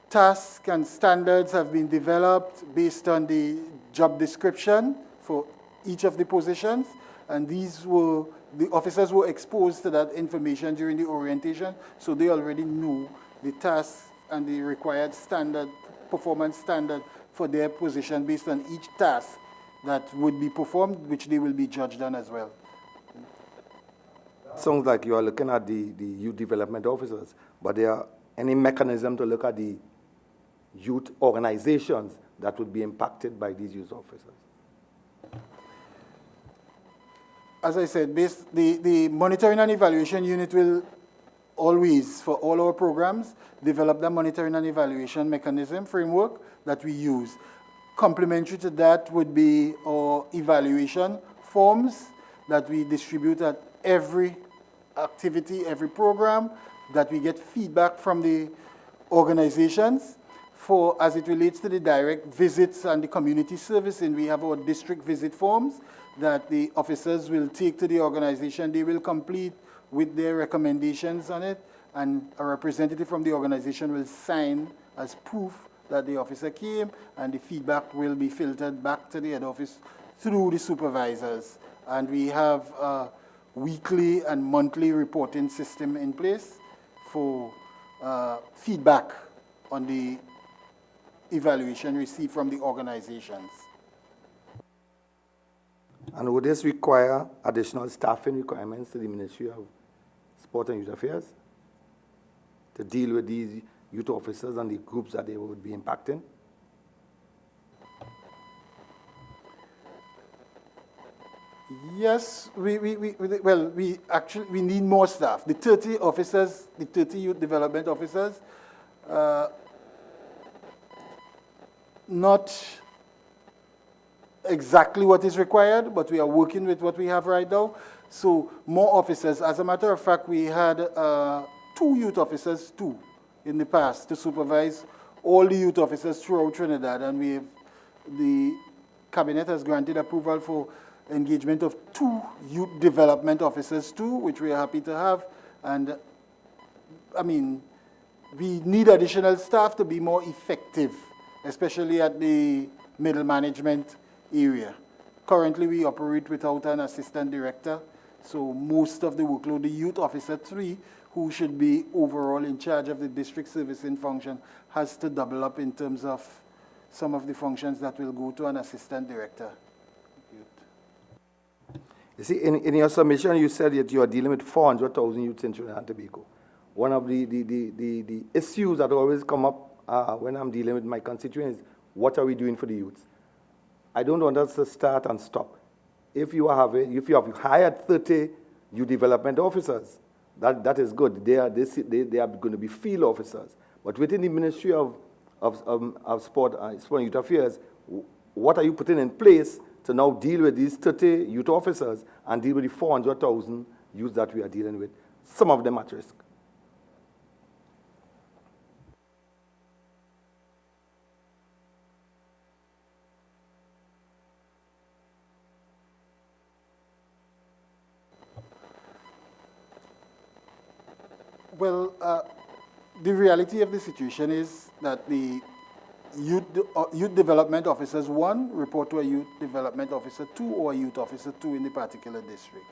tasks and standards have been developed based on the job description for each of the positions, and the officers were exposed to that information during the orientation, so they already knew the tasks and the required performance standard for their position based on each task that would be performed, which they will be judged on as well. Sounds like you are looking at the youth development officers, but there are any mechanism to look at the youth organizations that would be impacted by these youth officers? As I said, the Monitoring and Evaluation Unit will always, for all our programs, develop the monitoring and evaluation mechanism framework that we use. Complementary to that would be our evaluation forms that we distribute at every activity, every program, that we get feedback from the organizations. As it relates to the direct visits and the community service, and we have our district visit forms that the officers will take to the organization. They will complete with their recommendations on it, and a representative from the organization will sign as proof that the officer came, and the feedback will be filtered back to the head office through the supervisors. And we have a weekly and monthly reporting system in place for feedback on the evaluation received from the organizations. And would this require additional staffing requirements to the Ministry of Sport and Youth Affairs to deal with these youth officers and the groups that they would be impacting? Yes, we need more staff. The 30 officers, the 30 youth development officers, not exactly what is required, but we are working with what we have right now. So more officers. As a matter of fact, we had 2 youth officers in the past to supervise all the youth officers throughout Trinidad, and the cabinet has granted approval for engagement of 2 youth development officers which we are happy to have. And I mean, we need additional staff to be more effective, especially at the middle management area. Currently, we operate without an assistant director, so most of the workload, the youth officer 3, who should be overall in charge of the district servicing function, has to double up in terms of some of the functions that will go to an assistant director. You see, in your submission, you said that you are dealing with 400,000 youths in Trinidad and Tobago. One of the issues that always come up when I'm dealing with my constituents is, what are we doing for the youths? I don't want us to start and stop. If you have hired 30 youth development officers, that is good. They are going to be field officers. But within the Ministry of Sport and Youth Affairs, what are you putting in place to now deal with these 30 youth officers and deal with the 400,000 youths that we are dealing with, some of them at risk? Well, the reality of the situation is that the youth development officers 1 report to a youth development officer 2 or a youth officer 2 in the particular district.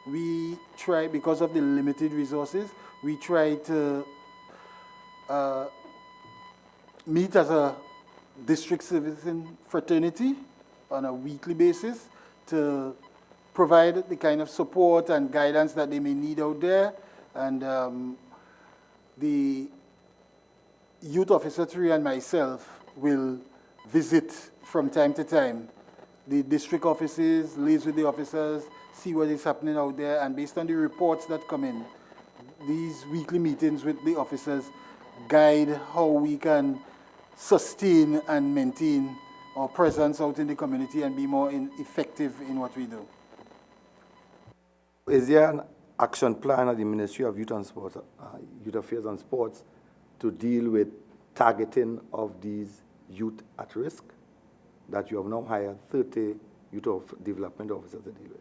We try, because of the limited resources, we try to meet as a district servicing fraternity on a weekly basis to provide the kind of support and guidance that they may need out there. And the youth officer 3 and myself will visit from time to time the district offices, liaise with the officers, see what is happening out there, and based on the reports that come in, these weekly meetings with the officers guide how we can sustain and maintain our presence out in the community and be more effective in what we do. Is there an action plan at the Ministry of Youth and Sports, Youth Affairs and Sports to deal with targeting of these youth at risk, that you have now hired 30 youth development officers to deal with.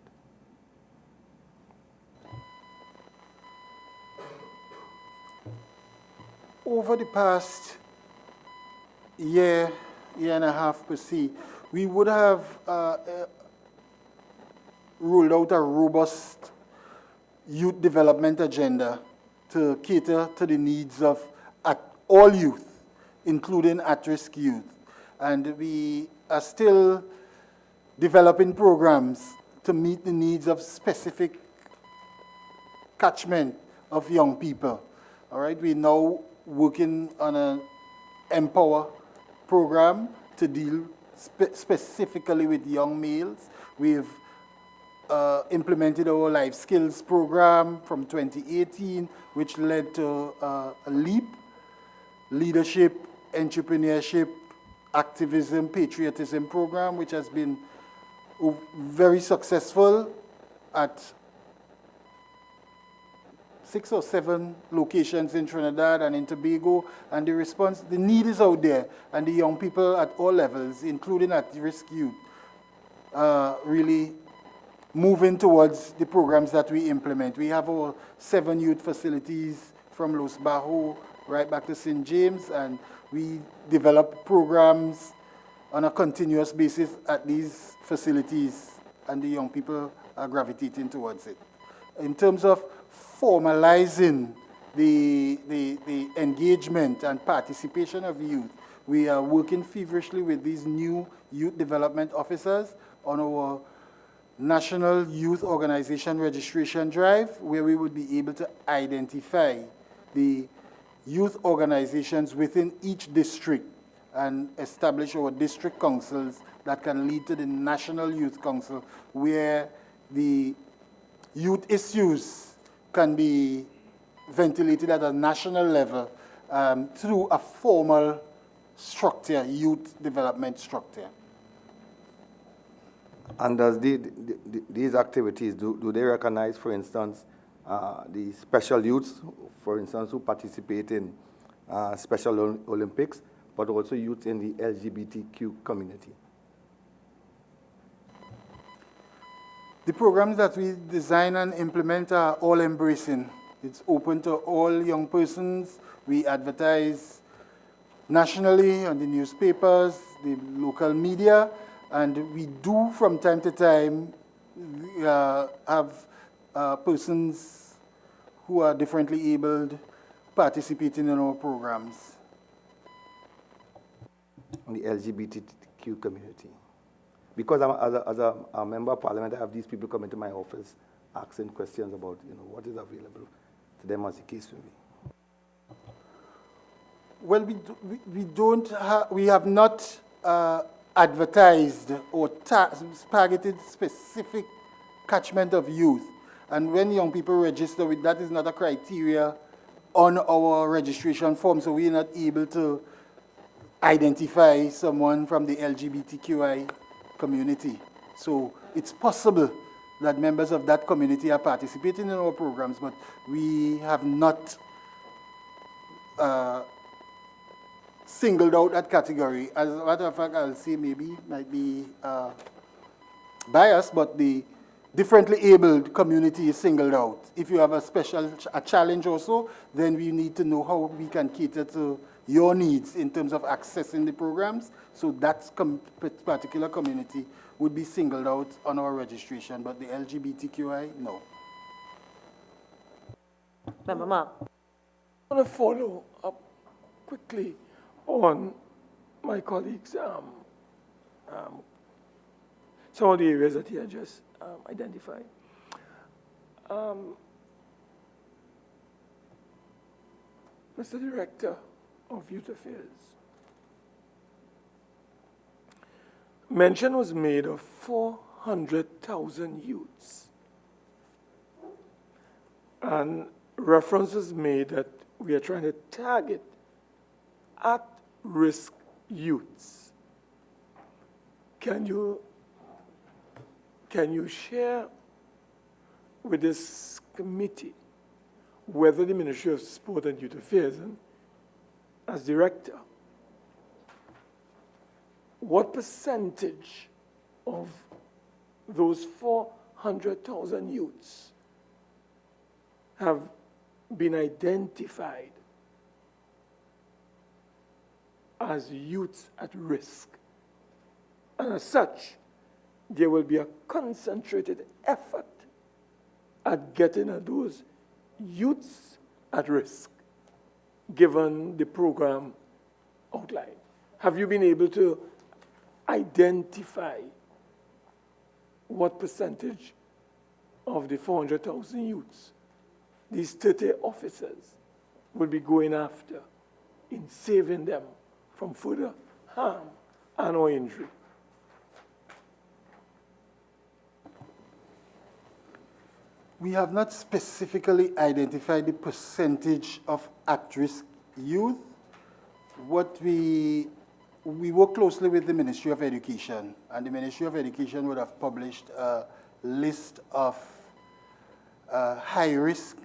Over the past year and a half per se, we would have rolled out a robust youth development agenda to cater to the needs of all youth, including at-risk youth. And we are still developing programs to meet the needs of specific catchment of young people. All right, we're now working on an Empower program to deal specifically with young males. We've implemented our life skills program from 2018, which led to a LEAP, leadership, entrepreneurship, activism, patriotism program, which has been very successful at 6 or 7 locations in Trinidad and in Tobago, and the need is out there, and the young people at all levels, including at-risk youth, really moving towards the programs that we implement. We have our 7 youth facilities from Los Bajos right back to St. James, and we develop programs on a continuous basis at these facilities, and the young people are gravitating towards it. In terms of formalizing the engagement and participation of youth, we are working feverishly with these new youth development officers on our National Youth Organization Registration Drive, where we would be able to identify the youth organizations within each district and establish our district councils that can lead to the National Youth Council, where the youth issues can be ventilated at a national level through a formal structure, youth development structure. And does these activities, do they recognize, for instance, the special youths, for instance, who participate in Special Olympics, but also youth in the LGBTQ community? The programs that we design and implement are all-embracing. It's open to all young persons. We advertise nationally on the newspapers, the local media, and we do from time to time have persons who are differently abled participating in our programs. On the LGBTQ community. Because as a member of parliament, I have these people coming to my office asking questions about, what is available to them as the case may be. Well, we have not advertised or targeted specific catchment of youth. And when young people register with that is not a criteria on our registration form, so we're not able to identify someone from the LGBTQI community. So it's possible that members of that community are participating in our programs, but we have not singled out that category. As a matter of fact, I'll say might be biased, but the differently abled community is singled out. If you have a challenge also, then we need to know how we can cater to your needs in terms of accessing the programs. So that particular community would be singled out on our registration, but the LGBTQI, no. Member Mark. I want to follow up quickly on my colleagues' some of the areas that he had just identified. Mr. Director of Youth Affairs, mention was made of 400,000 youths, and reference was made that we are trying to target at-risk youths. Can you share with this committee whether the Ministry of Sport and Youth Affairs as director, what percentage of those 400,000 youths have been identified as youths at risk? And as such, there will be a concentrated effort at getting at those youths at risk, given the program outline. Have you been able to identify what percentage of the 400,000 youths these 30 officers will be going after in saving them from further harm and or injury? We have not specifically identified the percentage of at-risk youth. What we work closely with the Ministry of Education, and the Ministry of Education would have published a list of high-risk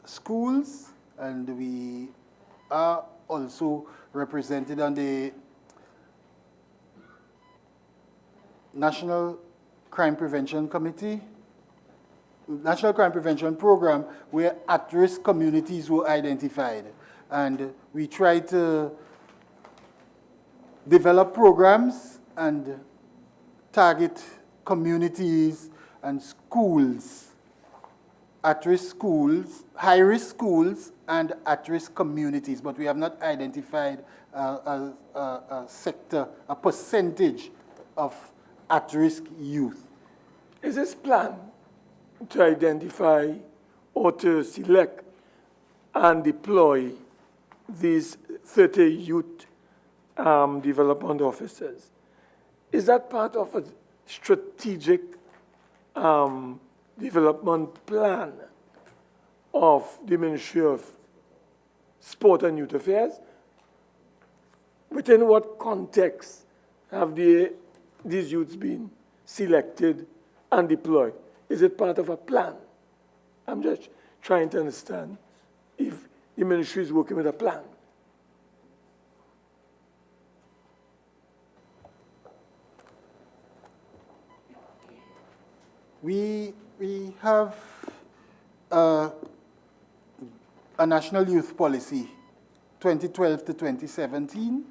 schools, and we are also represented on the National Crime Prevention Committee, National Crime Prevention Program, where at-risk communities were identified. And we try to develop programs and target communities and schools, at-risk schools, high-risk schools, and at-risk communities. But we have not identified a sector, a percentage of at-risk youth. Is this plan to identify or to select and deploy these 30 youth development officers? Is that part of a strategic development plan of the Ministry of Sport and Youth Affairs? Within what context have these youths been selected and deployed? Is it part of a plan? I'm just trying to understand if the ministry is working with a plan. We have a national youth policy, 2012 to 2017,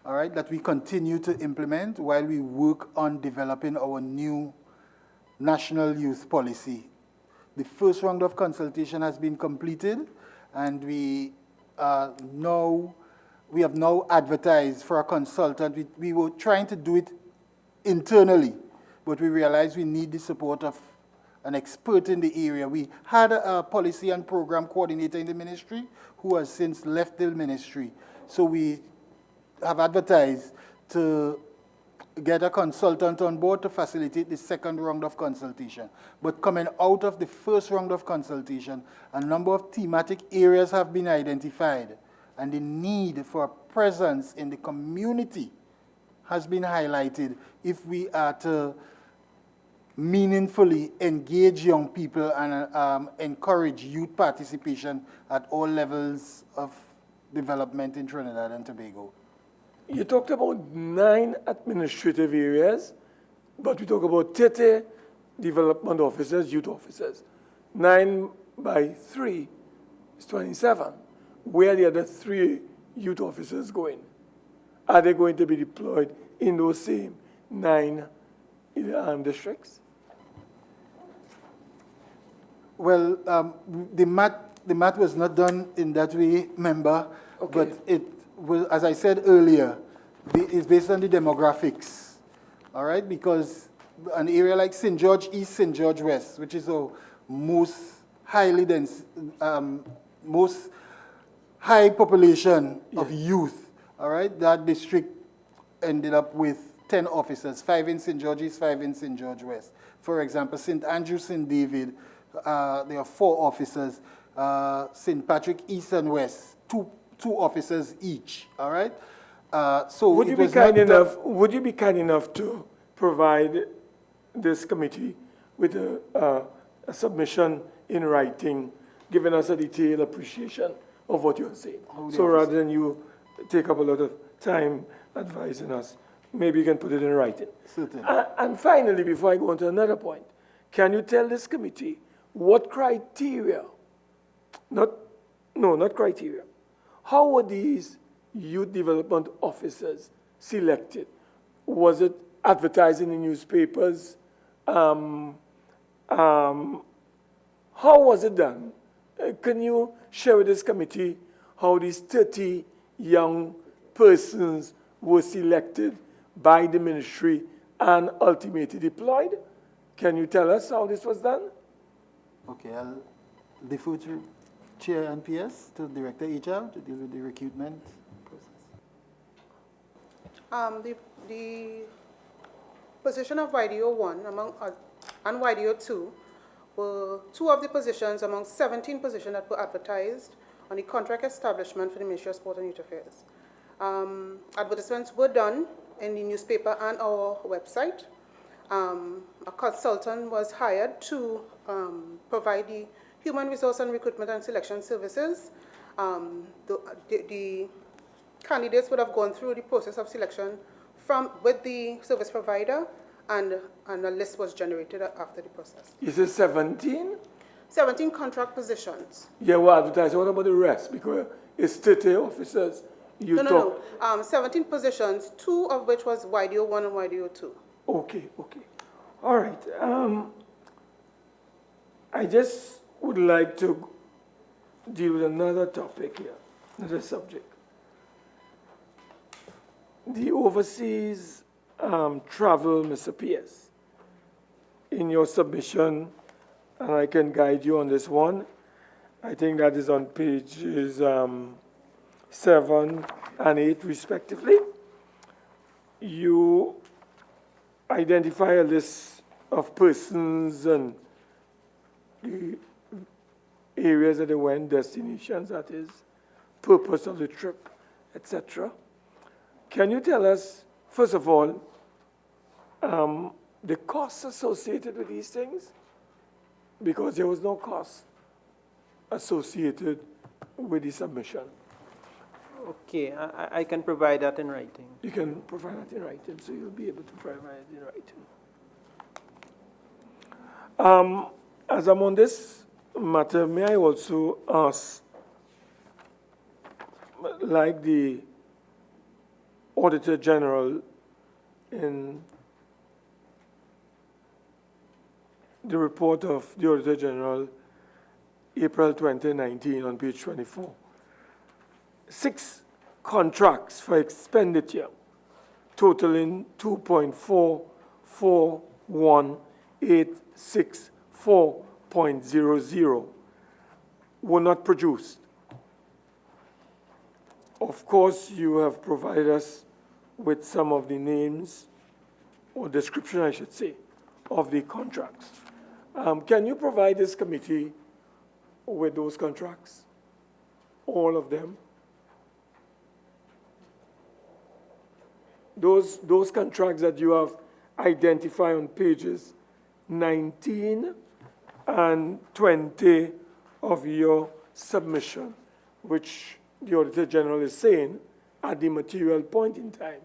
all right, that we continue to implement while we work on developing our new national youth policy. The first round of consultation has been completed, and we have now advertised for a consultant. We were trying to do it internally, but we realized we need the support of an expert in the area. We had a policy and program coordinator in the ministry who has since left the ministry. So we have advertised to get a consultant on board to facilitate the second round of consultation. But coming out of the first round of consultation, a number of thematic areas have been identified, and the need for a presence in the community has been highlighted if we are to meaningfully engage young people and encourage youth participation at all levels of development in Trinidad and Tobago. You talked about 9 administrative areas, but we talk about 30 development officers, youth officers. 9 by 3 is 27. Where are the other 3 youth officers going? Are they going to be deployed in those same 9 districts? Well, the math was not done in that way, member, okay. But it was, as I said earlier, it's based on the demographics, all right? Because an area like St. George East, St. George West, which is the most highly dense, most high population of youth, all right? That district ended up with 10 officers, 5 in St. George East, 5 in St. George West. For example, St. Andrew, St. David, there are 4 officers. St. Patrick East and West, two officers each, all right? So would you be kind enough to provide this committee with a submission in writing, giving us a detailed appreciation of what you're saying. So rather than you take up a lot of time advising us, maybe you can put it in writing. Certainly. And finally, before I go on to another point, can you tell this committee what criteria, not criteria, how were these youth development officers selected? Was it advertised in the newspapers? How was it done? Can you share with this committee how these 30 young persons were selected by the ministry and ultimately deployed? Can you tell us how this was done? Okay, I'll defer to Chair and PS, to Director HR, to deal with the recruitment process. The position of YDO 1 and YDO 2 were two of the positions among 17 positions that were advertised on the contract establishment for the Ministry of Sport and Youth Affairs. Advertisements were done in the newspaper and our website. A consultant was hired to provide the human resource and recruitment and selection services. The candidates would have gone through the process of selection with the service provider, and a list was generated after the process. Is it 17? 17 contract positions. Yeah, well, advertised. What about the rest? Because it's 30 officers. No. 17 positions, 2 of which was YDO 1 and YDO 2. Okay. All right. I just would like to deal with another topic here, another subject. The overseas travel, Mr. Pierce. In your submission, and I can guide you on this one, I think that is on pages 7 and 8 respectively. You identify a list of persons and the areas that they went, destinations, that is, purpose of the trip, etc. Can you tell us, first of all, the costs associated with these things? Because there was no cost associated with the submission. Okay, I can provide that in writing. You can provide that in writing, so you'll be able to provide it in writing. As I'm on this matter, may I also ask, like the Auditor General in the report of the Auditor General, April 2019, on page 24, 6 contracts for expenditure totaling $2.441864.00 were not produced. Of course, you have provided us with some of the names, or description, I should say, of the contracts. Can you provide this committee with those contracts? All of them? Those contracts that you have identified on pages 19 and 20 of your submission, which the Auditor General is saying at the material point in time,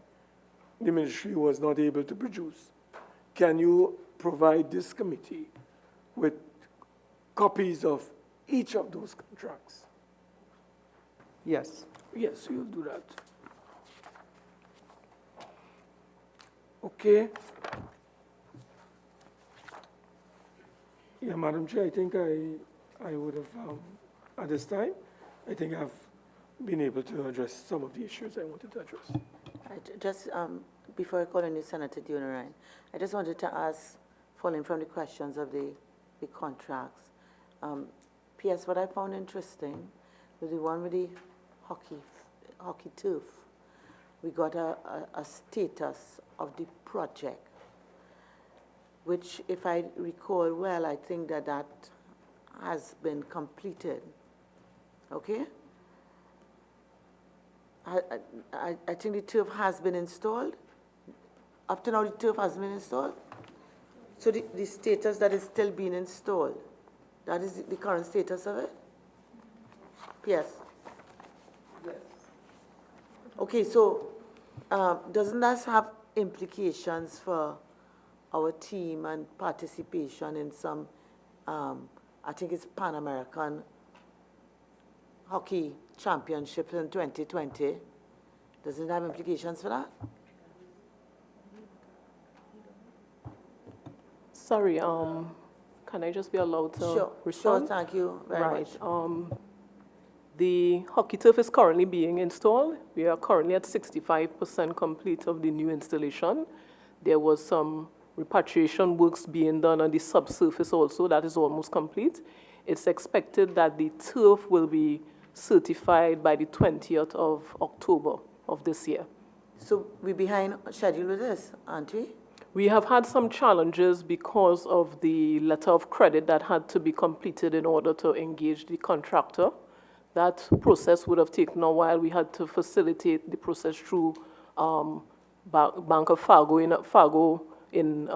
the ministry was not able to produce. Can you provide this committee with copies of each of those contracts? Yes. Yes, you'll do that. Okay. Yeah, Madam Chair, I think I would have, at this time, I think I've been able to address some of the issues I wanted to address. Just before I call on you, Senator Dunarine, I just wanted to ask, following from the questions of the contracts, P.S., what I found interesting was the one with the hockey turf. We got a status of the project, which, if I recall well, I think that has been completed. Okay? I think the turf has been installed. Up to now, the turf has been installed. So the status that is still being installed, that is the current status of it? Yes. Okay, so doesn't that have implications for our team and participation in some, I think it's Pan American Hockey Championships in 2020? Doesn't it have implications for that? Sorry, can I just be allowed to respond? Sure, thank you very much. The hockey turf is currently being installed. We are currently at 65% complete of the new installation. There was some repatriation works being done on the subsurface also. That is almost complete. It's expected that the turf will be certified by the 20th of October of this year. So we're behind schedule with this, aren't we? We have had some challenges because of the letter of credit that had to be completed in order to engage the contractor. That process would have taken a while. We had to facilitate the process through Bank of Fargo in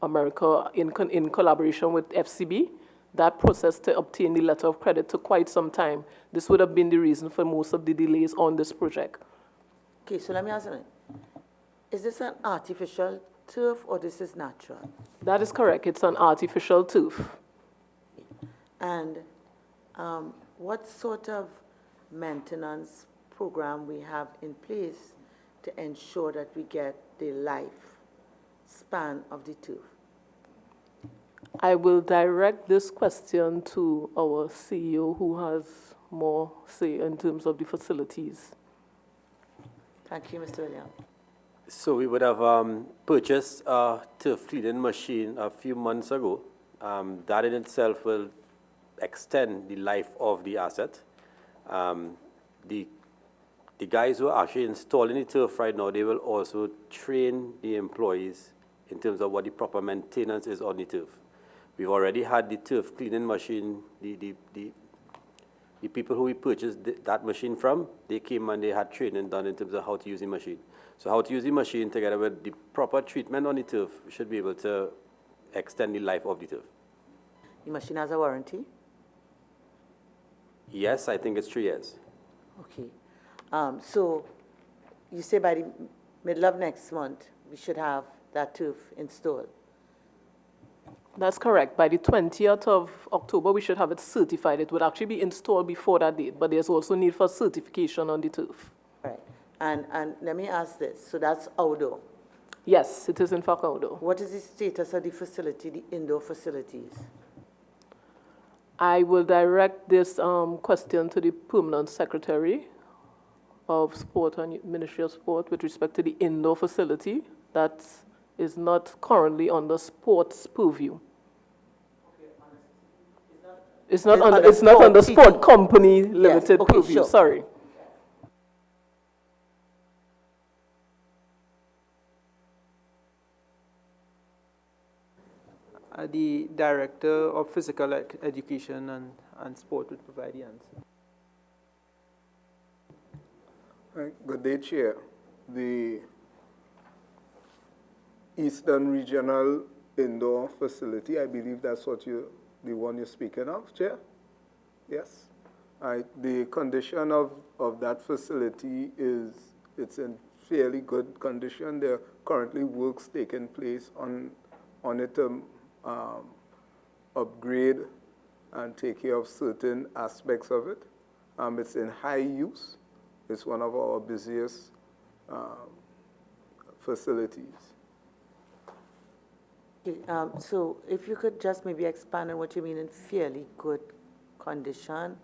America in collaboration with FCB. That process to obtain the letter of credit took quite some time. This would have been the reason for most of the delays on this project. Okay, so let me ask you, is this an artificial turf or this is natural? That is correct. It's an artificial turf. And what sort of maintenance program we have in place to ensure that we get the life span of the turf? I will direct this question to our CEO, who has more say in terms of the facilities. Thank you, Mr. Williams. So we would have purchased a turf cleaning machine a few months ago. That in itself will extend the life of the asset. The guys who are actually installing the turf right now, they will also train the employees in terms of what the proper maintenance is on the turf. We've already had the turf cleaning machine. The people who we purchased that machine from, they came and they had training done in terms of how to use the machine. So how to use the machine together with the proper treatment on the turf should be able to extend the life of the turf. The machine has a warranty? Yes, I think it's 3 years. Okay. So you say by the middle of next month, we should have that turf installed? That's correct. By the 20th of October, we should have it certified. It would actually be installed before that date, but there's also need for certification on the turf. All right. And let me ask this. So that's outdoor? Yes, it is in fact outdoor. What is the status of the facility, the indoor facilities? I will direct this question to the Permanent Secretary of Sport and Ministry of Sport with respect to the indoor facility that is not currently under sports purview. It's not under Sport Company Limited purview, sure. Sorry. The Director of Physical Education and Sport would provide the answer. Good day, Chair. The Eastern Regional Indoor Facility, I believe that's what the one you're speaking of, Chair? Yes? The condition of that facility it's in fairly good condition. There are currently works taking place on it to upgrade and take care of certain aspects of it. It's in high use. It's one of our busiest facilities. Okay, so if you could just maybe expand on what you mean in fairly good condition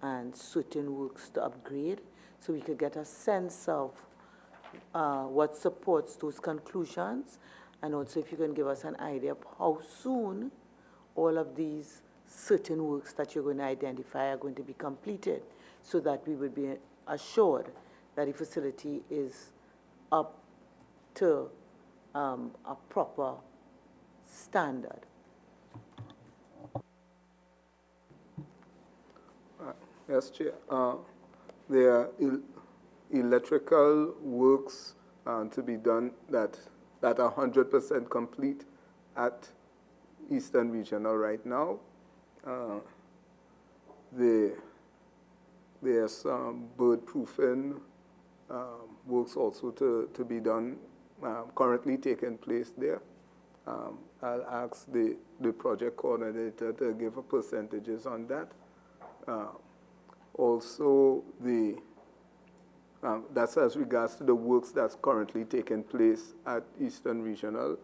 and certain works to upgrade, so we could get a sense of what supports those conclusions, and also if you can give us an idea of how soon all of these certain works that you're going to identify are going to be completed, so that we would be assured that the facility is up to a proper standard. Yes, Chair. There are electrical works to be done that are 100% complete at Eastern Regional right now. The There's some bird proofing works also to be done, currently taking place there. I'll ask the project coordinator to give a percentages on that. Also, that's as regards to the works that's currently taking place at Eastern Regional.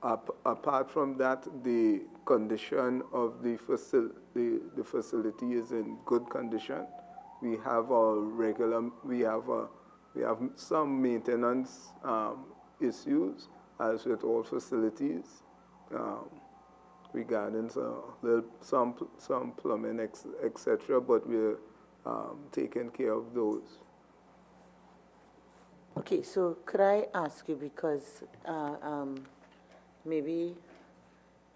Apart from that, the condition of the facility is in good condition. We have we have some maintenance issues, as with all facilities, regarding some plumbing, etc. But we're taking care of those. Okay, so could I ask you, because maybe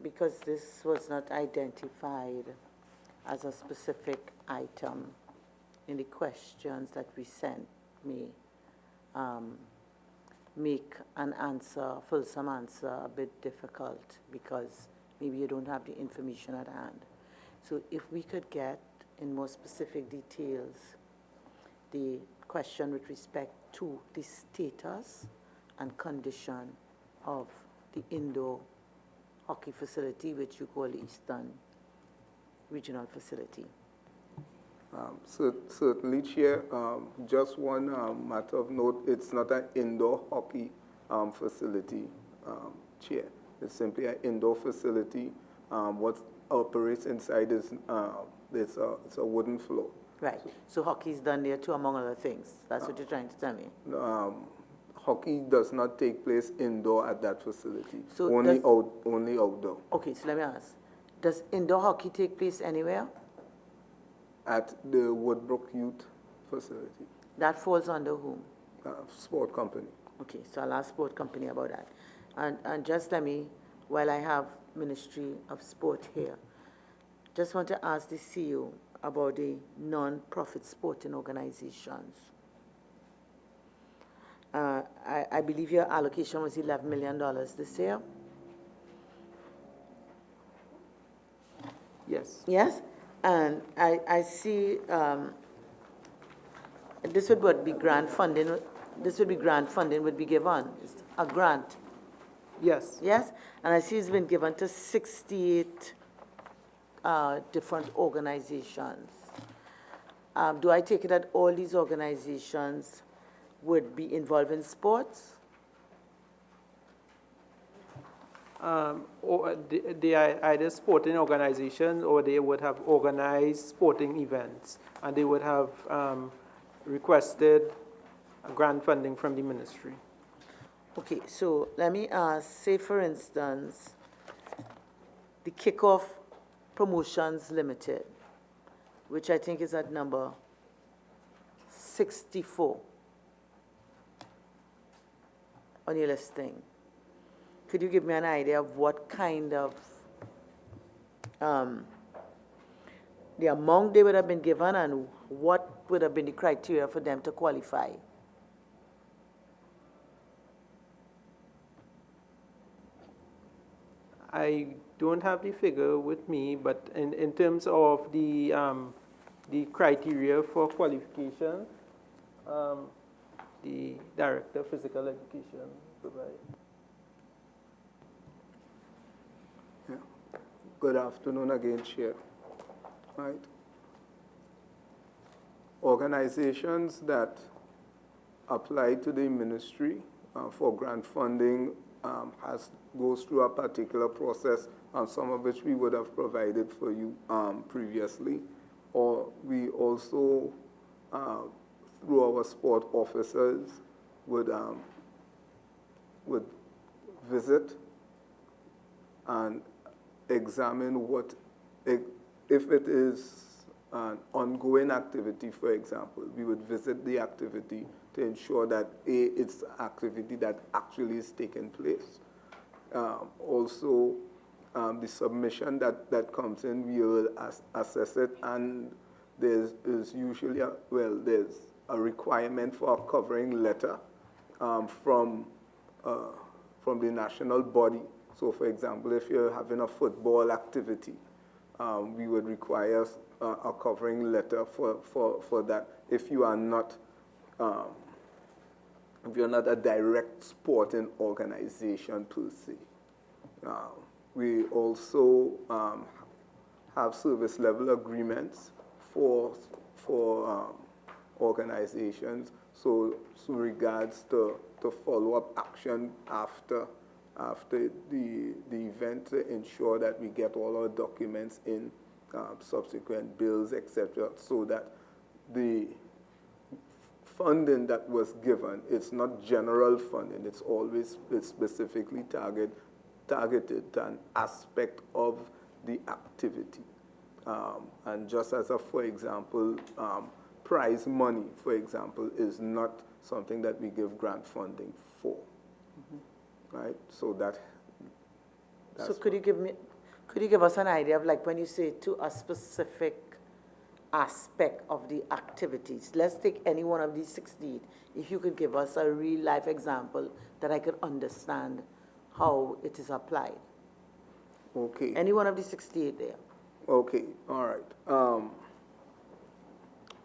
because this was not identified as a specific item in the questions that we sent me, make an answer, fulsome answer, a bit difficult because maybe you don't have the information at hand. So if we could get in more specific details the question with respect to the status and condition of the indoor hockey facility, which you call the Eastern Regional Facility. Certainly, Chair. Just one matter of note, it's not an indoor hockey facility, Chair. It's simply an indoor facility. What operates inside is it's a wooden floor. Right. So hockey is done there too, among other things. That's what you're trying to tell me. Hockey does not take place indoor at that facility. So only outdoor. Okay, so let me ask. Does indoor hockey take place anywhere? At the Woodbrook Youth Facility. That falls under whom? Sport company. Okay, so I'll ask sport company about that. And just let me, while I have Ministry of Sport here, just want to ask the CEO about the non-profit sporting organizations. I believe your allocation was $11 million this year? Yes. Yes? And I see this would be grant funding. This would be grant funding would be given. It's a grant. Yes. Yes? And I see it's been given to 68 different organizations. Do I take it that all these organizations would be involved in sports? Or they are either sporting organizations or they would have organized sporting events, and they would have requested grant funding from the ministry. Okay, so let me ask, say for instance, the Kickoff Promotions Limited, which I think is at number 64 on your listing. Could you give me an idea of what kind of the amount they would have been given and what would have been the criteria for them to qualify? I don't have the figure with me, but in terms of the criteria for qualification, the Director of Physical Education provided. Good afternoon again, Chair. Right. Organizations that apply to the ministry for grant funding goes through a particular process, some of which we would have provided for you previously. Or we also, through our sport officers, would visit and examine what, if it is an ongoing activity, for example, we would visit the activity to ensure that it's activity that actually is taking place. Also, the submission that comes in, we will assess it, and there's usually there's a requirement for a covering letter from the national body. So, for example, if you're having a football activity, we would require a covering letter for that if you are not if you're not a direct sporting organization per se. We also have service level agreements for organizations, so regards to follow-up action after the event to ensure that we get all our documents in, subsequent bills, etc., so that the funding that was given, it's not general funding, it's specifically targeted to an aspect of the activity. And just as a, for example, prize money, for example, is not something that we give grant funding for, right? So that's so could you give us an idea of, like, when you say to a specific aspect of the activities? Let's take any one of these 16. If you could give us a real life example that I could understand how it is applied. Okay. Any one of the 68 there. Okay, all right.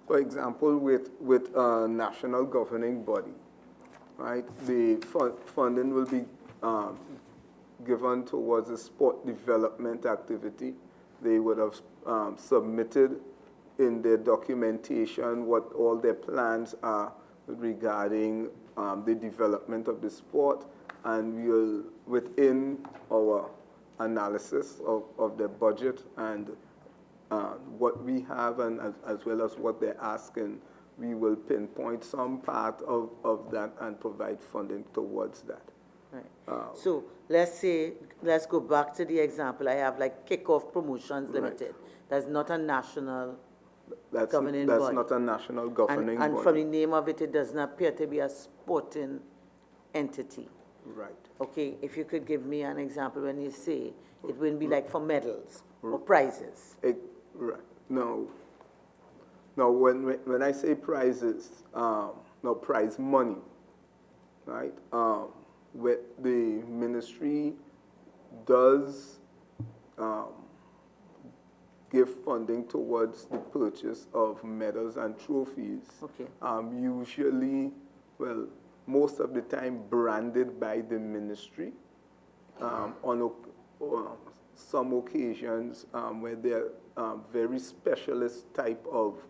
For example, with a national governing body, right, the funding will be given towards a sport development activity. They would have submitted in their documentation what all their plans are regarding the development of the sport, and we will, within our analysis of their budget and what we have, and as well as what they're asking, we will pinpoint some part of that and provide funding towards that. Right. So let's go back to the example I have, like Kickoff Promotions Limited. Right. That's not a national governing that's body. not a national governing body. And from the name of it, it does not appear to be a sporting entity. Right. Okay, if you could give me an example when you say it wouldn't be like for medals or prizes. Right. No, when I say prizes, no, prize money, right? What the ministry does give funding towards the purchase of medals and trophies. Okay. Usually, well, most of the time branded by the ministry. On some occasions where they're very specialist type of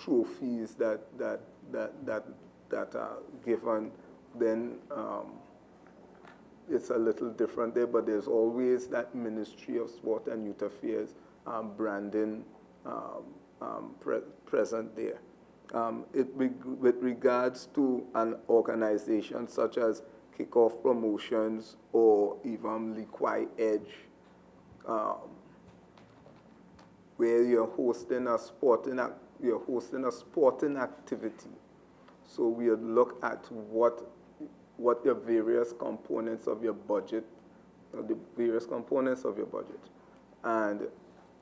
trophies that are given, then it's a little different there, but there's always that Ministry of Sport and Youth Affairs branding present there. With regards to an organization such as Kickoff Promotions or even Liquai Edge, where you're hosting a sporting activity, so we would look at what the various components of your budget, and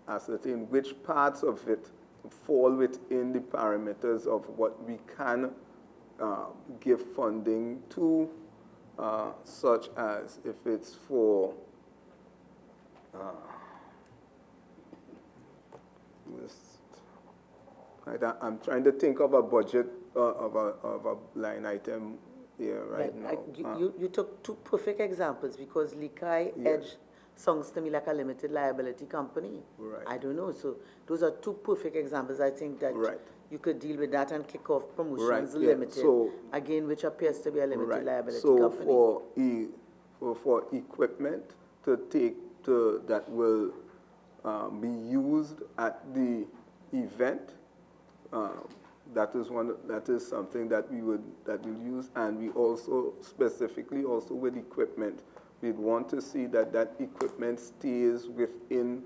ascertain which parts of it fall within the parameters of what we can give funding to, such as if it's for I'm trying to think of a budget of a line item here now. You took two perfect examples, because Likai Edge sounds to me like a limited liability company. Right. I don't know. So those are two perfect examples. I think that you could deal with that and Kickoff Promotions Limited, so, again, which appears to be a limited liability so company. For equipment that will be used at the event, that is something that we'll use, and we also specifically also with equipment, we'd want to see that equipment stays within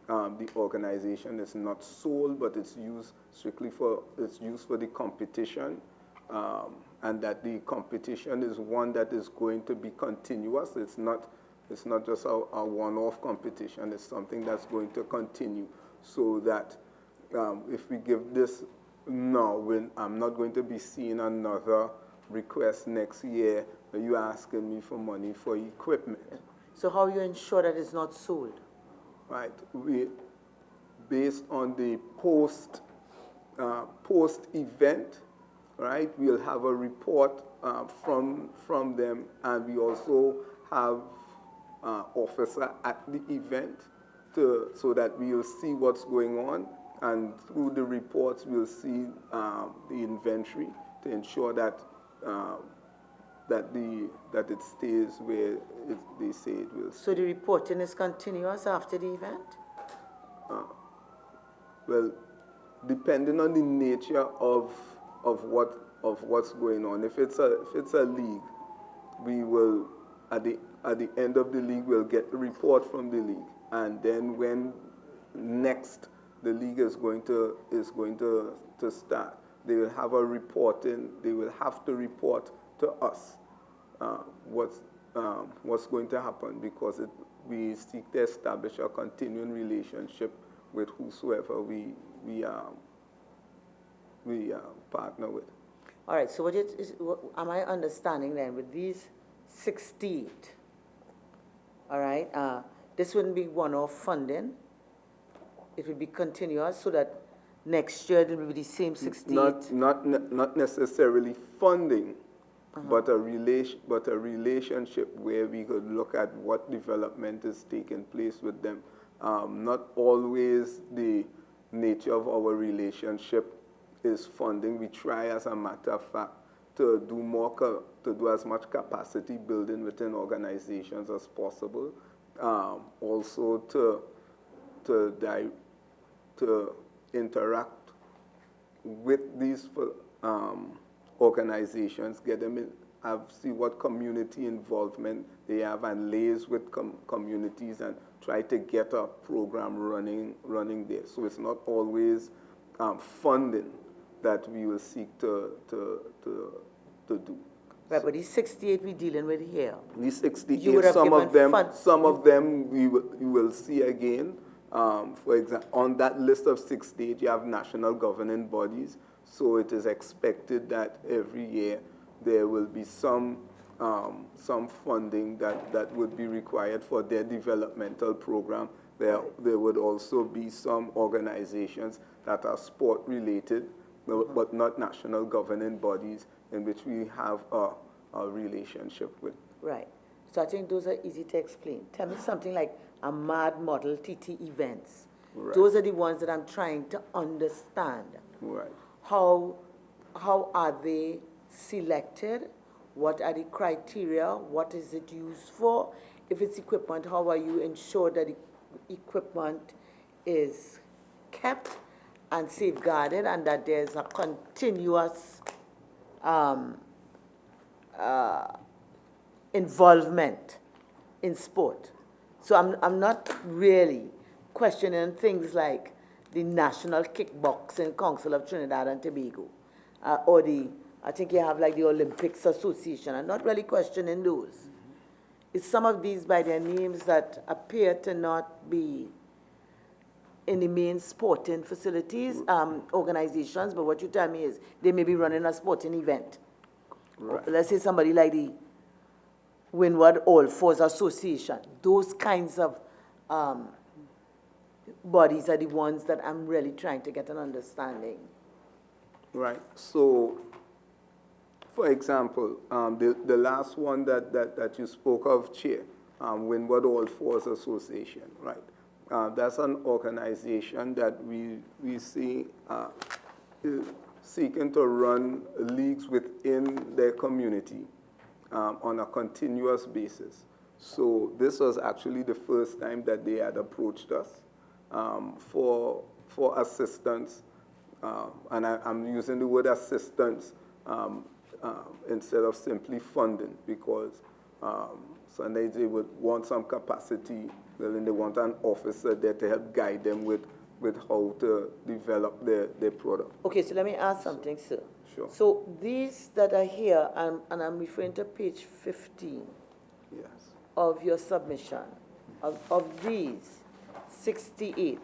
the organization. It's not sold, but it's used strictly for the competition, and that the competition is one that is going to be continuous. It's not just a one-off competition. It's something that's going to continue, so that if we give this now, when I'm not going to be seeing another request next year, you're asking me for money for equipment. So how you ensure that it's not sold? Right. based on the post-event, right? We'll have a report from them, and we also have officer at the event so that we'll see what's going on, and through the reports we'll see the inventory to ensure that that it stays where they say it will stay. So the reporting is continuous after the event? Well, depending on the nature of what's going on. If it's a league, we will at the end of the league we'll get a report from the league, and then when next the league is going to start, they will have a reporting. They will have to report to us what's going to happen, because we seek to establish a continuing relationship with whosoever we partner with. All right, so what am I understanding then with these 68, all right, this wouldn't be one-off funding, it would be continuous so that next year it will be the same 68? Not necessarily funding, but a relationship where we could look at what development is taking place with them. Not always the nature of our relationship is funding. We try, as a matter of fact, to do as much capacity building within organizations as possible. Also to interact with these organizations, get them in, see what community involvement they have, and liaise with communities and try to get a program running there. So it's not always funding that we will seek to do. Right, but these 68 we're dealing with here. These 68, some of them you will see again. For example, on that list of 68, you have national governing bodies. So it is expected that every year there will be some funding that would be required for their developmental program. There would also be some organizations that are sport-related, but not national governing bodies, in which we have a relationship with. Right. So I think those are easy to explain. Tell me something like a MAD model TT events. Right. Those are the ones that I'm trying to understand. Right. How are they selected? What are the criteria? What is it used for? If it's equipment, how are you ensure that the equipment is kept and safeguarded, and that there's a continuous involvement in sport? So I'm not really questioning things like the National Kickboxing Council of Trinidad and Tobago, or I think you have like the Olympics Association. I'm not really questioning those. It's some of these by their names that appear to not be in the main sporting facilities, organizations, but what you tell me is they may be running a sporting event. Right. Let's say somebody like the Windward All Fours Association. Those kinds of bodies are the ones that I'm really trying to get an understanding. Right. So, for example, the last one that you spoke of, Chair, Windward All Fours Association, right? That's an organization that we see seeking to run leagues within their community on a continuous basis. So this was actually the first time that they had approached us for assistance, and I'm using the word assistance instead of simply funding, because sometimes they would want some capacity, then they want an officer there to help guide them with how to develop their product. Okay, so let me ask something, sir. Sure. So these that are here, and I'm referring to page 15 of your submission, of these 68,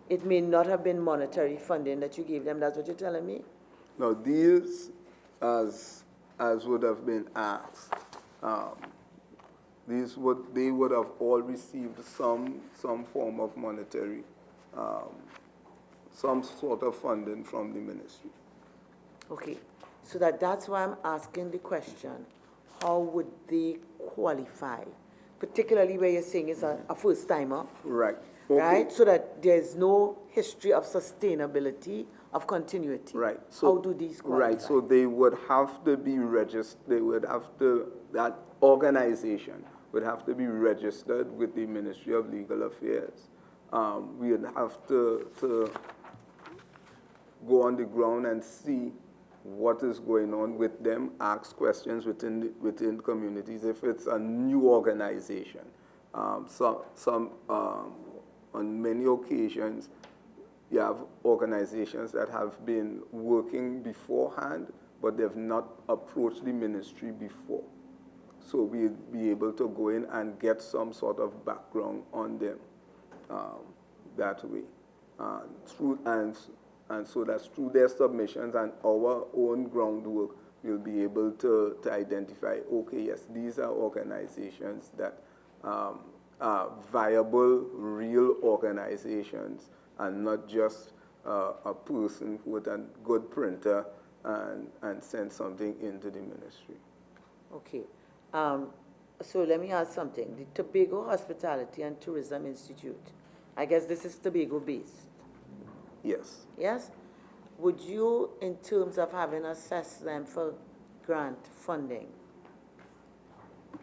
it may not have been monetary funding that you gave them. That's what you're telling me? No, these, as would have been asked, they would have all received some form of monetary some sort of funding from the ministry. Okay, so that's why I'm asking the question, how would they qualify? Particularly where you're saying it's a first-timer. Right. Okay. Right, so that there's no history of sustainability, of continuity. Right. So, how do these qualify? Right, so they would have to be registered, that organization would have to be registered with the Ministry of Legal Affairs. We would have to go on the ground and see what is going on with them, ask questions within communities. If it's a new organization, on many occasions, you have organizations that have been working beforehand, but they've not approached the ministry before. So we'll be able to go in and get some sort of background on them that way. And so that's through their submissions and our own groundwork, we'll be able to identify, okay, yes, these are organizations that are viable, real organizations, and not just a person with a good printer and send something into the ministry. Okay. So let me ask something. The Tobago Hospitality and Tourism Institute, I guess this is Tobago-based. Yes. Yes? Would you, in terms of having assessed them for grant funding,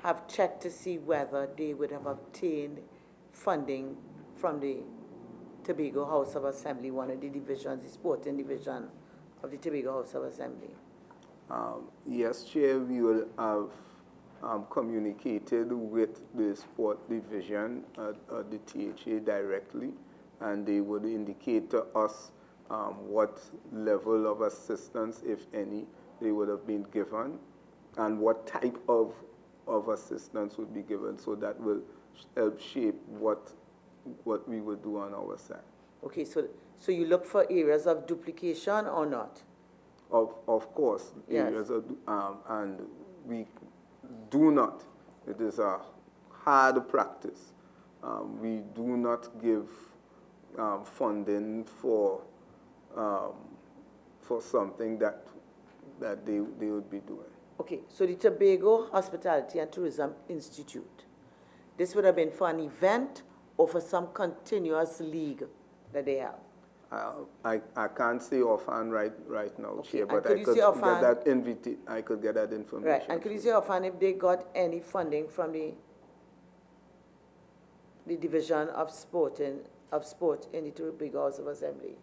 have checked to see whether they would have obtained funding from the Tobago House of Assembly, one of the divisions, the sporting division of the Tobago House of Assembly? Yes, Chair, we will have communicated with the sport division at the THA directly, and they would indicate to us what level of assistance, if any, they would have been given, and what type of assistance would be given, so that will help shape what we would do on our side. Okay, so you look for areas of duplication or not? Of course, yes. Areas of, and we do not. It is a hard practice. We do not give funding for something that they would be doing. Okay, so the Tobago Hospitality and Tourism Institute, this would have been for an event or for some continuous league that they have? I can't say offhand right now, okay. Chair, but I could get that information. Right, and could you say offhand if they got any funding from the Division of Sport in the Tobago House of Assembly?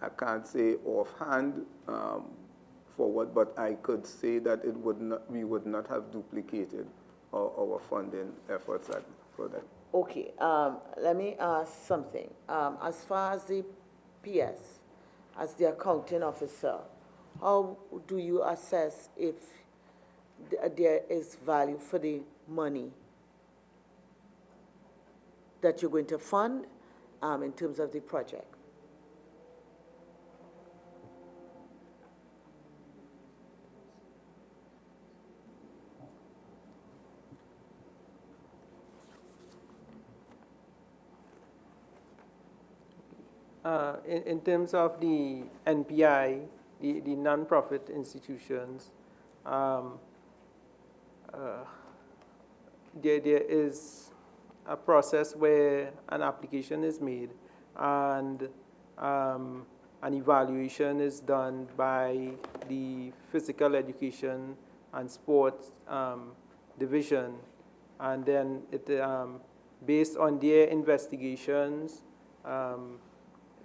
I can't say offhand for what, but I could say that we would not have duplicated our funding efforts for that. Okay, let me ask something. As far as the PS, as the accounting officer, how do you assess if there is value for the money that you're going to fund in terms of the project? In terms of the NPI, the non-profit institutions, there is a process where an application is made and an evaluation is done by the Physical Education and Sports Division, and then based on their investigations,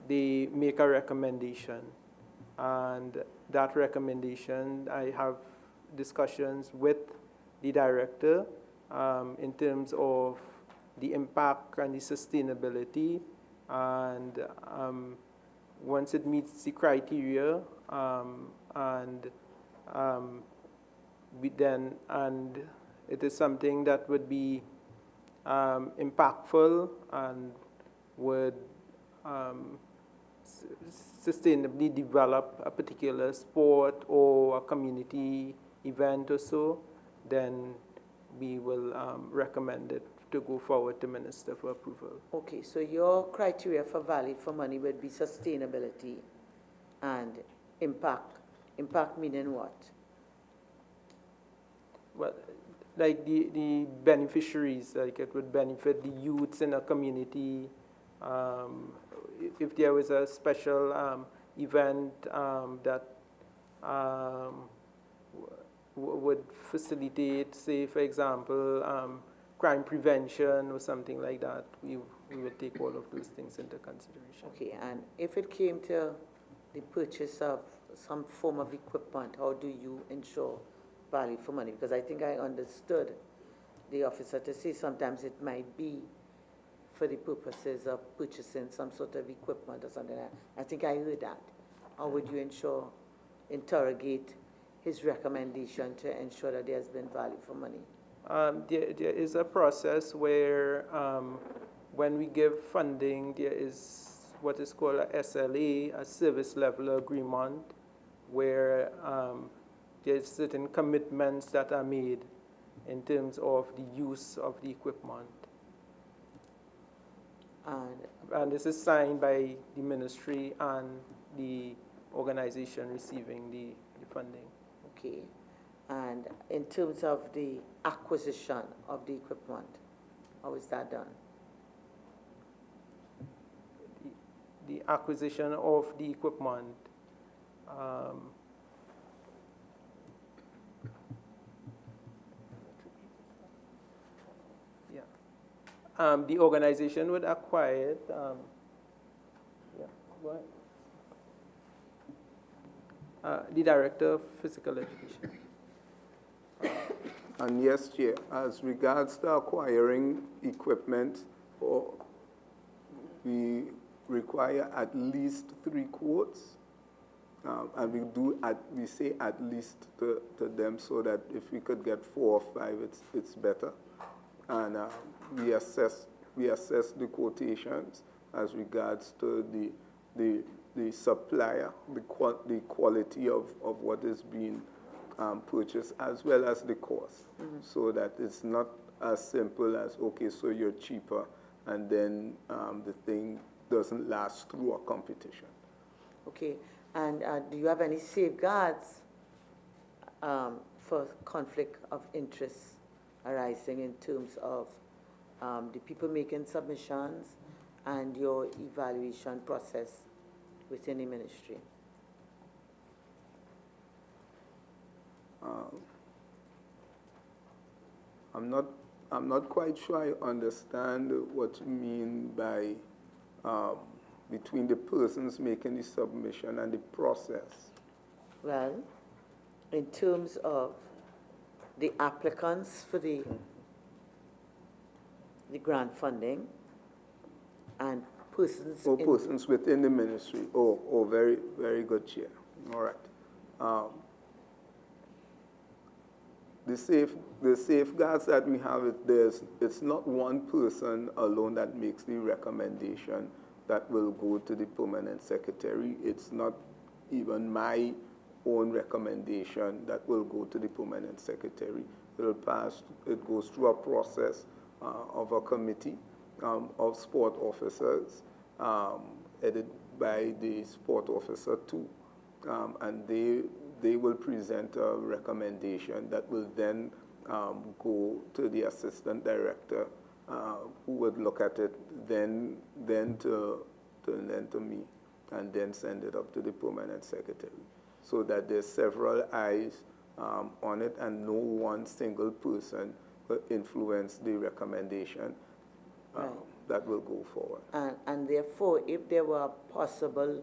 they make a recommendation, and that recommendation, I have discussions with the director in terms of the impact and the sustainability, and once it meets the criteria, and it is something that would be impactful and would sustainably develop a particular sport or a community event or so, then we will recommend it to go forward to Minister for approval. Okay, so your criteria for value for money would be sustainability and impact. Impact meaning what? Well, like the beneficiaries, like it would benefit the youths in a community. If there was a special event that would facilitate, say, for example, crime prevention or something like that, we would take all of those things into consideration. Okay, and if it came to the purchase of some form of equipment, how do you ensure value for money? Because I think I understood the officer to say sometimes it might be for the purposes of purchasing some sort of equipment or something like that. I think I heard that. How would you interrogate his recommendation to ensure that there's been value for money? There is a process where when we give funding, there is what is called a SLA, a service level agreement, where there's certain commitments that are made in terms of the use of the equipment. And this is signed by the ministry and the organization receiving the funding. Okay. And in terms of the acquisition of the equipment, how is that done? The acquisition of the equipment, the organization would acquire it. The Director of Physical Education. And yes, Chair, as regards to acquiring equipment, we require at least 3 quotes, and we say at least to them, so that if we could get 4 or 5, it's better. And we assess the quotations as regards to the supplier, the quality of what is being purchased, as well as the cost, so that it's not as simple as, okay, so you're cheaper, and then the thing doesn't last through a competition. Okay, and do you have any safeguards for conflict of interest arising in terms of the people making submissions and your evaluation process within the ministry? I'm not quite sure I understand what you mean by between the persons making the submission and the process. Well, in terms of the applicants for the grant funding and persons. Persons within the ministry. Oh, very, very good, Chair. All right. The safeguards that we have, it's not one person alone that makes the recommendation that will go to the permanent secretary. It's not even my own recommendation that will go to the permanent secretary. It goes through a process of a committee of sport officers, headed by the sport officer too, and they will present a recommendation that will then go to the assistant director, who would look at it, then to me, and then send it up to the permanent secretary, so that there's several eyes on it, and no one single person will influence the recommendation that will go forward. And therefore, if there were a possible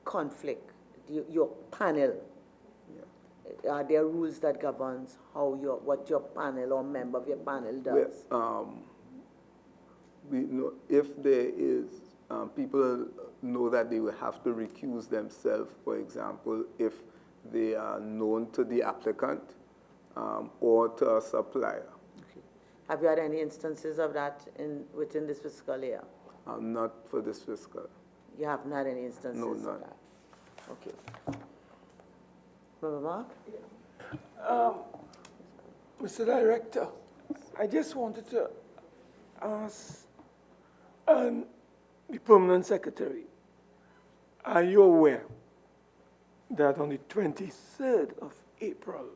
conflict, your panel, are there rules that governs what your panel or member of your panel does? We know if there is, people know that they will have to recuse themselves, for example, if they are known to the applicant or to a supplier. Okay. Have you had any instances of that within this fiscal year? Not for this fiscal. You haven't had any instances of that? Okay. Member Mark? Mr. Director, I just wanted to ask the permanent secretary, are you aware that on the 23rd of April,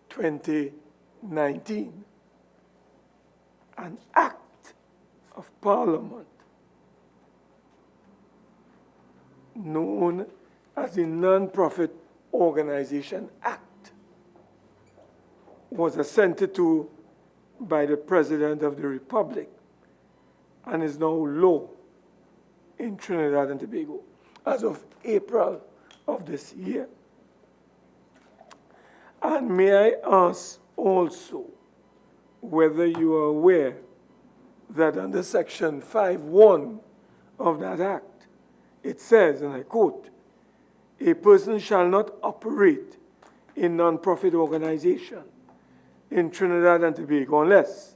2019, an act of Parliament known as the Non-Profit Organization Act was assented to by the President of the Republic and is now law in Trinidad and Tobago as of April of this year? And may I ask also whether you are aware that under Section 5(1) of that act, it says, and I quote, "A person shall not operate a non-profit organization in Trinidad and Tobago unless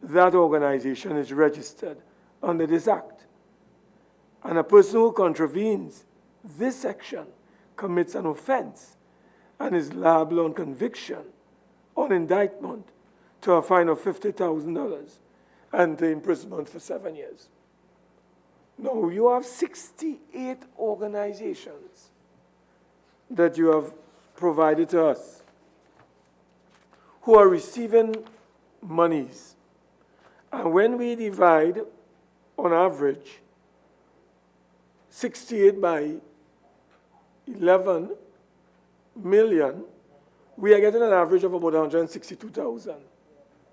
that organization is registered under this act. And a person who contravenes this section commits an offense and is liable on conviction, on indictment, to a fine of $50,000 and to imprisonment for 7 years." Now, you have 68 organizations that you have provided to us who are receiving monies. And when we divide, on average, 68 by 11 million, we are getting an average of about 162,000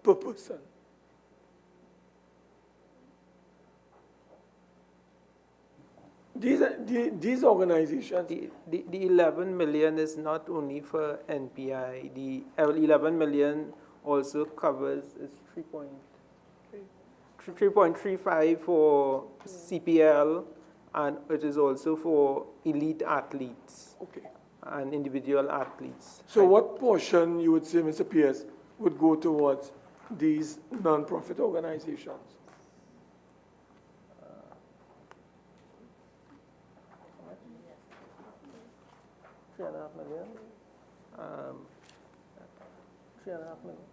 per person. These organizations... The 11 million is not only for NPI. The 11 million also covers 3.35 for CPL, and it is also for elite athletes and individual athletes. So what portion, you would say, Mr. Pierce, would go towards these non-profit organizations? $3.5 million. 3.5 million.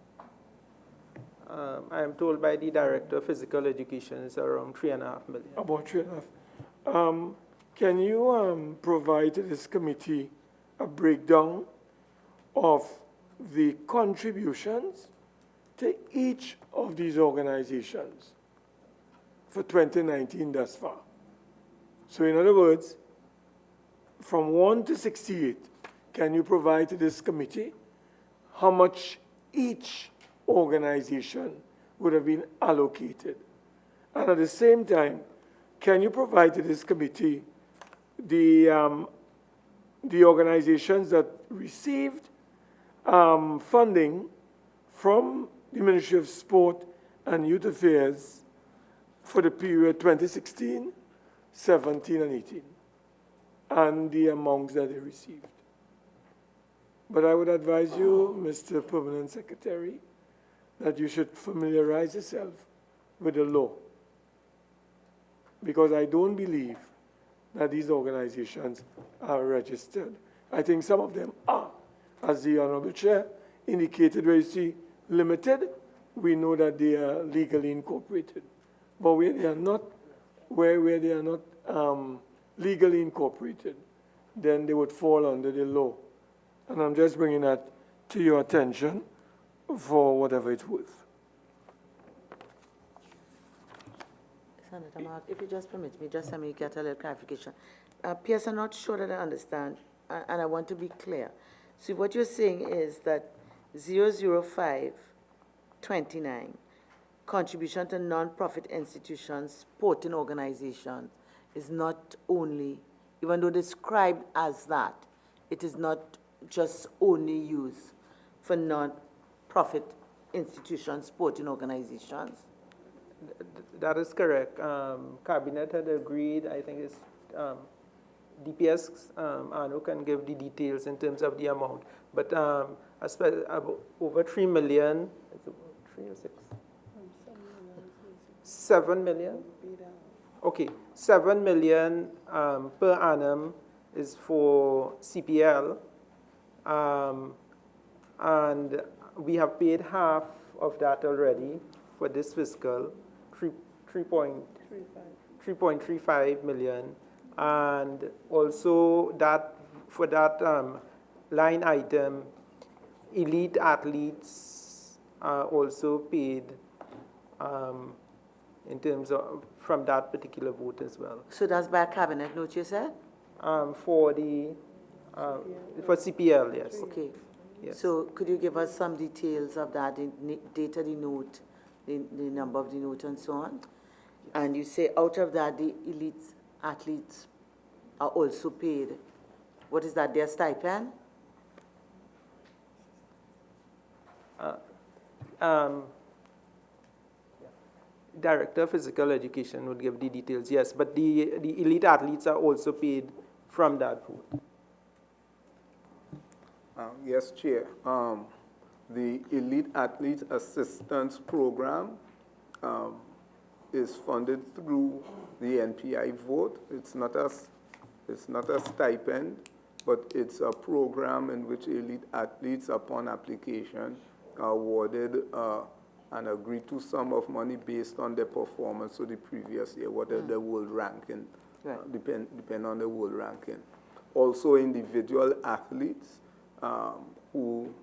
I am told by the Director of Physical Education it's around 3.5 million. About 3.5. Can you provide to this committee a breakdown of the contributions to each of these organizations for 2019 thus far? So in other words, from 1 to 68, can you provide to this committee how much each organization would have been allocated? And at the same time, can you provide to this committee the organizations that received funding from the Ministry of Sport and Youth Affairs for the period 2016, 17, and 18, and the amounts that they received? But I would advise you, Mr. Permanent Secretary, that you should familiarize yourself with the law, because I don't believe that these organizations are registered. I think some of them are. As the Honorable Chair indicated, where you see limited, we know that they are legally incorporated. But where they are not, where they are not legally incorporated, then they would fall under the law. And I'm just bringing that to your attention for whatever it's worth. Senator Mark, if you just permit me, just let me get a little clarification. Pierce, I'm not sure that I understand, and I want to be clear. So what you're saying is that 00529, contribution to non-profit institutions, sporting organizations, is not only, even though described as that, it is not just only used for non-profit institutions, sporting organizations? That is correct. Cabinet had agreed, I think it's DPS, Arno can give the details in terms of the amount. But over 3 million, is it 3 or 6? 7 million? Okay, 7 million per annum is for CPL. And we have paid half of that already for this fiscal. 3.35 million, and also that for that line item, elite athletes are also paid in terms of from that particular vote as well. So that's by a cabinet note, you said? For the for CPL, yes. Okay. Yes. So could you give us some details of that, the date of the note, the number of the note and so on? And you say out of that, the elite athletes are also paid. What is that, their stipend? Director of Physical Education would give the details, yes, but the elite athletes are also paid from that vote. Yes, Chair. The Elite Athlete Assistance Program is funded through the NPI vote. It's not a stipend, but it's a program in which elite athletes, upon application, are awarded an agreed to sum of money based on their performance of the previous year, whatever the world ranking, depend on the world ranking. Also, individual athletes who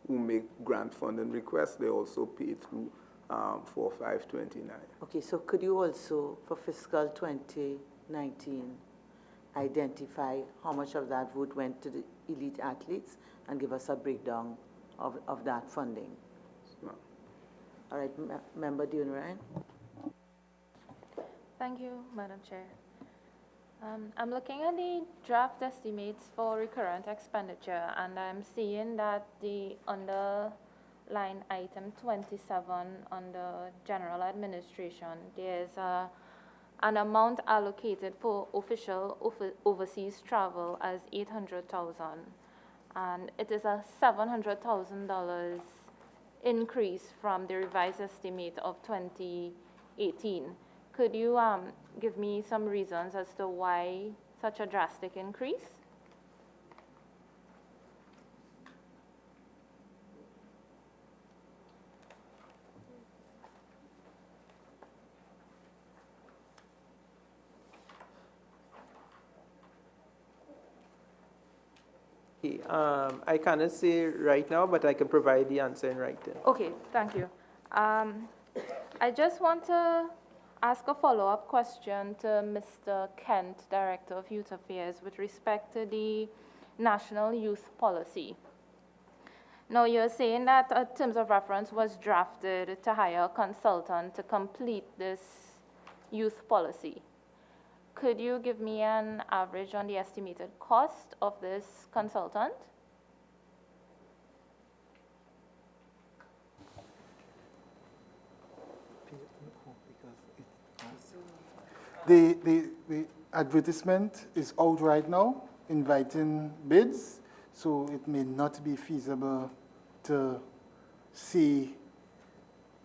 make grant funding requests, they also pay through 4529. Okay, so could you also, for fiscal 2019, identify how much of that vote went to the elite athletes and give us a breakdown of that funding? No. All right, Member Dion Ryan. Thank you, Madam Chair. I'm looking at the draft estimates for recurrent expenditure, and I'm seeing that the underline item 27 under general administration, there's an amount allocated for official overseas travel as $800,000, and it is a $700,000 increase from the revised estimate of 2018. Could you give me some reasons as to why such a drastic increase? Okay, I cannot say right now, but I can provide the answer in writing. Okay, thank you. I just want to ask a follow-up question to Mr. Kent, Director of Youth Affairs, with respect to the National Youth Policy. Now, you're saying that a terms of reference was drafted to hire a consultant to complete this youth policy. Could you give me an average on the estimated cost of this consultant? The advertisement is out right now, inviting bids, so it may not be feasible to see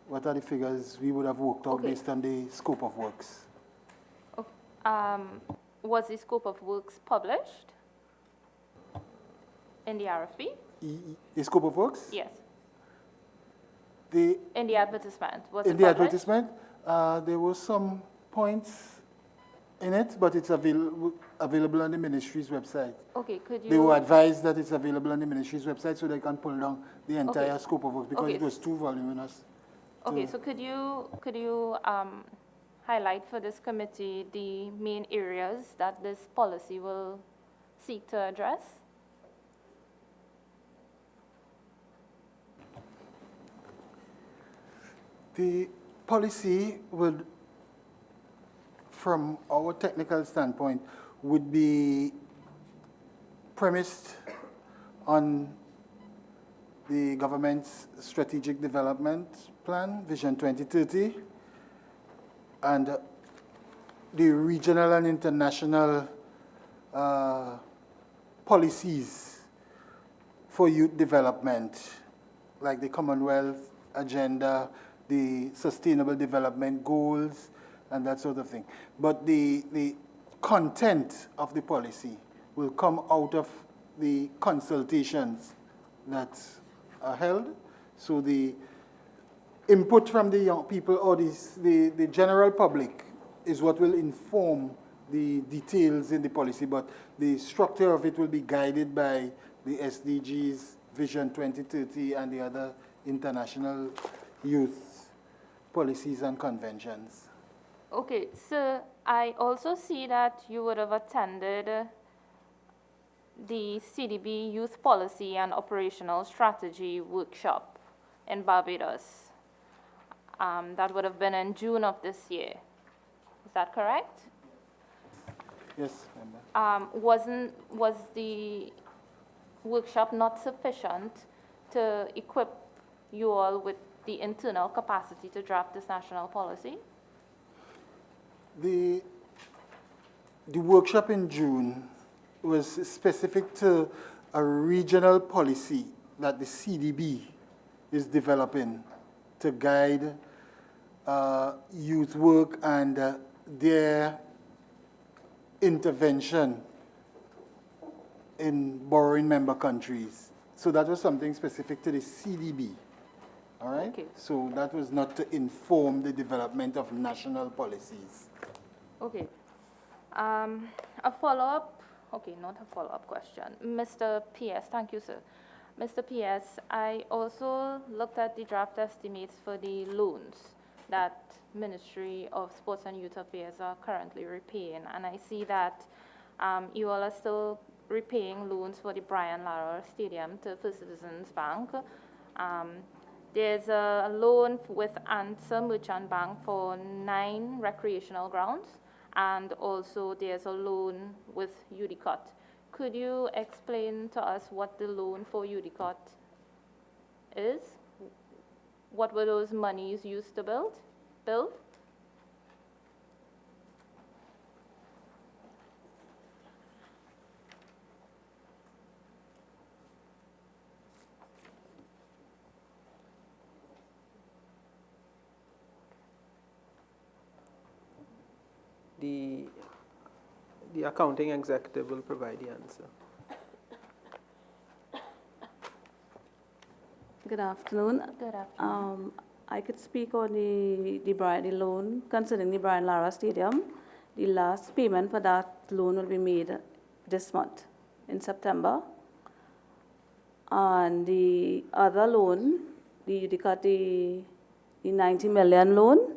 what are the figures we would have worked out based on the scope of works. Was the scope of works published in the RFP? The scope of works? Yes. In the advertisement, was it in the published? advertisement, there were some points in it, but it's available on the ministry's website. Okay, could you... They were advised that it's available on the ministry's website so they can pull down the entire scope of work because it was too voluminous. Okay, so could you highlight for this committee the main areas that this policy will seek to address? The policy would, from our technical standpoint, would be premised on the government's strategic development plan, Vision 2030, and the regional and international policies for youth development, like the Commonwealth Agenda, the Sustainable Development Goals, and that sort of thing. But the content of the policy will come out of the consultations that are held. So the input from the young people or the general public is what will inform the details in the policy, but the structure of it will be guided by the SDGs, Vision 2030, and the other international youth policies and conventions. Okay, so I also see that you would have attended the CDB Youth Policy and Operational Strategy workshop in Barbados. That would have been in June of this year. Is that correct? Yes, member. Was the workshop not sufficient to equip you all with the internal capacity to draft this national policy? The workshop in June was specific to a regional policy that the CDB is developing to guide youth work and their intervention in borrowing member countries. So that was something specific to the CDB. All right? Okay. So that was not to inform the development of national policies. Okay. A follow-up, okay, not a follow-up question. Mr. P.S., thank you, sir. Mr. P.S., I also looked at the draft estimates for the loans that Ministry of Sports and Youth Affairs are currently repaying, and I see that you all are still repaying loans for the Brian Lara Stadium to First Citizens Bank. There's a loan with Answer Merchant Bank for 9 recreational grounds, and also there's a loan with UDCOT. Could you explain to us what the loan for UDCOT is? What were those monies used to build? The accounting executive will provide the answer. Good afternoon. Good afternoon. I could speak on the loan concerning the Brian Lara Stadium. The last payment for that loan will be made this month, in September. And the other loan, the 90 million loan,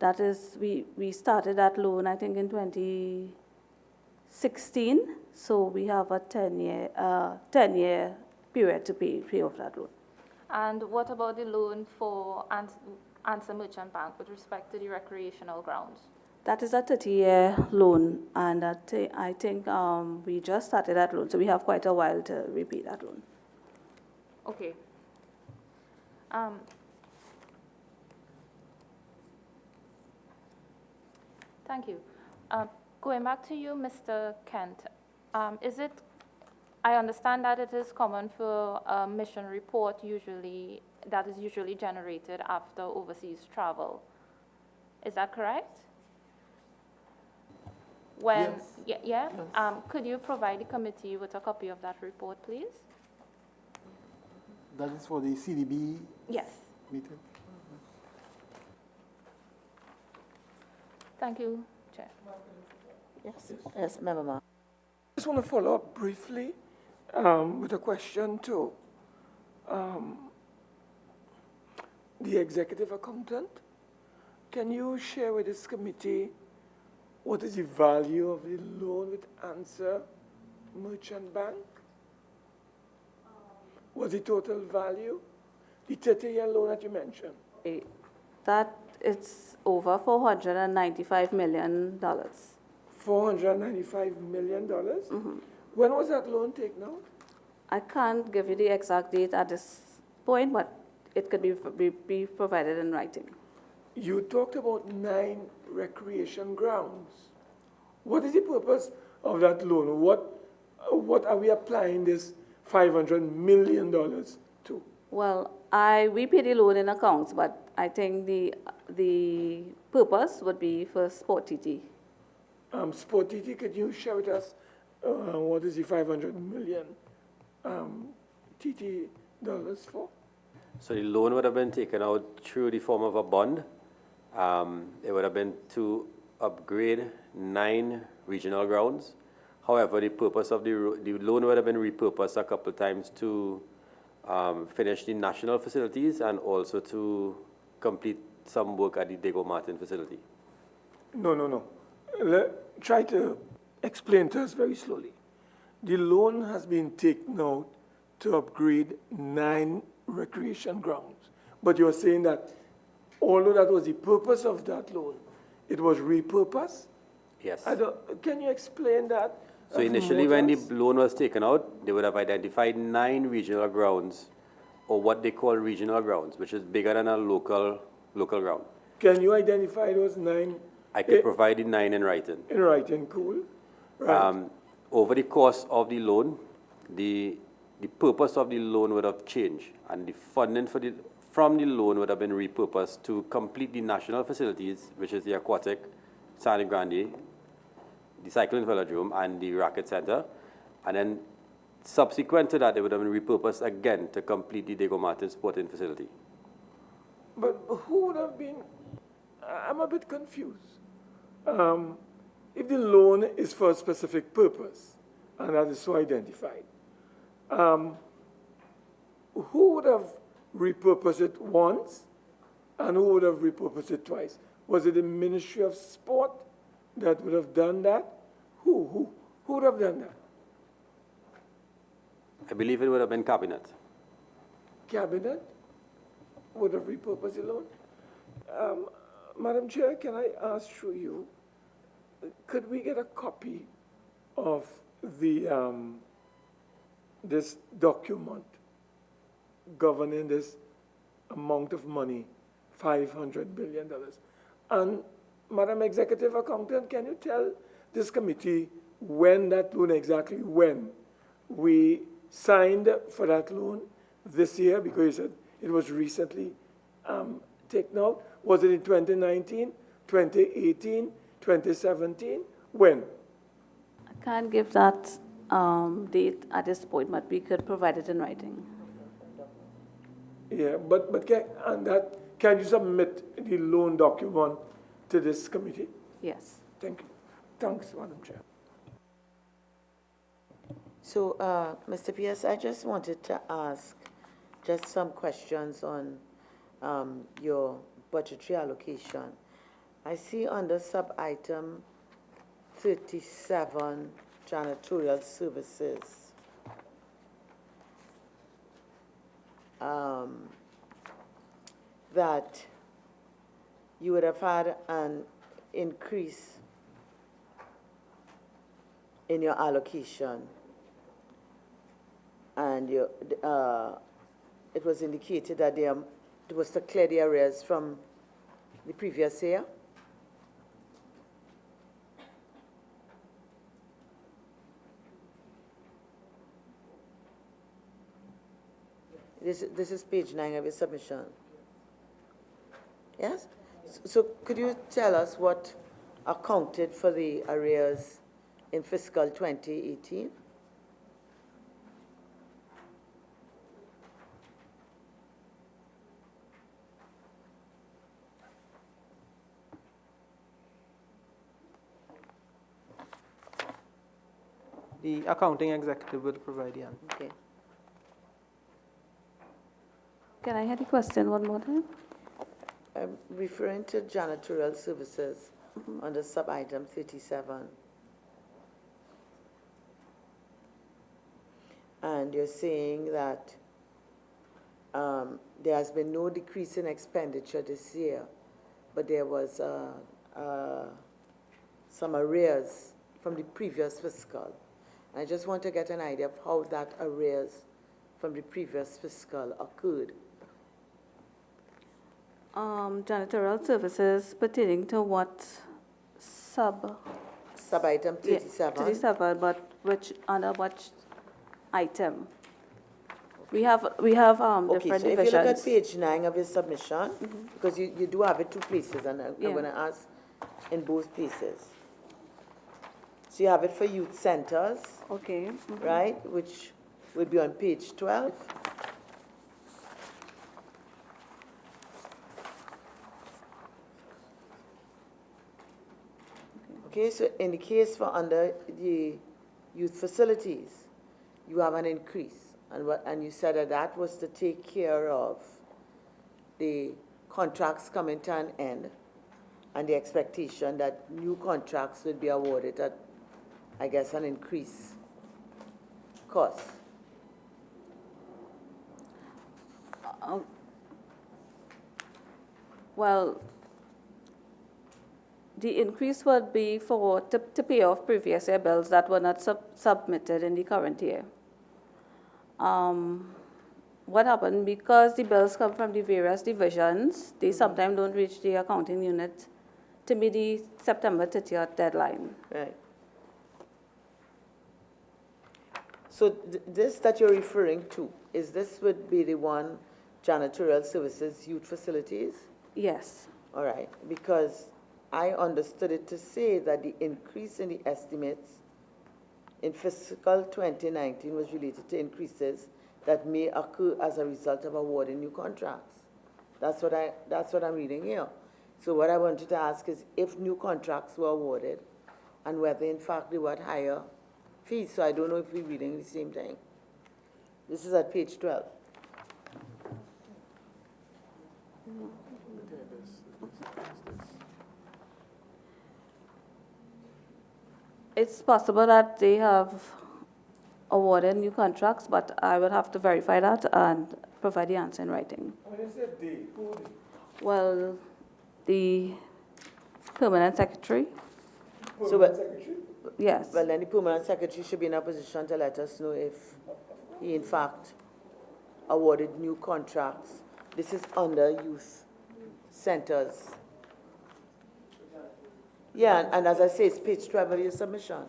that is, we started that loan, I think, in 2016. So we have a 10-year period to pay off that loan. And what about the loan for Answer Merchant Bank with respect to the recreational grounds? That is a 30-year loan, and I think we just started that loan, so we have quite a while to repay that loan. Okay. Thank you. Going back to you, Mr. Kent, I understand that it is common for a mission report that is usually generated after overseas travel. Is that correct? Yes. Yeah? Yes. Could you provide the committee with a copy of that report, please? That is for the CDB Yes. meeting? Thank you, Chair. Yes, Member Ma. I just want to follow up briefly with a question to the executive accountant. Can you share with this committee what is the value of the loan with Answer Merchant Bank? What's the total value? The 30-year loan that you mentioned. That is over $495 million. $495 million? Mm-hmm. When was that loan taken out? I can't give you the exact date at this point, but it could be provided in writing. You talked about 9 recreation grounds. What is the purpose of that loan? What are we applying this $500 million to? Well, we pay the loan in accounts, but I think the purpose would be for Sport TT. Sport TT, could you share with us what is the $500 million TT dollars for? So the loan would have been taken out through the form of a bond. It would have been to upgrade 9 regional grounds. However, the purpose of the loan would have been repurposed a couple of times to finish the national facilities and also to complete some work at the Diego Martin facility. No. Try to explain to us very slowly. The loan has been taken out to upgrade 9 recreation grounds. But you're saying that although that was the purpose of that loan, it was repurposed? Yes. Can you explain that? So initially when the loan was taken out, they would have identified 9 regional grounds, or what they call regional grounds, which is bigger than a local ground. Can you identify those 9? I could provide the 9 in writing. In writing, cool. Right. Over the course of the loan, the purpose of the loan would have changed, and the funding from the loan would have been repurposed to complete the national facilities, which is the aquatic, Sani Grande, the cycling velodrome, and the racket center. And then subsequent to that, it would have been repurposed again to complete the Diego Martin sporting facility. But who would have been, I'm a bit confused. If the loan is for a specific purpose, and that is so identified, who would have repurposed it once, and who would have repurposed it twice? Was it the Ministry of Sport that would have done that? Who would have done that? I believe it would have been Cabinet. Cabinet would have repurposed the loan? Madam Chair, can I ask through you, could we get a copy of the this document governing this amount of money, $500 billion? And Madam Executive Accountant, can you tell this committee when that loan, exactly when we signed for that loan this year, because you said it was recently taken out? Was it in 2019, 2018, 2017? When? I can't give that date at this point, but we could provide it in writing. Yeah, but can you submit the loan document to this committee? Yes. Thank you. Thanks, Madam Chair. So, Mr. Pierce, I just wanted to ask just some questions on your budgetary allocation. I see under sub-item 37, janitorial services, that you would have had an increase in your allocation, and it was indicated that it was to clear the arrears from the previous year. This is page 9 of your submission. Yes? So could you tell us what accounted for the arrears in fiscal 2018? The accounting executive will provide the answer. Okay. Can I hear the question one more time? I'm referring to janitorial services under sub-item 37. And you're saying that there has been no decrease in expenditure this year, but there was some arrears from the previous fiscal. I just want to get an idea of how that arrears from the previous fiscal occurred. Janitorial services pertaining to what sub-item 37? Yeah, 37, but under which item? We have okay, different so divisions. If you look at page 9 of your submission, because you do have it 2 places, and I'm going to ask in both places. So you have it for youth centers, okay, right, which would be on page 12. Okay, so in the case for under the youth facilities, you have an increase, and you said that that was to take care of the contracts coming to an end and the expectation that new contracts would be awarded at, I guess, an increased cost. Well, the increase would be to pay off previous year bills that were not submitted in the current year. What happened, because the bills come from the various divisions, they sometimes don't reach the accounting unit to meet the September 30th deadline. Right. So this that you're referring to, is this would be the one janitorial services youth facilities? Yes. All right, because I understood it to say that the increase in the estimates in fiscal 2019 was related to increases that may occur as a result of awarding new contracts. That's what I'm reading here. So what I wanted to ask is if new contracts were awarded and whether in fact they were at higher fees. So I don't know if we're reading the same thing. This is at page 12. It's possible that they have awarded new contracts, but I will have to verify that and provide the answer in writing. When you say they, who they? Well, the permanent secretary. Permanent secretary? Yes. Well, then the permanent secretary should be in a position to let us know if he in fact awarded new contracts. This is under youth centers. Yeah, and as I say, it's page 12 of your submission.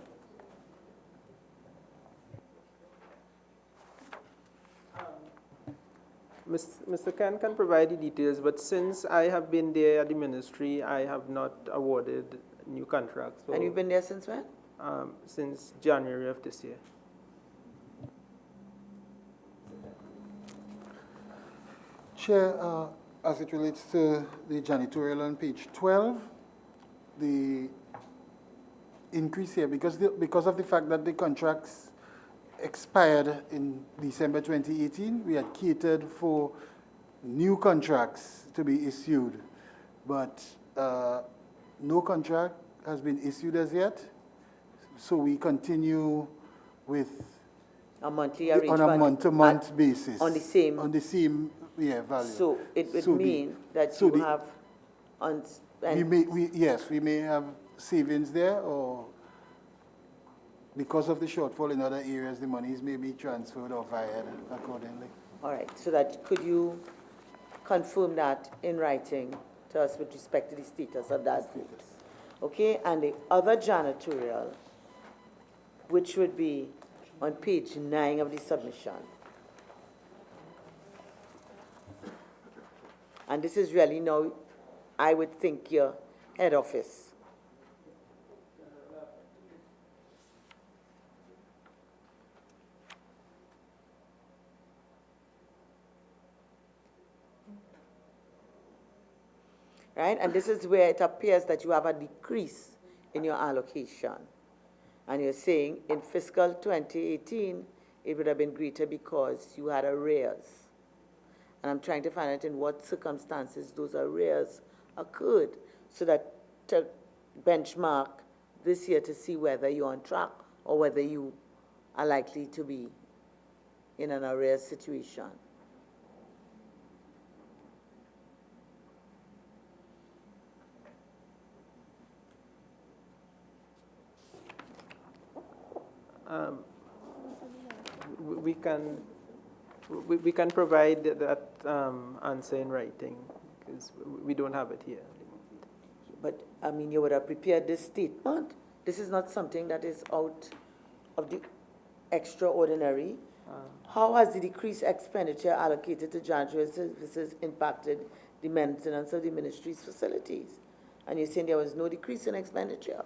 Mr. Ken can provide the details, but since I have been there at the ministry, I have not awarded new contracts. So, and you've been there since when? Since January of this year. Chair, as it relates to the janitorial on page 12, the increase here, because of the fact that the contracts expired in December 2018, we had catered for new contracts to be issued, but no contract has been issued as yet, so we continue with a monthly arrangement on a month-to-month basis. On the same value. So it would mean that you have we may have savings there, or because of the shortfall in other areas, the monies may be transferred or fired accordingly. All right, so that could you confirm that in writing to us with respect to the status of that vote? Okay, and the other janitorial, which would be on page 9 of the submission. And this is really now, I would think, your head office. Right, and this is where it appears that you have a decrease in your allocation. And you're saying in fiscal 2018, it would have been greater because you had arrears. And I'm trying to find out in what circumstances those arrears occurred so that to benchmark this year to see whether you're on track or whether you are likely to be in an arrears situation. We can provide that answer in writing because we don't have it here. But I mean, you would have prepared this statement. This is not something that is out of the extraordinary. How has the decreased expenditure allocated to janitorial services impacted the maintenance of the ministry's facilities? And you're saying there was no decrease in expenditure.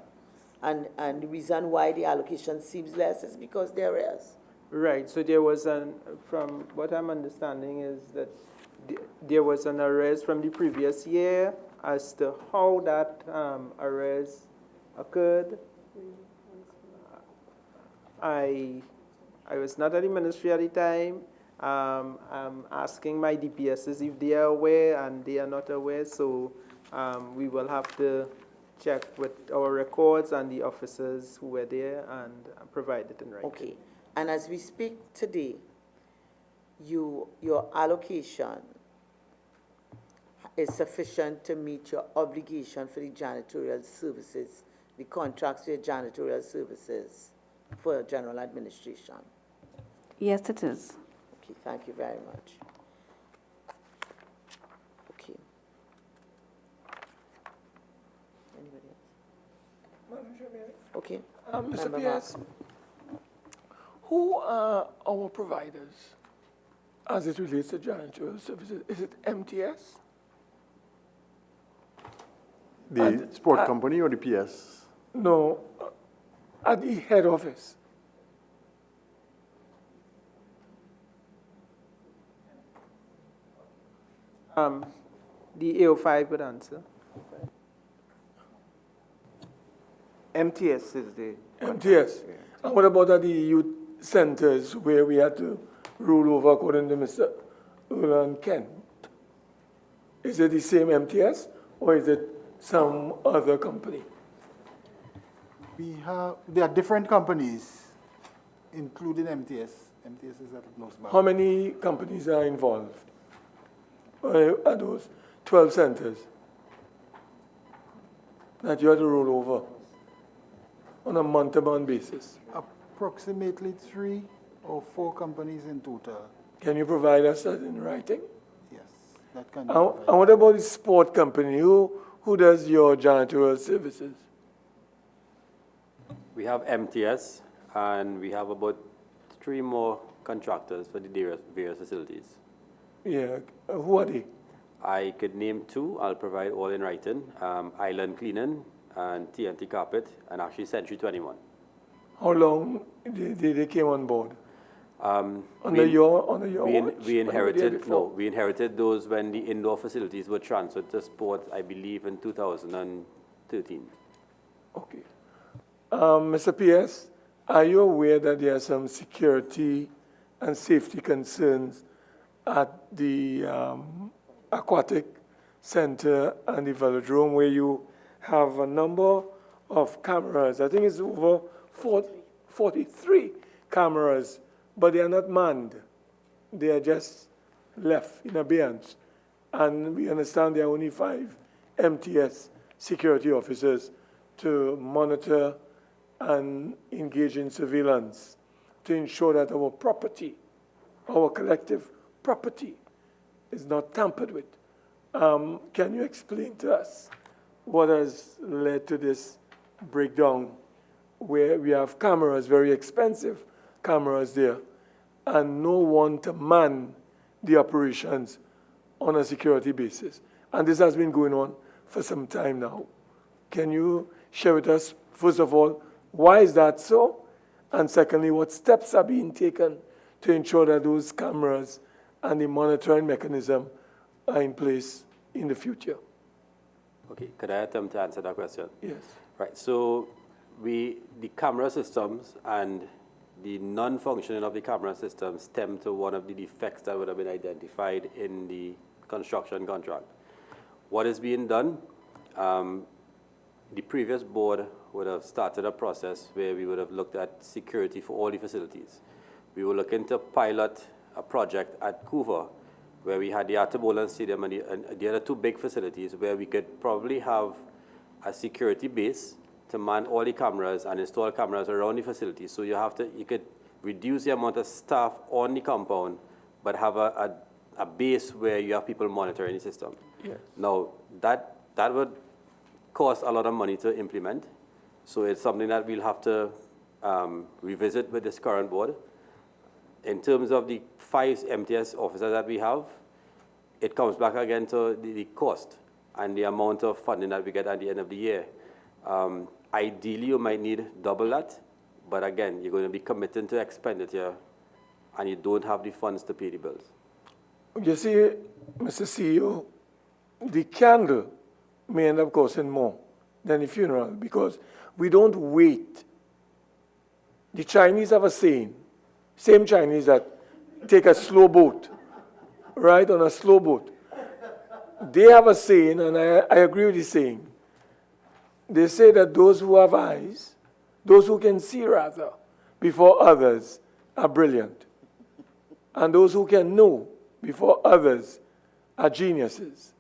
And the reason why the allocation seems less is because there is. Right, so there was from what I'm understanding is that there was an arrest from the previous year as to how that arrest occurred. I was not at the ministry at the time. I'm asking my DPSs if they are aware, and they are not aware, so we will have to check with our records and the officers who were there and provide it in writing. Okay. And as we speak today, your allocation is sufficient to meet your obligation for the janitorial services, the contracts for your janitorial services for general administration? Yes, it is. Okay, thank you very much. Okay. Anybody else? Okay. Mr. Member Pierce, Mark. who are our providers as it relates to janitorial services? Is it MTS? The sport company or the PS? No, at the head office. The AO5 would answer. MTS is the... MTS. And what about at the youth centers where we had to rule over according to Mr. Erland Kent? Is it the same MTS or is it some other company? There are different companies, including MTS. MTS is at most. How many companies are involved? Are those 12 centers that you had to roll over on a month-to-month basis? Approximately 3 or 4 companies in total. Can you provide us that in writing? Yes, that can be And provided. what about the sport company? Who does your janitorial services? We have MTS, and we have about 3 more contractors for the various facilities. Yeah, who are they? I could name 2. I'll provide all in writing. Island Cleaning and TNT Carpet, and actually Century 21. How long they came on board? Under your watch? We inherited those when the indoor facilities were transferred to sport, I believe, in 2013. Okay. Mr. P.S., are you aware that there are some security and safety concerns at the aquatic center and the velodrome where you have a number of cameras? I think it's over 43 cameras, but they are not manned. They are just left in abeyance. And we understand there are only 5 MTS security officers to monitor and engage in surveillance to ensure that our property, our collective property, is not tampered with. Can you explain to us what has led to this breakdown where we have cameras, very expensive cameras there, and no one to man the operations on a security basis? And this has been going on for some time now. Can you share with us, first of all, why is that so? And secondly, what steps are being taken to ensure that those cameras and the monitoring mechanism are in place in the future? Okay, could I attempt to answer that question? Yes. Right, so the camera systems and the non-functioning of the camera systems stem to one of the defects that would have been identified in the construction contract. What is being done? The previous board would have started a process where we would have looked at security for all the facilities. We were looking to pilot a project at Couva, where we had the Atabolan Stadium and the other 2 big facilities, where we could probably have a security base to man all the cameras and install cameras around the facility. So you could reduce the amount of staff on the compound, but have a base where you have people monitoring the system. Yes. Now, that would cost a lot of money to implement. So it's something that we'll have to revisit with this current board. In terms of the 5 MTS officers that we have, it comes back again to the cost and the amount of funding that we get at the end of the year. Ideally, you might need double that, but again, you're going to be committing to expenditure and you don't have the funds to pay the bills. You see, Mr. CEO, the candle may end up costing more than the funeral, because we don't wait. The Chinese have a saying, same Chinese that take a slow boat, right, on a slow boat. They have a saying, and I agree with the saying. They say that those who have eyes, those who can see rather, before others are brilliant. And those who can know before others are geniuses.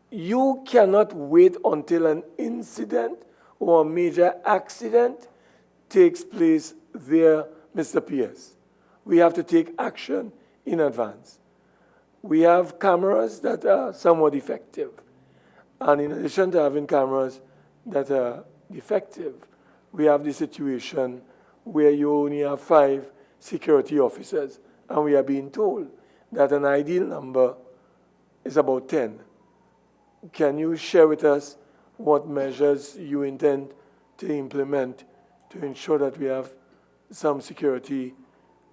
You cannot wait until an incident or a major accident takes place there, Mr. Pierce. We have to take action in advance. We have cameras that are somewhat effective. And in addition to having cameras that are effective, we have the situation where you only have 5 security officers, and we are being told that an ideal number is about 10. Can you share with us what measures you intend to implement to ensure that we have some security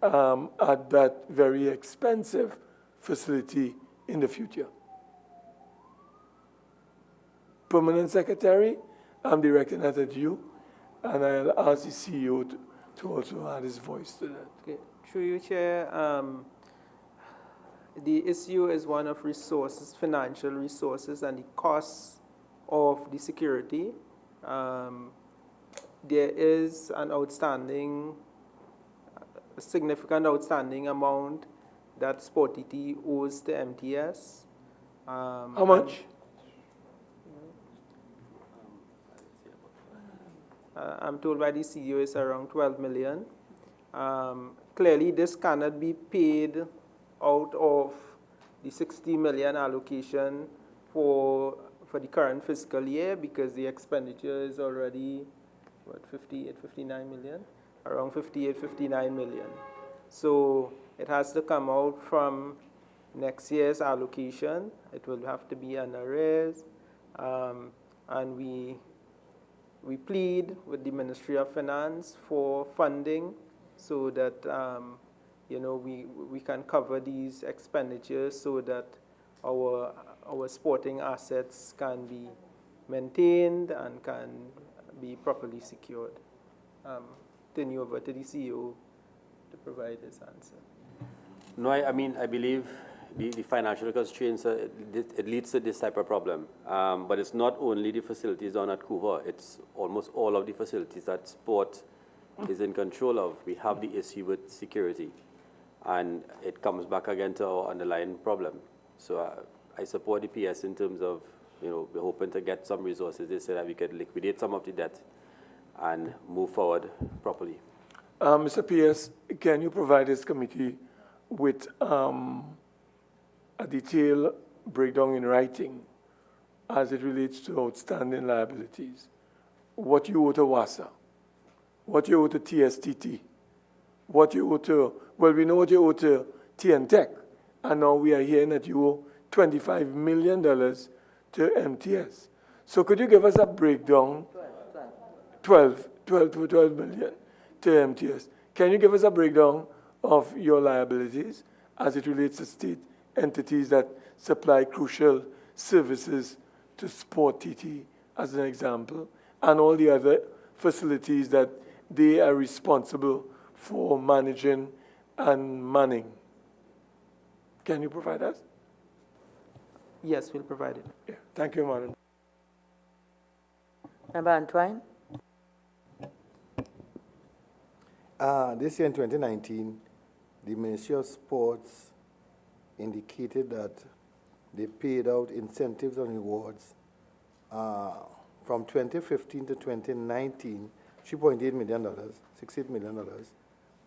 at that very expensive facility in the future? Permanent Secretary, I'm directing that at you, and I'll ask the CEO to also add his voice to that. Okay. Through you, Chair, the issue is one of resources, financial resources, and the costs of the security. There is an outstanding, a significant outstanding amount that Sport TT owes to MTS. How much? I'm told by the CEO it's around 12 million. Clearly, this cannot be paid out of the 60 million allocation for the current fiscal year, because the expenditure is already, what, 58, 59 million? Around 58, 59 million. So it has to come out from next year's allocation. It will have to be an arrears. And we plead with the Ministry of Finance for funding so that we can cover these expenditures so that our sporting assets can be maintained and can be properly secured. Turn you over to the CEO to provide his answer. No, I mean, I believe the financial constraints, it leads to this type of problem. But it's not only the facilities down at Couva, it's almost all of the facilities that sport is in control of. We have the issue with security, and it comes back again to our underlying problem. So I support the PS in terms of, we're hoping to get some resources there so that we can liquidate some of the debt and move forward properly. Mr. PS, can you provide this committee with a detailed breakdown in writing as it relates to outstanding liabilities? What you owe to WASA, what you owe to TSTT, what you owe to, well, we know what you owe to TN Tech, and now we are hearing that you owe $25 million to MTS. So could you give us a breakdown? 12 million to MTS. Can you give us a breakdown of your liabilities as it relates to state entities that supply crucial services to Sport TT, as an example, and all the other facilities that they are responsible for managing and manning? Can you provide us? Yes, we'll provide it. Yeah. Thank you, Madam. Member Antoine? This year in 2019, the Ministry of Sports indicated that they paid out incentives and rewards from 2015 to 2019, $3.8 million, $68 million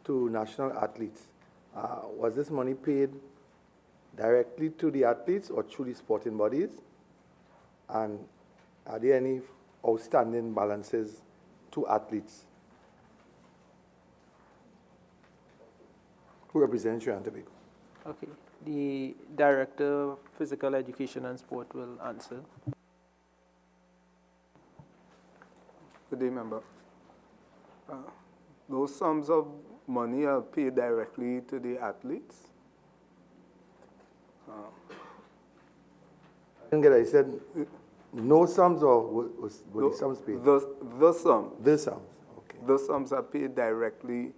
to national athletes. Was this money paid directly to the athletes or through the sporting bodies? And are there any outstanding balances to athletes? Who represents you, Tobago? Okay. The Director of Physical Education and Sport will answer. Good day, member. Those sums of money are paid directly to the athletes. I didn't get it. I said No sums or were the sums paid? The sums. The sums, okay. The sums are paid directly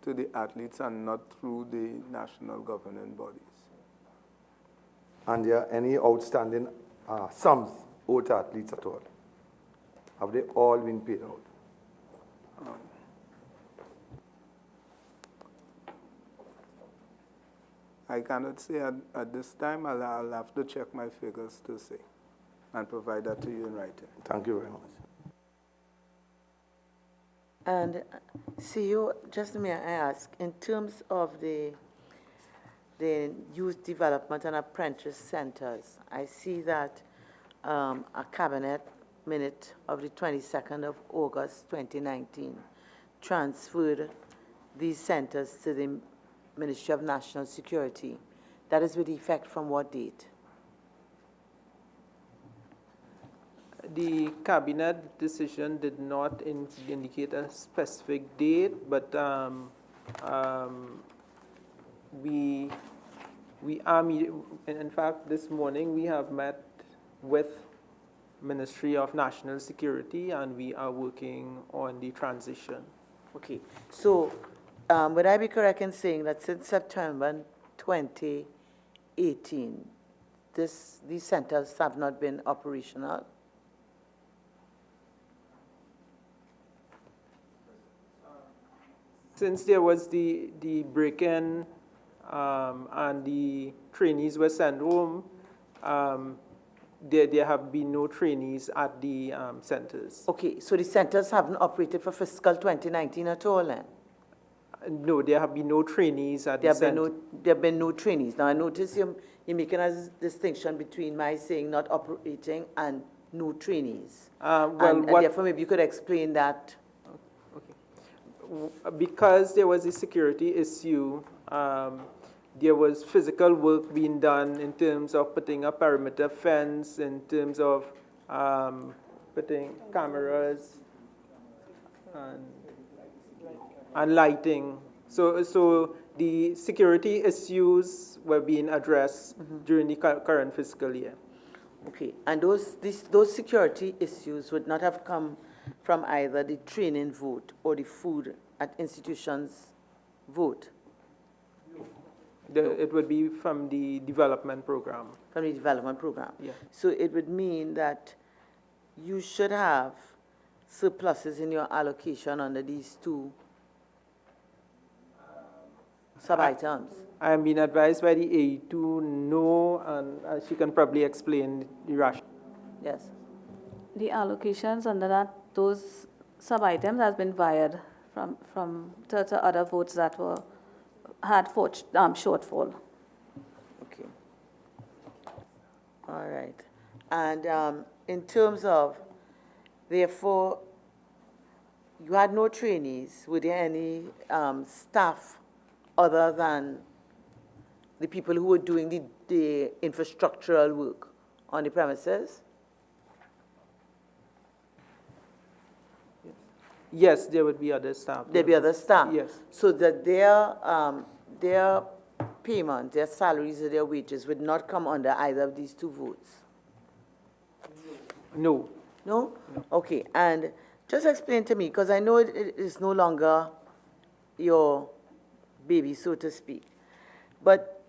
to the athletes and not through the national governing bodies. And there are any outstanding sums owed to athletes at all? Have they all been paid out? I cannot say at this time. I'll have to check my figures to say and provide that to you in writing. Thank you very much. And CEO, just may I ask, in terms of the youth development and apprentice centers, I see that a cabinet minute of the 22nd of August 2019 transferred these centers to the Ministry of National Security. That is with effect from what date? The cabinet decision did not indicate a specific date, but we are meeting. In fact, this morning we have met with Ministry of National Security, and we are working on the transition. Okay, so would I be correct in saying that since September 2018, these centers have not been operational? Since there was the break-in and the trainees were sent home, there have been no trainees at the centers. Okay, so the centers haven't operated for fiscal 2019 at all then? No, there have been no trainees at the center. There have been no trainees. Now I notice you're making a distinction between my saying not operating and no trainees. And therefore maybe you could explain that. Because there was a security issue, there was physical work being done in terms of putting a perimeter fence, in terms of putting cameras and lighting. So the security issues were being addressed during the current fiscal year. Okay, and those security issues would not have come from either the training vote or the food at institutions vote? It would be from the development program. From the development program? Yeah. So it would mean that you should have surpluses in your allocation under these two sub-items. I am being advised by the A to know, and she can probably explain the rationale. Yes. The allocations under those sub-items has been wired to other votes that had shortfall. Okay. All right. And in terms of, therefore, you had no trainees. Were there any staff other than the people who were doing the infrastructural work on the premises? Yes, there would be other staff. There'd be other staff? Yes. So that their payment, their salaries or their wages would not come under either of these two votes? No. No? Okay, and just explain to me, because I know it is no longer your baby, so to speak, but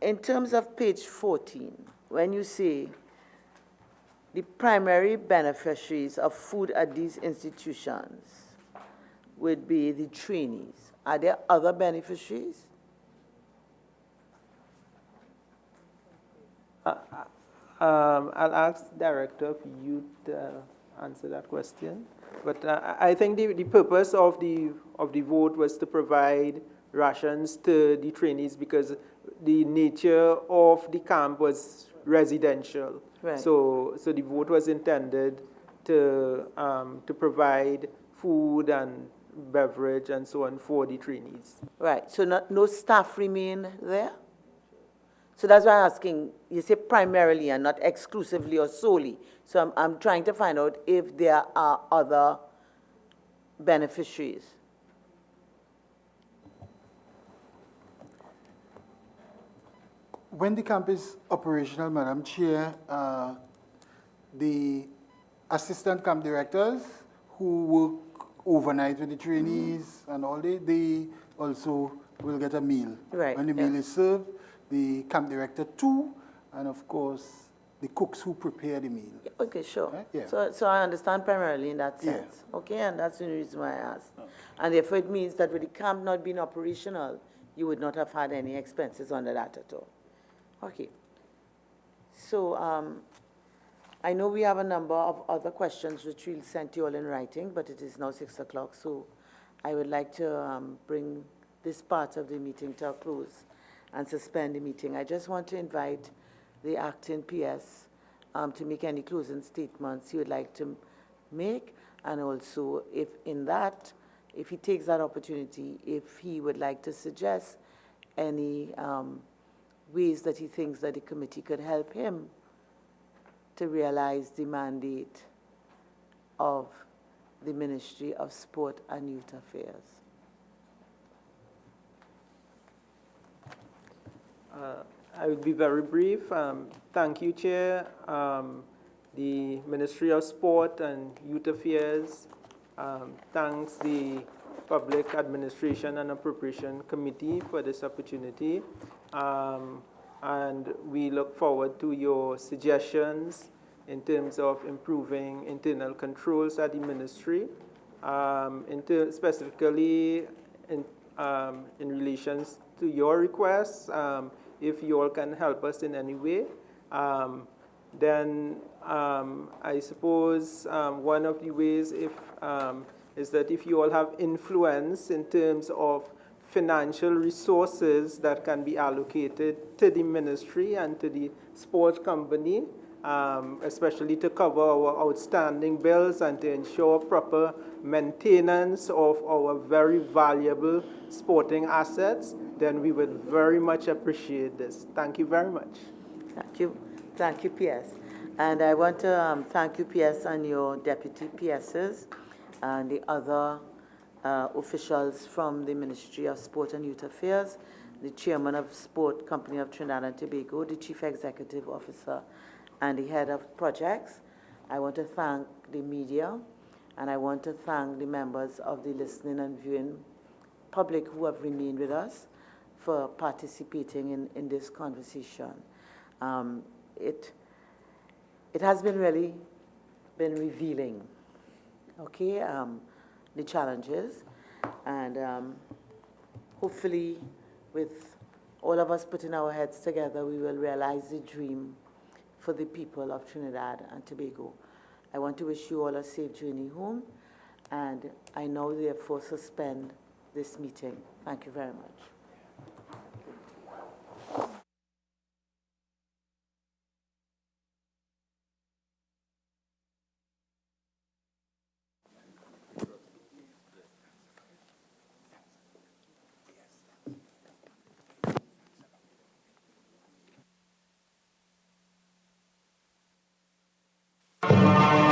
in terms of page 14, when you say the primary beneficiaries of food at these institutions would be the trainees, are there other beneficiaries? I'll ask Director of Youth to answer that question. But I think the purpose of the vote was to provide rations to the trainees because the nature of the camp was residential. Right. So the vote was intended to provide food and beverage and so on for the trainees. Right, so no staff remain there? So that's why I'm asking, you say primarily and not exclusively or solely. So I'm trying to find out if there are other beneficiaries. When the camp is operational, Madam Chair, the assistant camp directors who work overnight with the trainees and all they also will get a meal. Right, When the meal is served, the camp director too, and of course, the cooks who prepare the meal. Okay, sure. Right? Yeah. So I understand primarily in that sense. Yeah. Okay, and that's the reason why I asked. And therefore it means that with the camp not being operational, you would not have had any expenses under that at all. Okay. So I know we have a number of other questions which we'll send to you all in writing, but it is now 6 o'clock, so I would like to bring this part of the meeting to a close and suspend the meeting. I just want to invite the acting PS to make any closing statements he would like to make, and also if he takes that opportunity, if he would like to suggest any ways that he thinks that the committee could help him to realize the mandate of the Ministry of Sport and Youth Affairs. I will be very brief. Thank you, Chair. The Ministry of Sport and Youth Affairs thanks the Public Administration and Appropriation Committee for this opportunity. And we look forward to your suggestions in terms of improving internal controls at the ministry, specifically in relation to your requests. If you all can help us in any way, then I suppose one of the ways is that if you all have influence in terms of financial resources that can be allocated to the ministry and to the sports company, especially to cover our outstanding bills and to ensure proper maintenance of our very valuable sporting assets, then we would very much appreciate this. Thank you very much. Thank you. Thank you, PS. And I want to thank you, PS, and your deputy PSs and the other officials from the Ministry of Sport and Youth Affairs, the chairman of Sport Company of Trinidad and Tobago, the chief executive officer, and the head of projects. I want to thank the media, and I want to thank the members of the listening and viewing public who have remained with us for participating in this conversation. It has been really been revealing, okay, the challenges, and hopefully with all of us putting our heads together, we will realize the dream for the people of Trinidad and Tobago. I want to wish you all a safe journey home, and I now therefore suspend this meeting. Thank you very much.